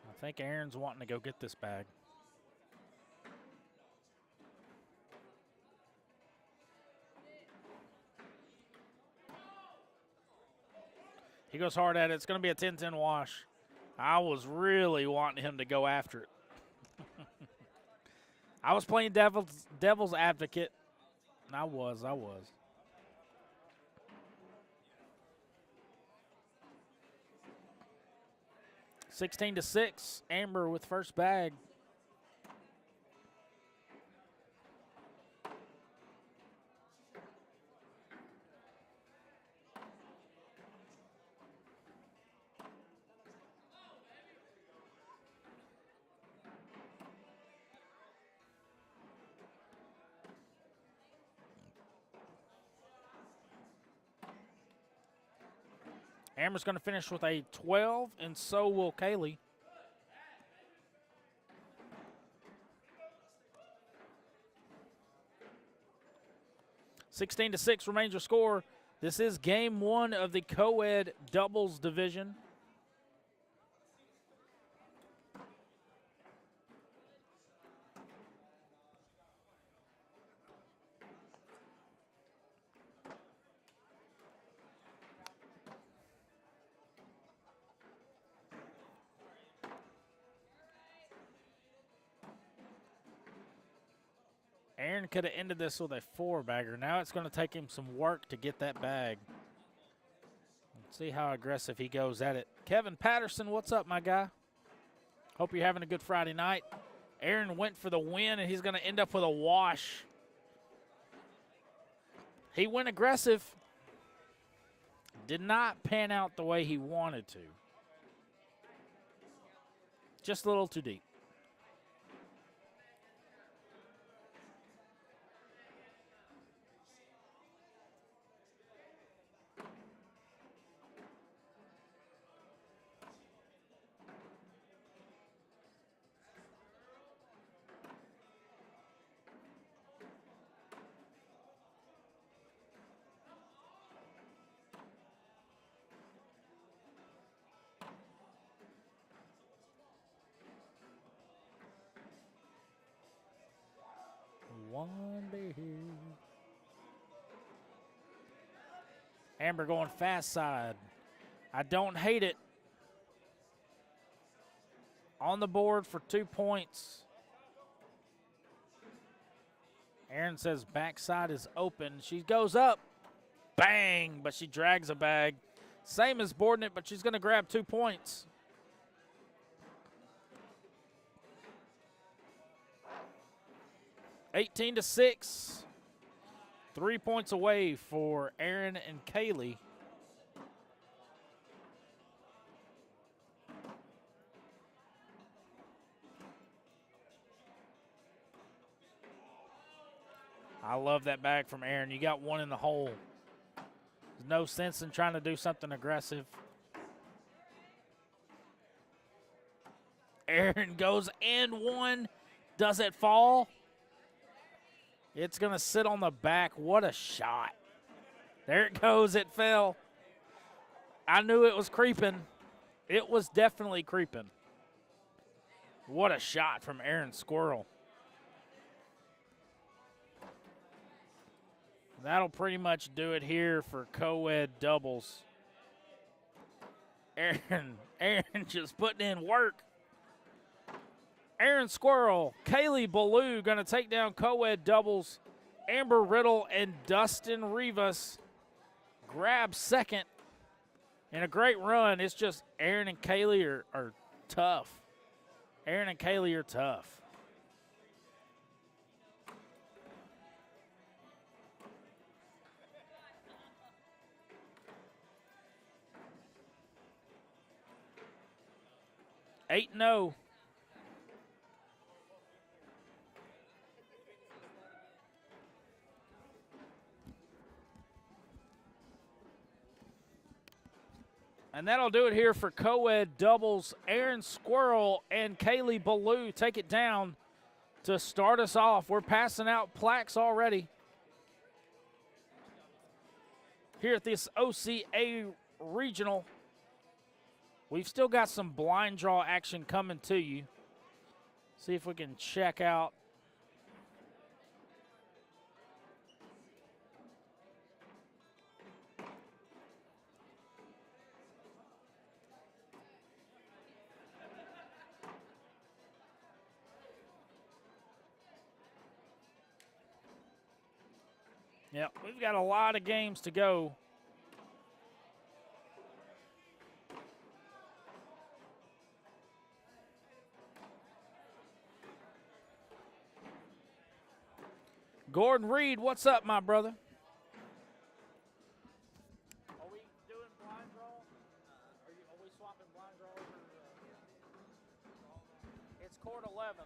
I think Aaron's wanting to go get this bag. He goes hard at it. It's going to be a 10-10 wash. I was really wanting him to go after it. I was playing devil's advocate. I was. 16-6, Amber with first bag. Amber's going to finish with a 12, and so will Kaylee. 16-6 remains your score. This is game one of the co-ed doubles division. Aaron could have ended this with a 4-bagger. Now it's going to take him some work to get that bag. Let's see how aggressive he goes at it. Kevin Patterson, what's up, my guy? Hope you're having a good Friday night. Aaron went for the win, and he's going to end up with a wash. He went aggressive. Did not pan out the way he wanted to. Just a little too deep. One beer. Amber going fast side. I don't hate it. On the board for 2 points. Aaron says backside is open. She goes up. Bang, but she drags a bag. Same as boarding it, but she's going to grab 2 points. (18-6). 3 points away for Aaron and Kaylee. I love that bag from Aaron. You got one in the hole. There's no sense in trying to do something aggressive. Aaron goes and one. Does it fall? It's going to sit on the back. What a shot. There it goes. It fell. I knew it was creeping. It was definitely creeping. What a shot from Aaron Squirrel. That'll pretty much do it here for co-ed doubles. Aaron just putting in work. Aaron Squirrel, Kaylee Ballou going to take down co-ed doubles. Amber Riddle and Dustin Rivas grab second. And a great run. It's just Aaron and Kaylee are tough. Aaron and Kaylee are tough. Eight 8-0. And that'll do it here for co-ed doubles. Aaron Squirrel and Kaylee Ballou take it down to start us off. We're passing out plaques already here at this OCA regional. We've still got some blind draw action coming to you. See if we can check out. Yep, we've got a lot of games to go. Gordon Reed, what's up, my brother? Are we doing blind draw? Are we swapping blind draw over? It's court 11.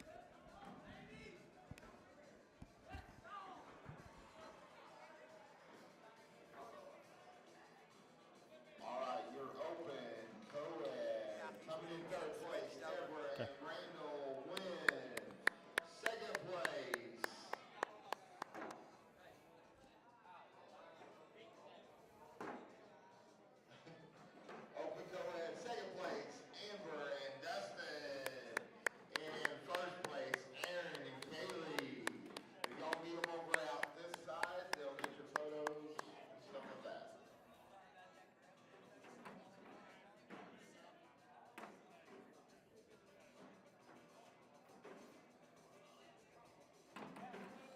All right, you're open. Co-ed. Coming in third place, Deborah and Randall win. Second place.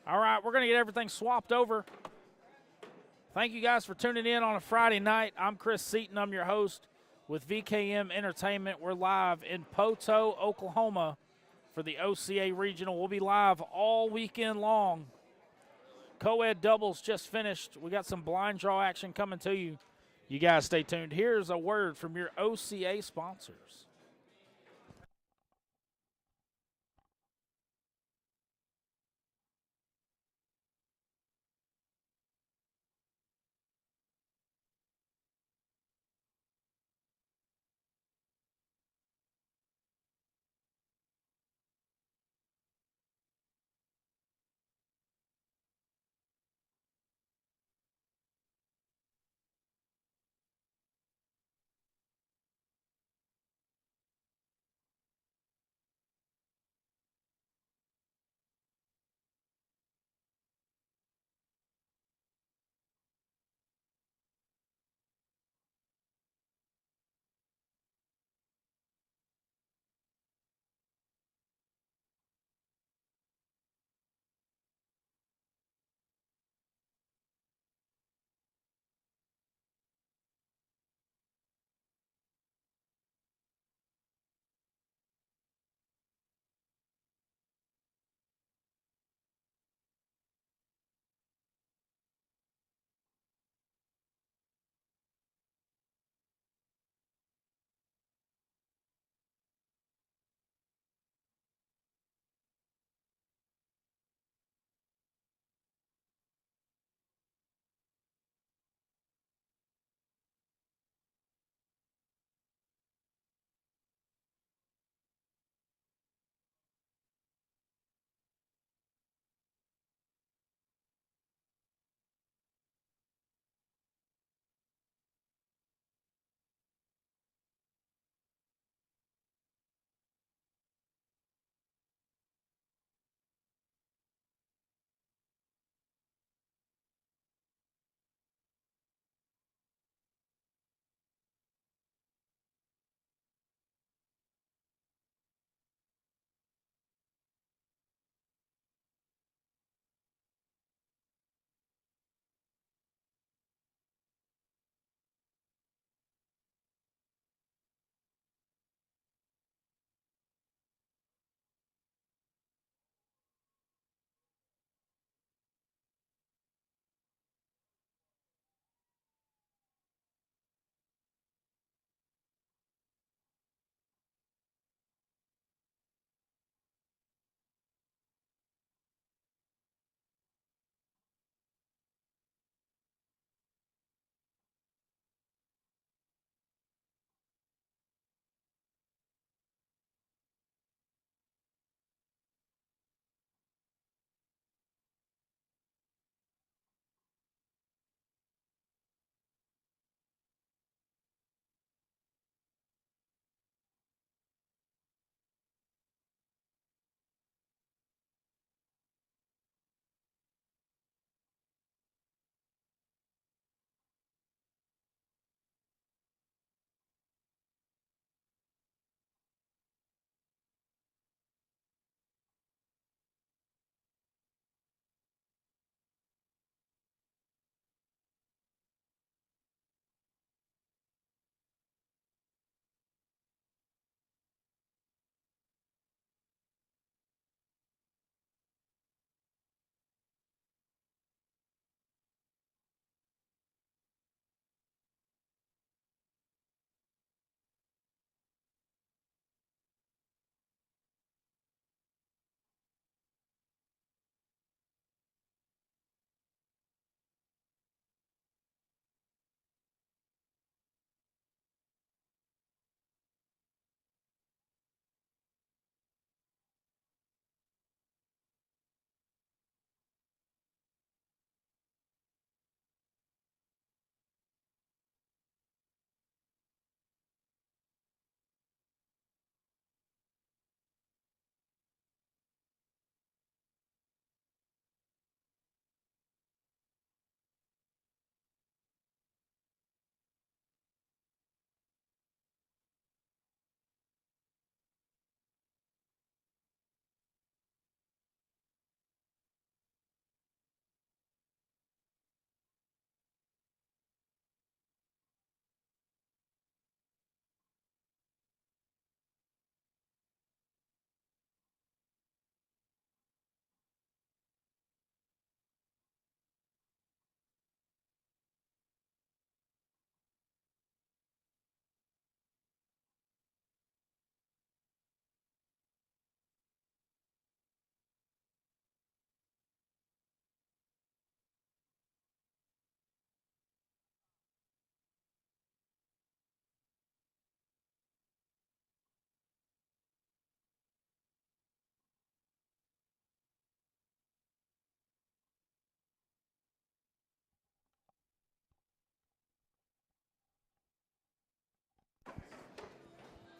All right, we're going to get everything swapped over. Thank you guys for tuning in on a Friday night. I'm Chris Seaton. I'm your host with VKM Entertainment. We're live in Poteau, Oklahoma for the OCA Regional. We'll be live all weekend long. Co-ed doubles just finished. We got some blind draw action coming to you. You guys stay tuned. Here's a word from your OCA sponsors.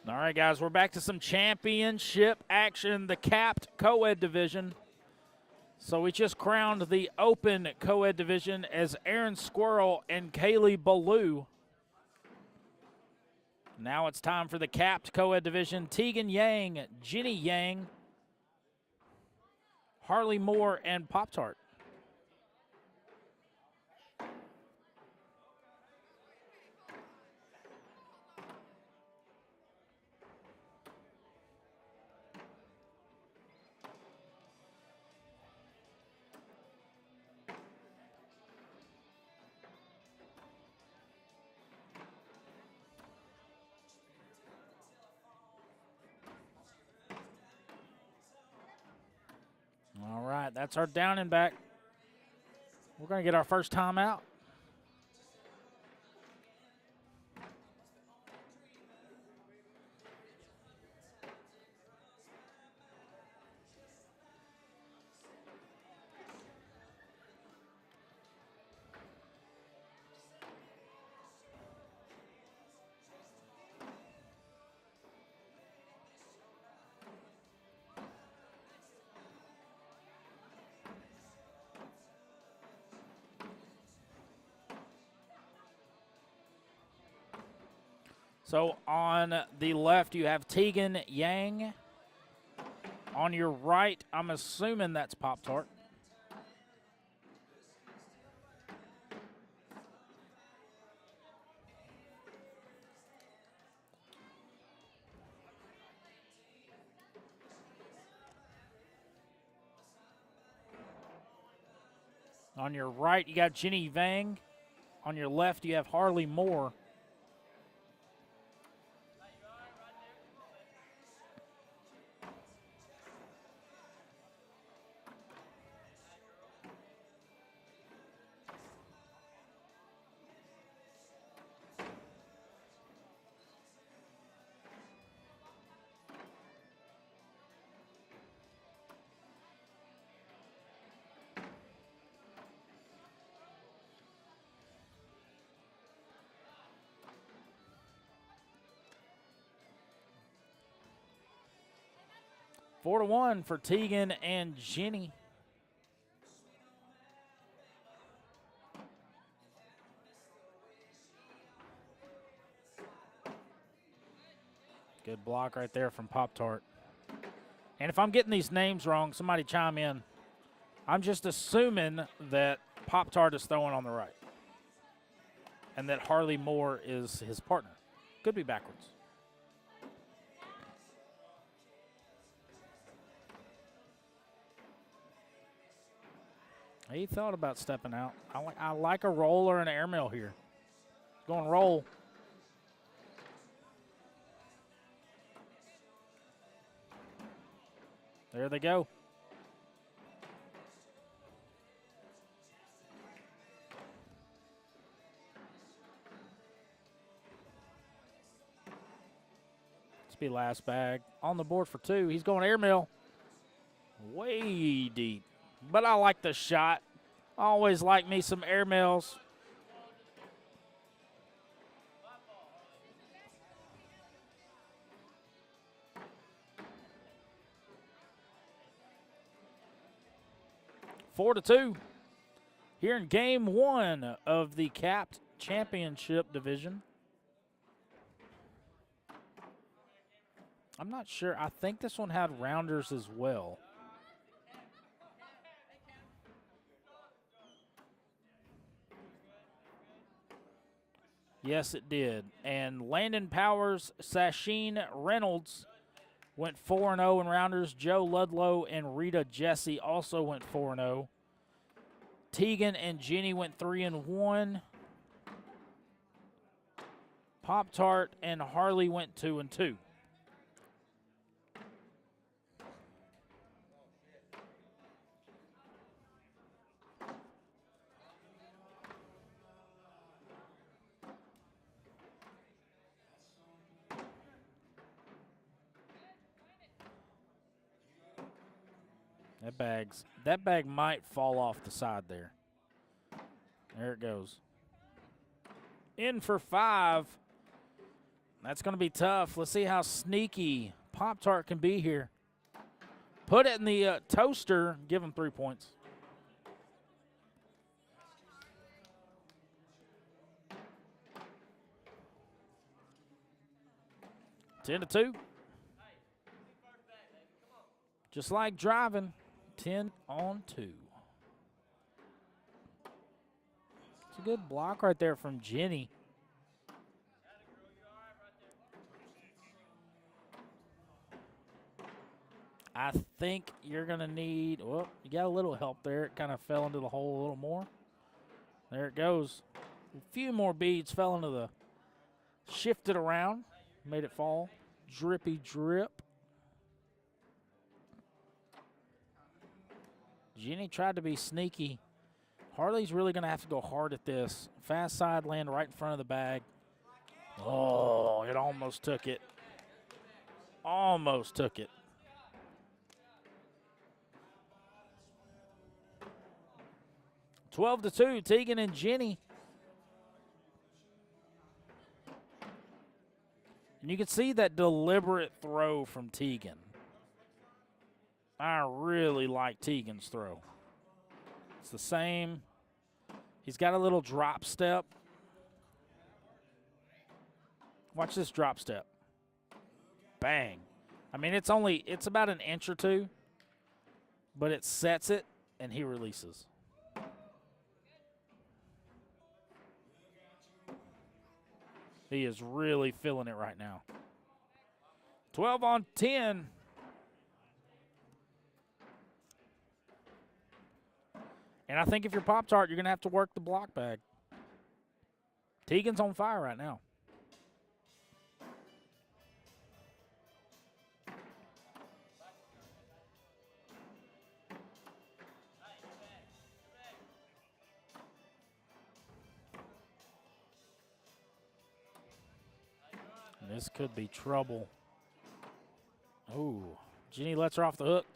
All right, guys, we're back to some championship action, the capped co-ed division. So we just crowned the open co-ed division as Aaron Squirrel and Kaylee Ballou. Now it's time for the capped co-ed division. Tegan Yang, Jenny Yang, Harley Moore, and Pop-Tart. All right, that's our down and back. We're going to get our first timeout. So on the left, you have Tegan Yang. On your right, I'm assuming that's Pop-Tart. On your right, you got Jenny Vang. On your left, you have Harley Moore. – 4-1 for Tegan and Jenny. Good block right there from Pop-Tart. And if I'm getting these names wrong, somebody chime in. I'm just assuming that Pop-Tart is throwing on the right and that Harley Moore is his partner. Could be backwards. He thought about stepping out. I like a roll or an airmail here. Going roll. There they go. This be last bag. On the board for two. He's going airmail. Way deep. But I like the shot. I always like me some airmails. Four to two here in game one of the capped championship division. I'm not sure. I think this one had rounders as well. Yes, it did. And Landon Powers, Sasheen Reynolds went 4-0 in rounders. Joe Ludlow and Rita Jesse also went 4-0. Tegan and Jenny went 3-1. Pop-Tart and Harley went 2-2. That bag might fall off the side there. There it goes. In for five. That's going to be tough. Let's see how sneaky Pop-Tart can be here. Put it in the toaster. Give him 3 points. Ten to 2. Just like driving, 10 on 2. It's a good block right there from Jenny. I think you're going to need, well, you got a little help there. It kind of fell into the hole a little more. There it goes. A few more beads fell into the, shifted around, made it fall. Drippy drip. Jenny tried to be sneaky. Harley's really going to have to go hard at this. Fast side land right in front of the bag. Oh, it almost took it. Almost took it. $12 to 2, Tegan and Jenny. And you can see that deliberate throw from Tegan. I really like Tegan's throw. It's the same. He's got a little drop step. Watch this drop step. Bang. I mean, it's about an inch or two, but it sets it, and he releases. He is really feeling it right now. 12 on 10. And I think if you're Pop-Tart, you're going to have to work the block bag. Tegan's on fire right now. This could be trouble. Oh, Jenny lets her off the hook.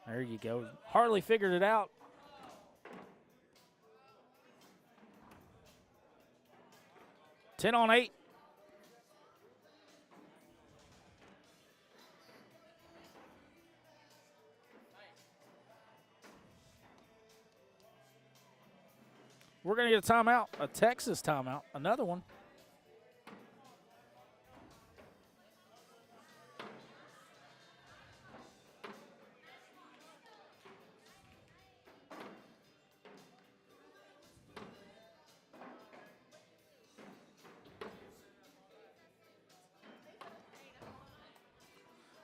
There you go. Harley figured it out. Ten on 8. We're going to get a timeout, a Texas timeout, another one.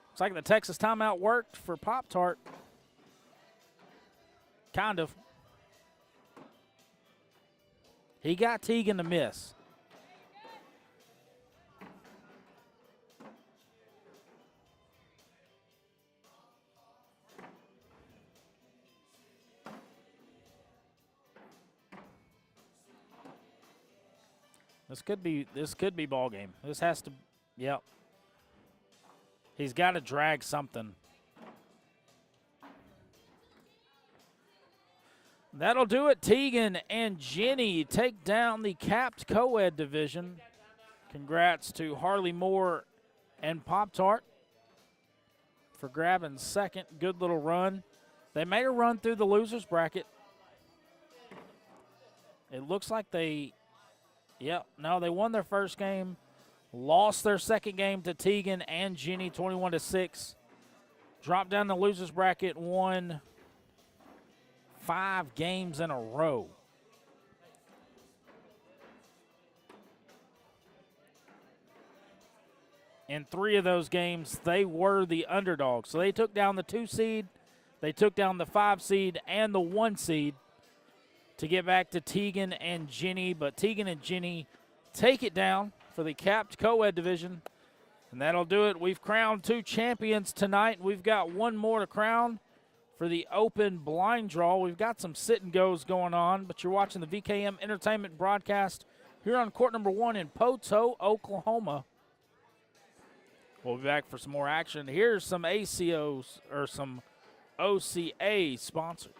Looks like the Texas timeout worked for Pop-Tart. Kind of. He got Tegan to miss. This could be ball game. This has to, yep. He's got to drag something. That'll do it. Tegan and Jenny take down the capped co-ed division. Congrats to Harley Moore and Pop-Tart for grabbing second. Good little run. They made a run through the losers bracket. It looks like they won their first game. Lost their second game to Tegan and Jenny, 21-6. Dropped down the losers bracket, won 5 games in a row. In 3 of those games, they were the underdogs. So they took down the 2 seed, they took down the 5 seed, and the 1 seed to get back to Tegan and Jenny. But Tegan and Jenny take it down for the capped co-ed division. And that'll do it. We've crowned 2 champions tonight. We've got 1 more to crown for the open blind draw. We've got some sit and goes going on, but you're watching the VKM Entertainment broadcast here on court number 1 in Poteau, Oklahoma. We'll be back for some more action. Here's some ACOs or some OCA sponsors.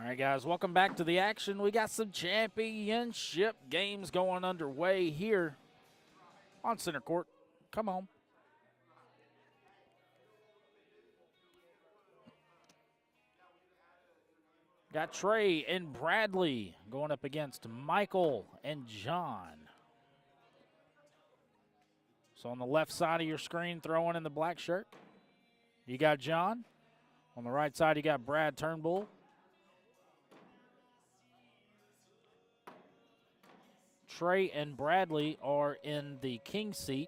right, guys, welcome back to the action. We got some championship games going underway here on center court. Come on. Got Trey and Bradley going up against Michael and John. So on the left side of your screen, throwing in the black shirt, you got John. On the right side, you got Brad Turnbull. Trey and Bradley are in the king seat.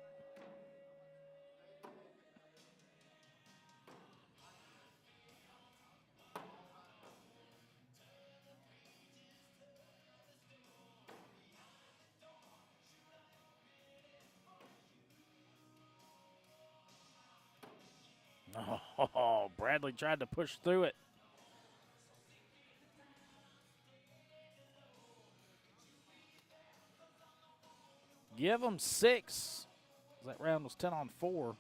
Oh, Bradley tried to push through it. Give him 6. That round was 10 on 4.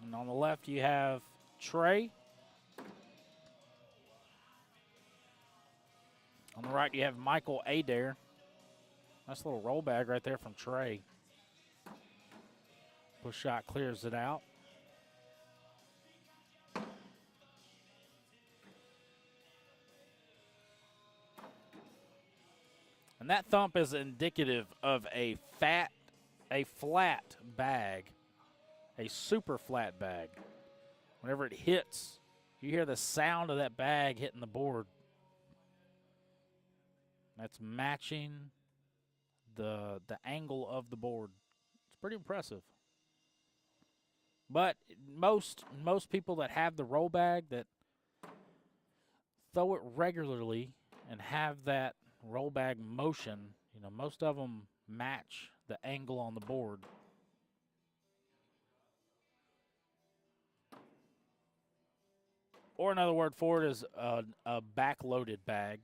And on the left, you have Trey. On the right, you have Michael Adair. Nice little roll bag right there from Trey. Push shot clears it out. And that thump is indicative of a flat bag, a super flat bag. Whenever it hits, you hear the sound of that bag hitting the board. That's matching the angle of the board. It's pretty impressive. But most people that have the roll bag that throw it regularly and have that roll bag motion, most of them match the angle on the board. Or another word for it is a back-loaded bag.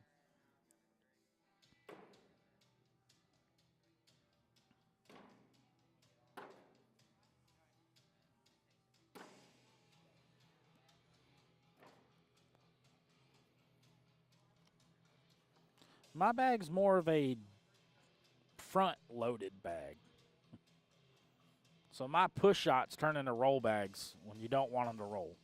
My bag's more of a front-loaded bag. So my push shots turn into roll bags when you don't want them to roll.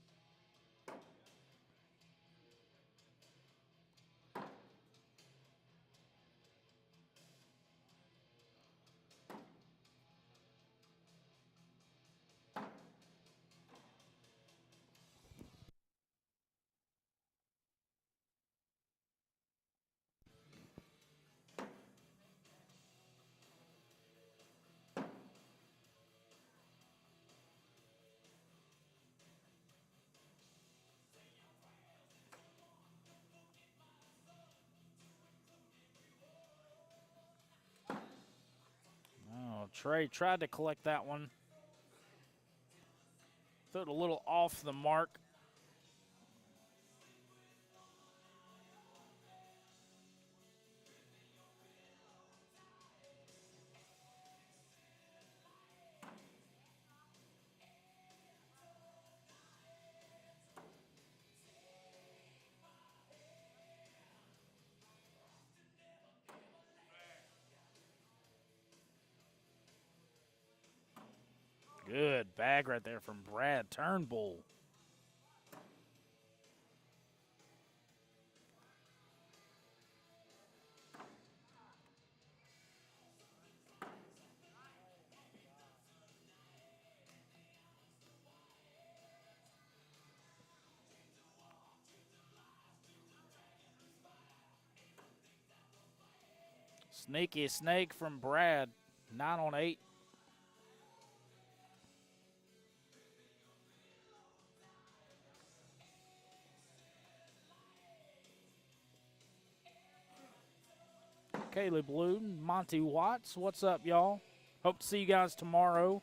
Oh, Trey tried to collect that one. Threw it a little off the mark. Good bag right there from Brad Turnbull. Sneaky snake from Brad. 9 on 8. Caleb Loudon, Monty Watts. What's up, y'all? Hope to see you guys tomorrow.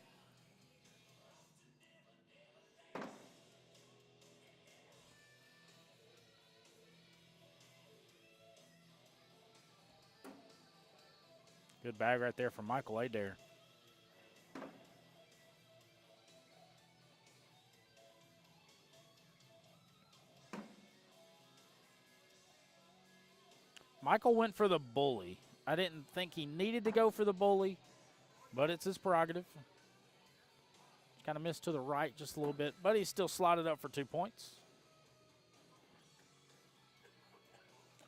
Good bag right there from Michael Adair. Michael went for the bully. I didn't think he needed to go for the bully, but it's his prerogative. Kind of missed to the right just a little bit, but he still slotted up for 2 points.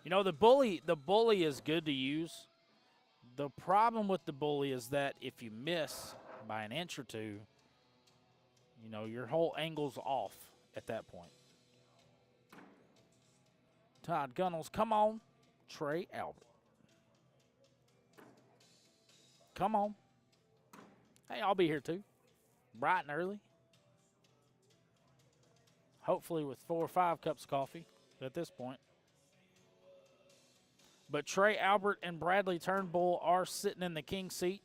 You know, the bully is good to use. The problem with the bully is that if you miss by an inch or two, you know, your whole angle's off at that point. Todd Gunnels, come on. Trey Albert. Come on. Hey, I'll be here too. Bright and early. Hopefully with 4 or 5 cups of coffee at this point. But Trey Albert and Bradley Turnbull are sitting in the king seat.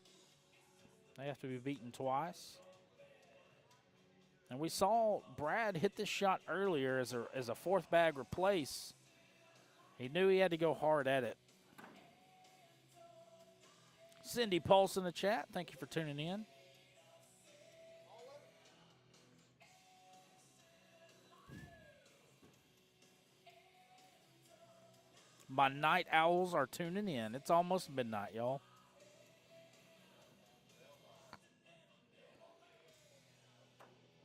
They have to be beaten twice. And we saw Brad hit this shot earlier as a 4th bag replace. He knew he had to go hard at it. Cindy Pulse in the chat, thank you for tuning in. My night owls are tuning in. It's almost midnight, y'all.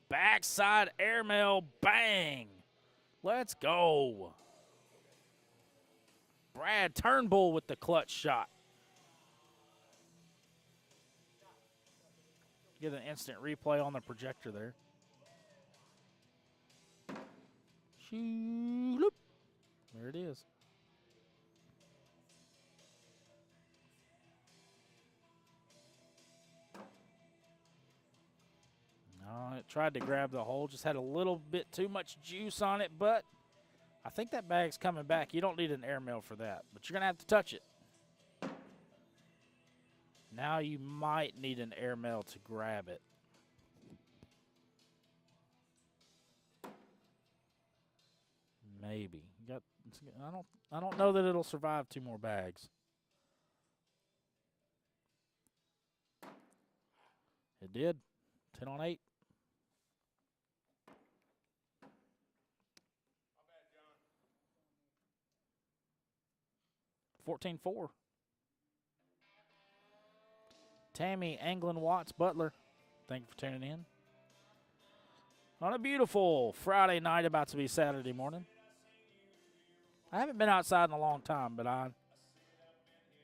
Backside airmail, bang. Let's go. Brad Turnbull with the clutch shot. Get an instant replay on the projector there. Shoot. There it is. No, it tried to grab the hole. Just had a little bit too much juice on it, but I think that bag's coming back. You don't need an airmail for that, but you're going to have to touch it. Now you might need an airmail to grab it. Maybe. I don't know that it'll survive 2 more bags. It did. 10 on 8.
My bad, John.
14-4. Tammy Anglin Watts Butler, thank you for tuning in. On a beautiful Friday night, about to be Saturday morning. I haven't been outside in a long time, but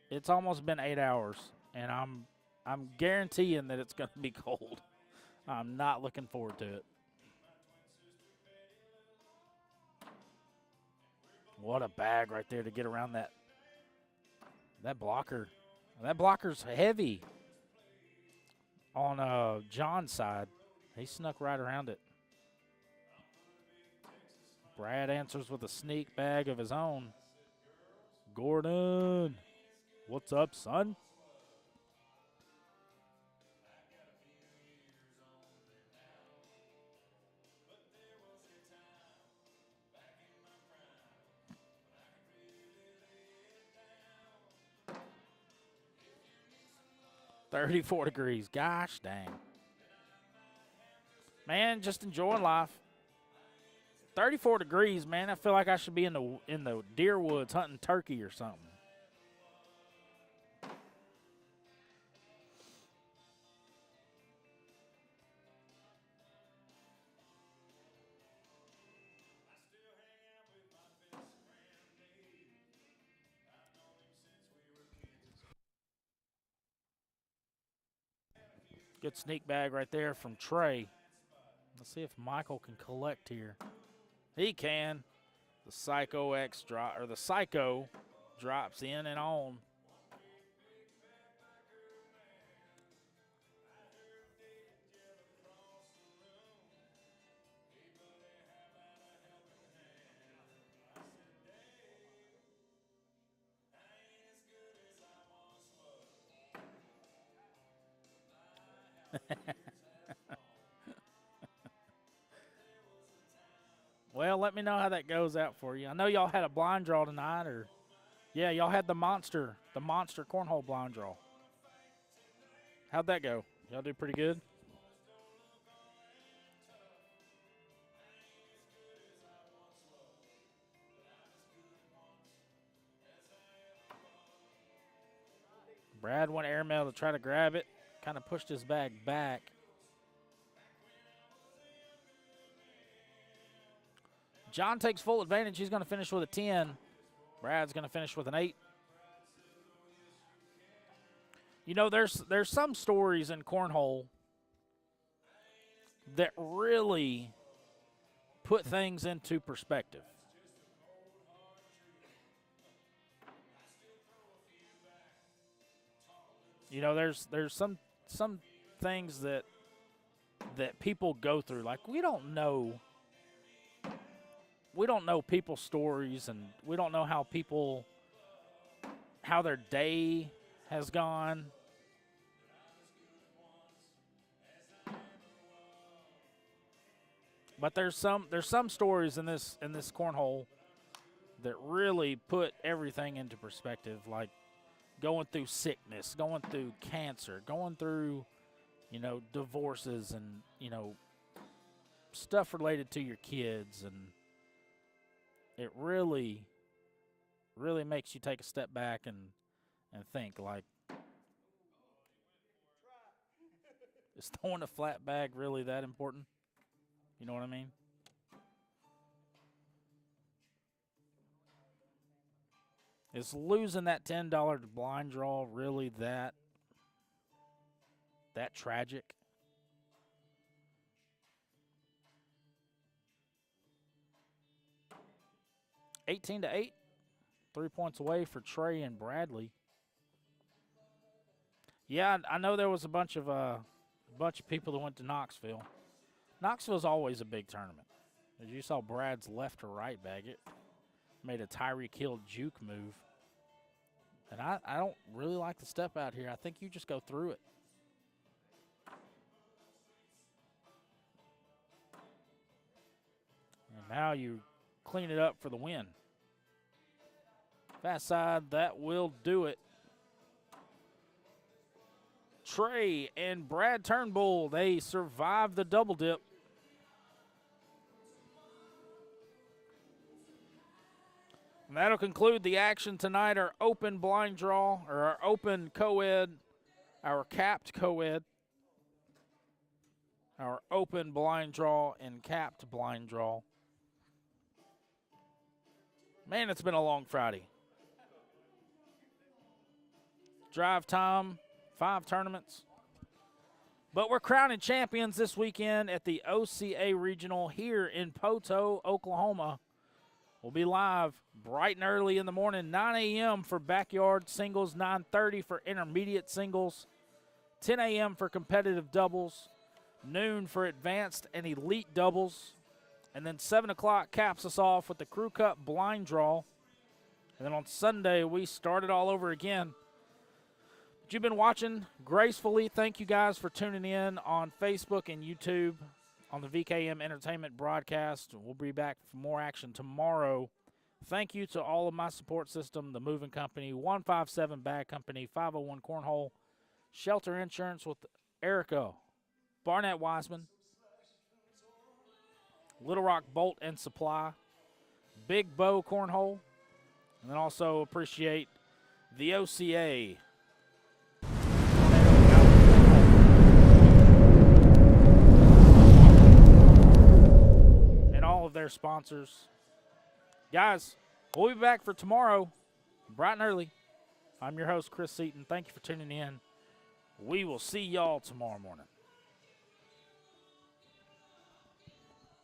it's almost been 8 hours, and I'm guaranteeing that it's going to be cold. I'm not looking forward to it. What a bag right there to get around that blocker. That blocker's heavy on John's side. He snuck right around it. Brad answers with a sneak bag of his own. Gordon, what's up, son? $34 degrees. Gosh dang. Man, just enjoying life. 34 degrees, man. I feel like I should be in the deer woods hunting turkey or something. Good sneak bag right there from Trey. Let's see if Michael can collect here. He can. The Psycho X drop, or the Psycho drops in and on. Well, let me know how that goes out for you. I know y'all had a blind draw tonight, or yeah, y'all had the monster cornhole blind draw. How'd that go? Y'all do pretty good? Brad went airmail to try to grab it. Kind of pushed his bag back. John takes full advantage. He's going to finish with a 10. Brad's going to finish with an 8. You know, there's some stories in Cornhole that really put things into perspective. You know, there's some things that people go through. Like we don't know people's stories, and we don't know how their day has gone. But there's some stories in this cornhole that really put everything into perspective, like going through sickness, going through cancer, going through, you know, divorces and, you know, stuff related to your kids, and it really makes you take a step back and think, like, is throwing a flat bag really that important? You know what I mean? Is losing that $10 blind draw really that tragic? $18-8, 3 points away for Trey and Bradley. Yeah, I know there was a bunch of people that went to Knoxville. Knoxville's always a big tournament. As you saw, Brad's left to right bag it. Made a Tyreek Hill juke move. And I don't really like the step out here. I think you just go through it. And now you clean it up for the win. Fast side, that will do it. Trey and Brad Turnbull, they survived the double dip. And that'll conclude the action tonight. Our open blind draw, or our open co-ed, our capped co-ed, our open blind draw and capped blind draw. Man, it's been a long Friday. Drive time, 5 tournaments. But we're crowning champions this weekend at the OCA Regional here in Poteau, Oklahoma. We'll be live bright and early in the morning, 9 a.m. for backyard singles, 9:30 for intermediate singles, 10 a.m. for competitive doubles, noon for advanced and elite doubles, and then 7 o'clock caps us off with the Crew Cup blind draw. And then on Sunday, we start it all over again. But you've been watching gracefully. Thank you guys for tuning in on Facebook and YouTube on the VKM Entertainment broadcast. We'll be back for more action tomorrow. Thank you to all of my support system, the Moving Company, 157 Bag Company, 501 Cornhole, Shelter Insurance with Erica, Barnett Wiseman, Little Rock Bolt and Supply, Big Bow Cornhole, and then also appreciate the OCA. Of their sponsors. Guys, we'll be back for tomorrow, bright and early. I'm your host, Chris Seaton. Thank you for tuning in. We will see y'all tomorrow morning.